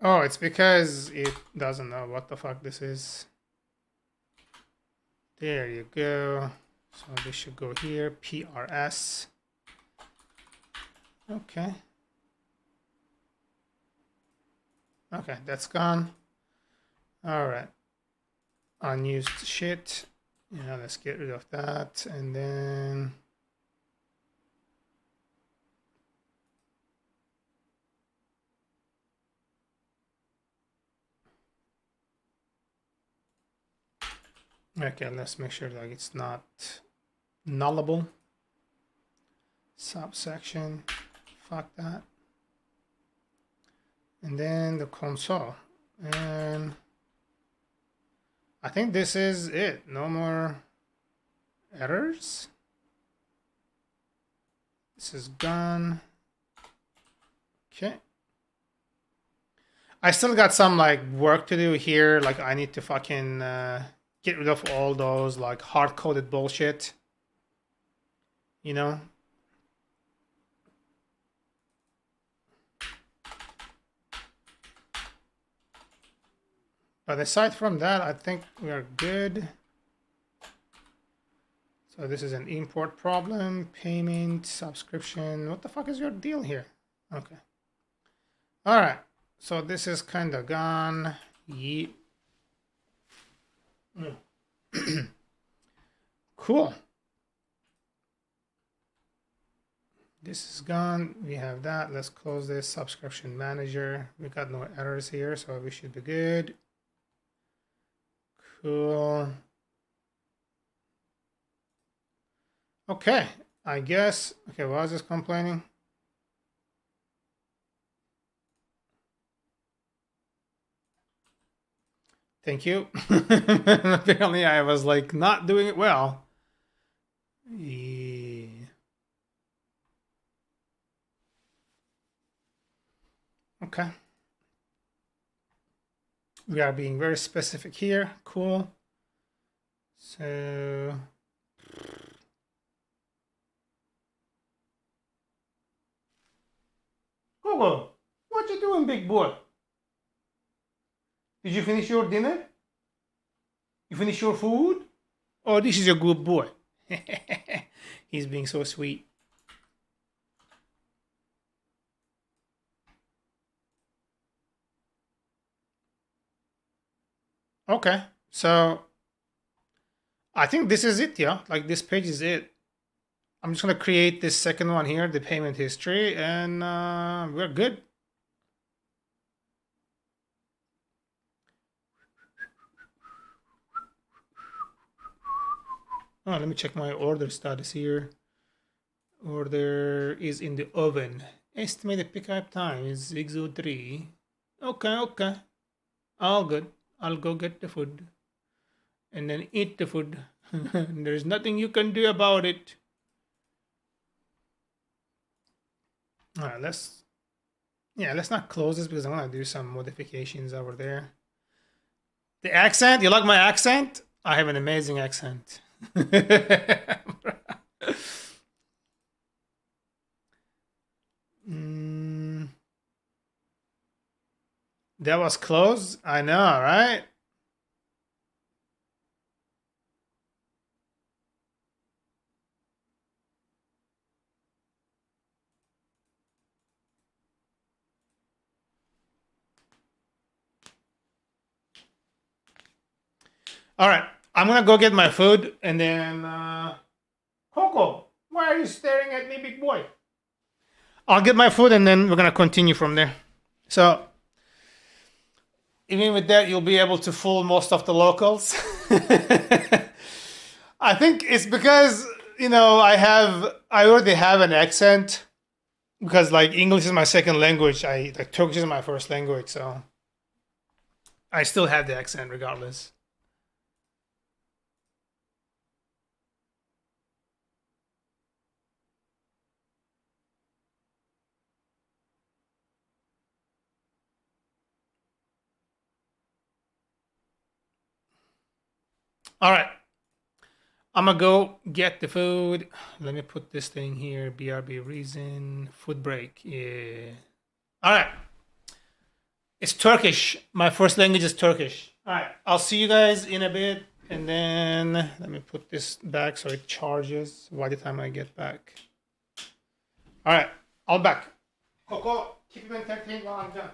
Oh, it's because it doesn't know what the fuck this is. There you go. So this should go here, PRS. Okay. Okay, that's gone. All right. Unused shit. Yeah, let's get rid of that. And then okay, let's make sure like it's not nullable. Subsection, fuck that. And then the console. And I think this is it. No more errors. This is gone. Okay. I still got some like work to do here. Like I need to fucking get rid of all those like hard-coded bullshit. You know? But aside from that, I think we are good. So this is an import problem, payment, subscription. What the fuck is your deal here? Okay. All right. So this is kind of gone. Yeet. Cool. This is gone. We have that. Let's close this subscription manager. We got no errors here, so we should be good. Cool. Okay, I guess. Okay, why is this complaining? Thank you. Apparently I was like not doing it well. Yeah. Okay. We are being very specific here. Cool. So Google, what you doing, big boy? Did you finish your dinner? You finish your food? Oh, this is a good boy. He's being so sweet. Okay, so I think this is it, yeah? Like this page is it. I'm just gonna create this second one here, the payment history, and we're good. Oh, let me check my order status here. Order is in the oven. Estimated pickup time is 6:03. Okay, okay. All good. I'll go get the food. And then eat the food. There's nothing you can do about it. Alright, let's not close this because I'm gonna do some modifications over there. The accent, you like my accent? I have an amazing accent. That was close. I know, right? All right, I'm gonna go get my food and then Coco, why are you staring at me, big boy? I'll get my food and then we're gonna continue from there. So even with that, you'll be able to fool most of the locals. I think it's because I already have an accent because like English is my second language. Like Turkish is my first language, so I still have the accent regardless. All right. I'm gonna go get the food. Let me put this thing here. BRB reason. Food break. Yeah. All right. It's Turkish. My first language is Turkish. All right. I'll see you guys in a bit. And then let me put this back so it charges by the time I get back. All right. I'll be back. Coco, keep him entertained while I'm done.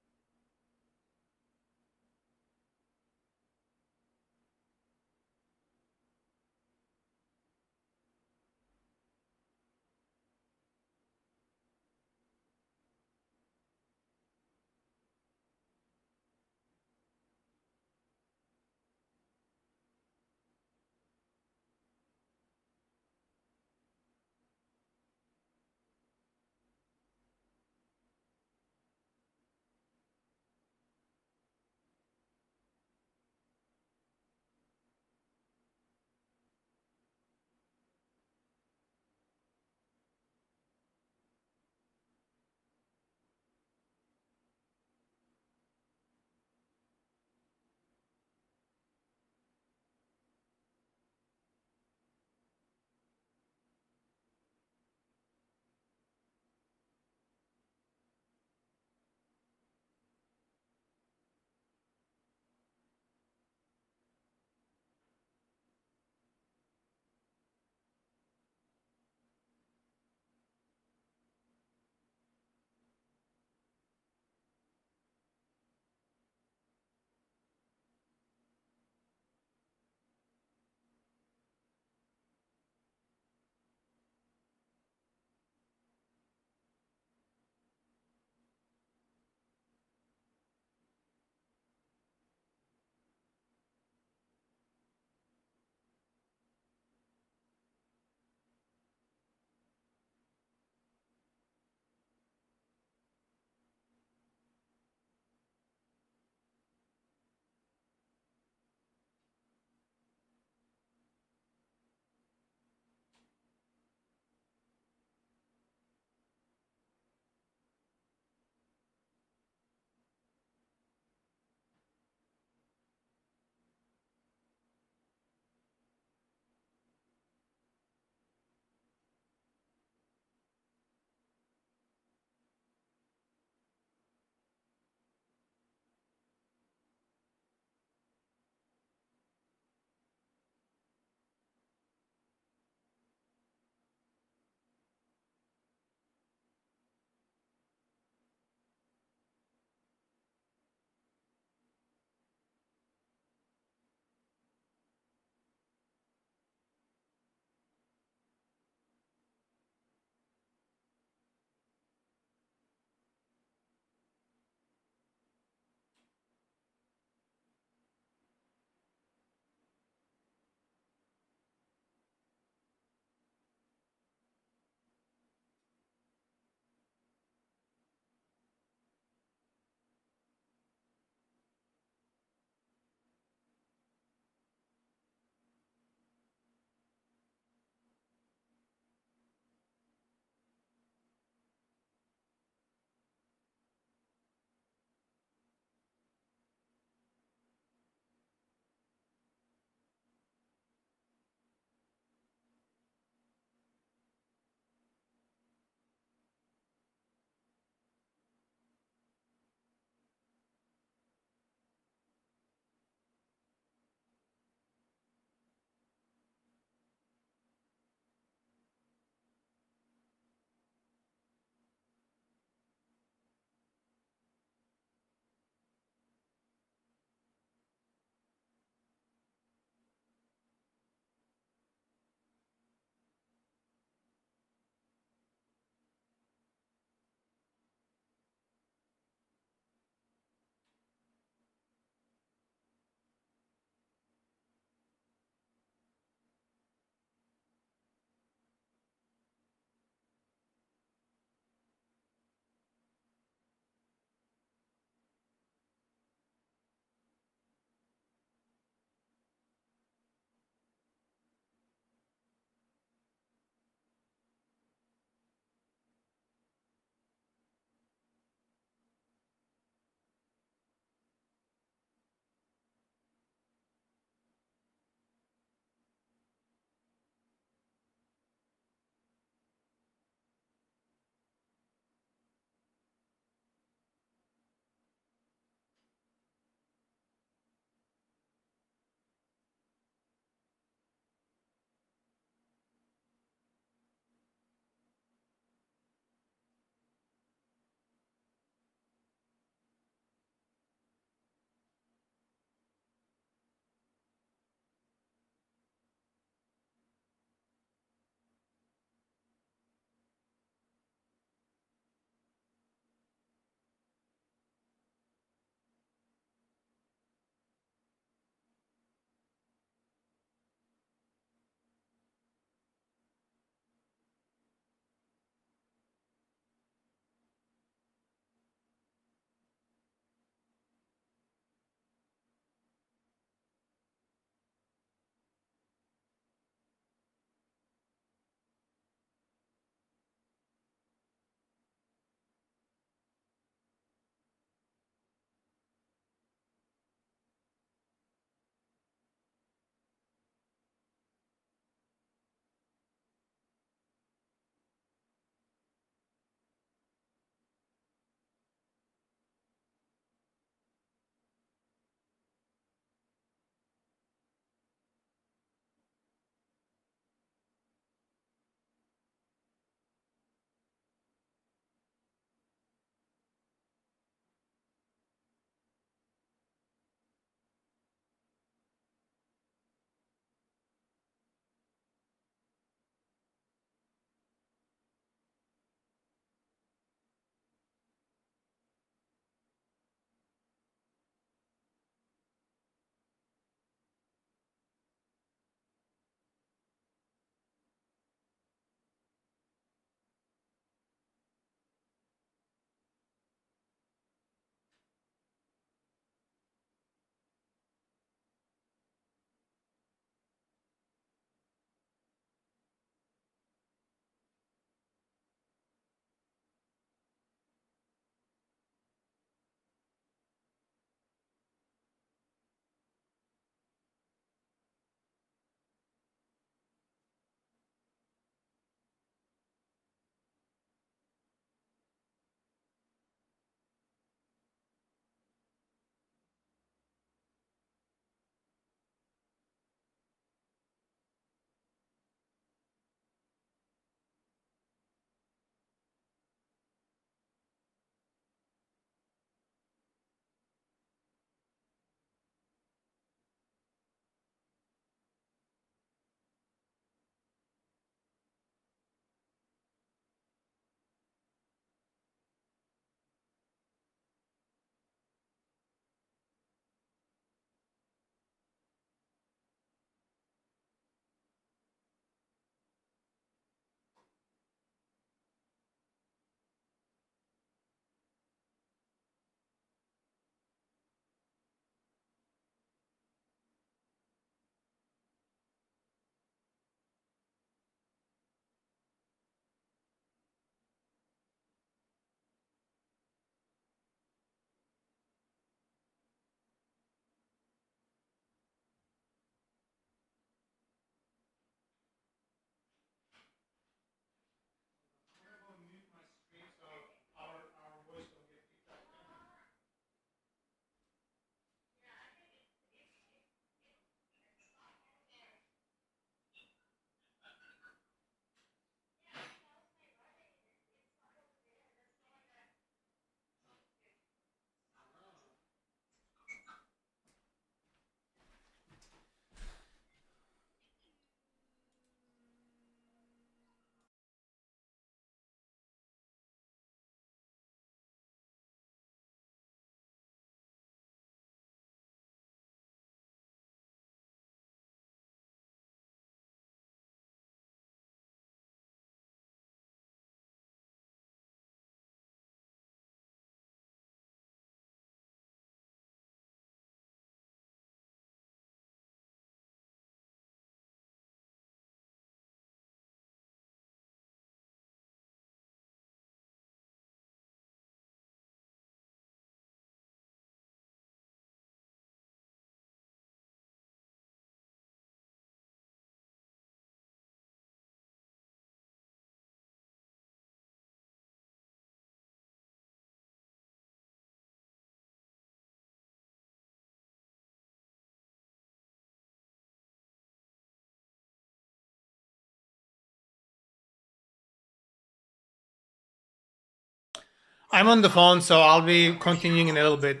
I'm on the phone, so I'll be continuing in a little bit.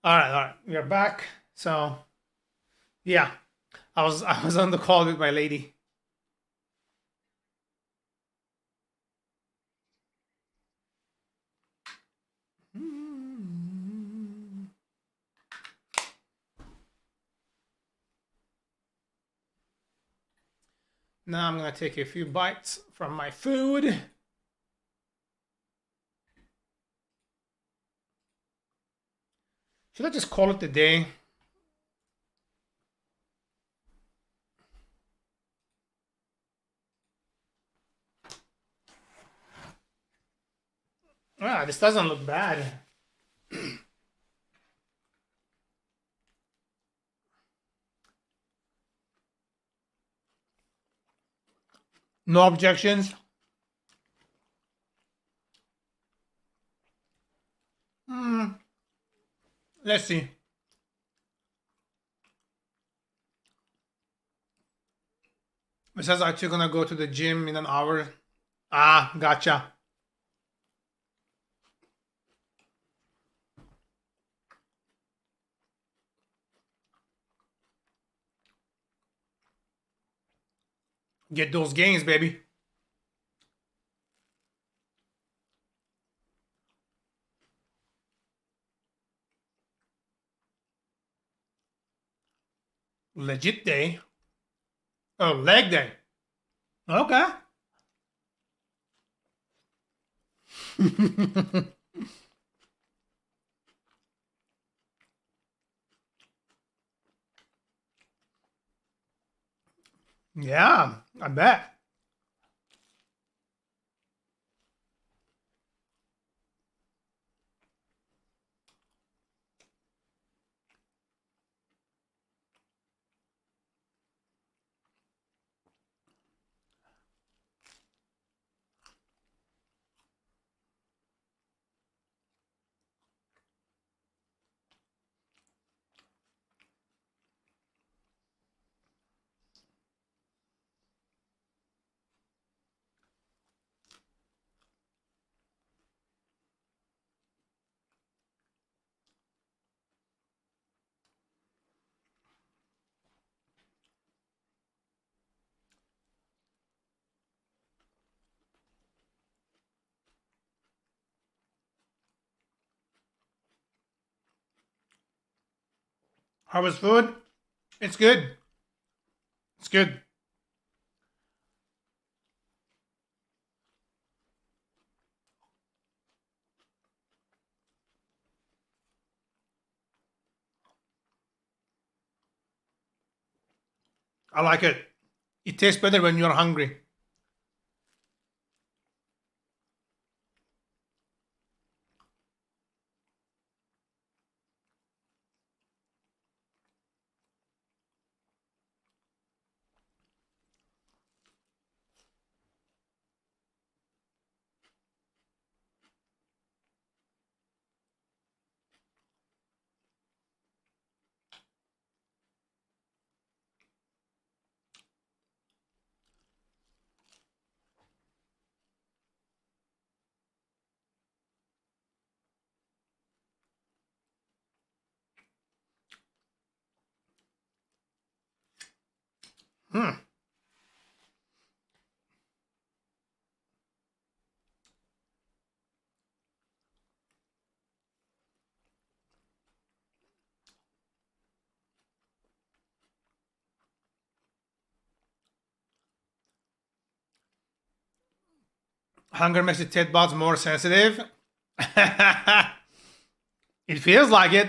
All right, we are back. So yeah, I was on the call with my lady. Now I'm gonna take a few bites from my food. Should I just call it a day? Ah, this doesn't look bad. No objections. Let's see. It says actually gonna go to the gym in an hour. Ah, gotcha. Get those gains, baby. Legit day. Oh, leg day. Okay. Yeah, I bet. Harvest food. It's good. It's good. I like it. It tastes better when you're hungry. Hunger makes the taste buds more sensitive. It feels like it.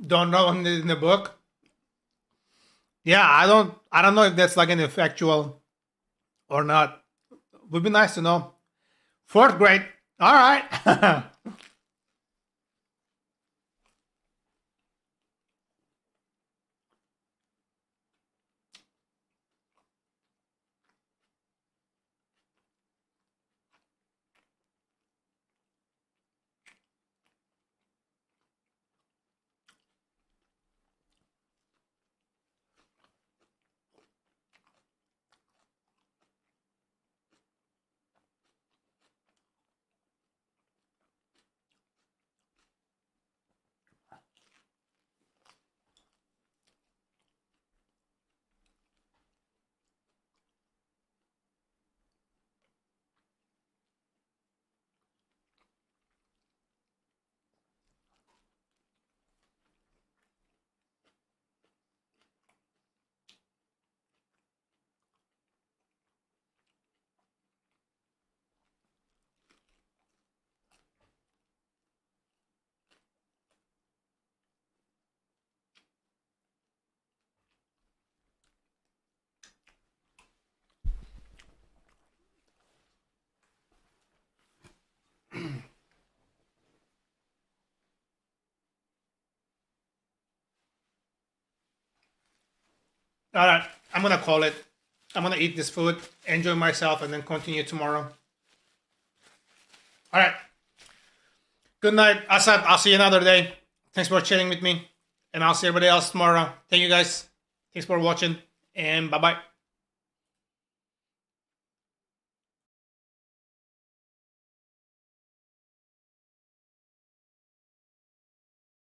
Don't know in the book. Yeah, I don't know if that's like an effectual or not. Would be nice to know. Fourth grade. All right. All right. I'm gonna call it. I'm gonna eat this food, enjoy myself, and then continue tomorrow. All right. Good night, Asad. I'll see you another day. Thanks for chatting with me, and I'll see everybody else tomorrow. Thank you guys. Thanks for watching, and bye bye.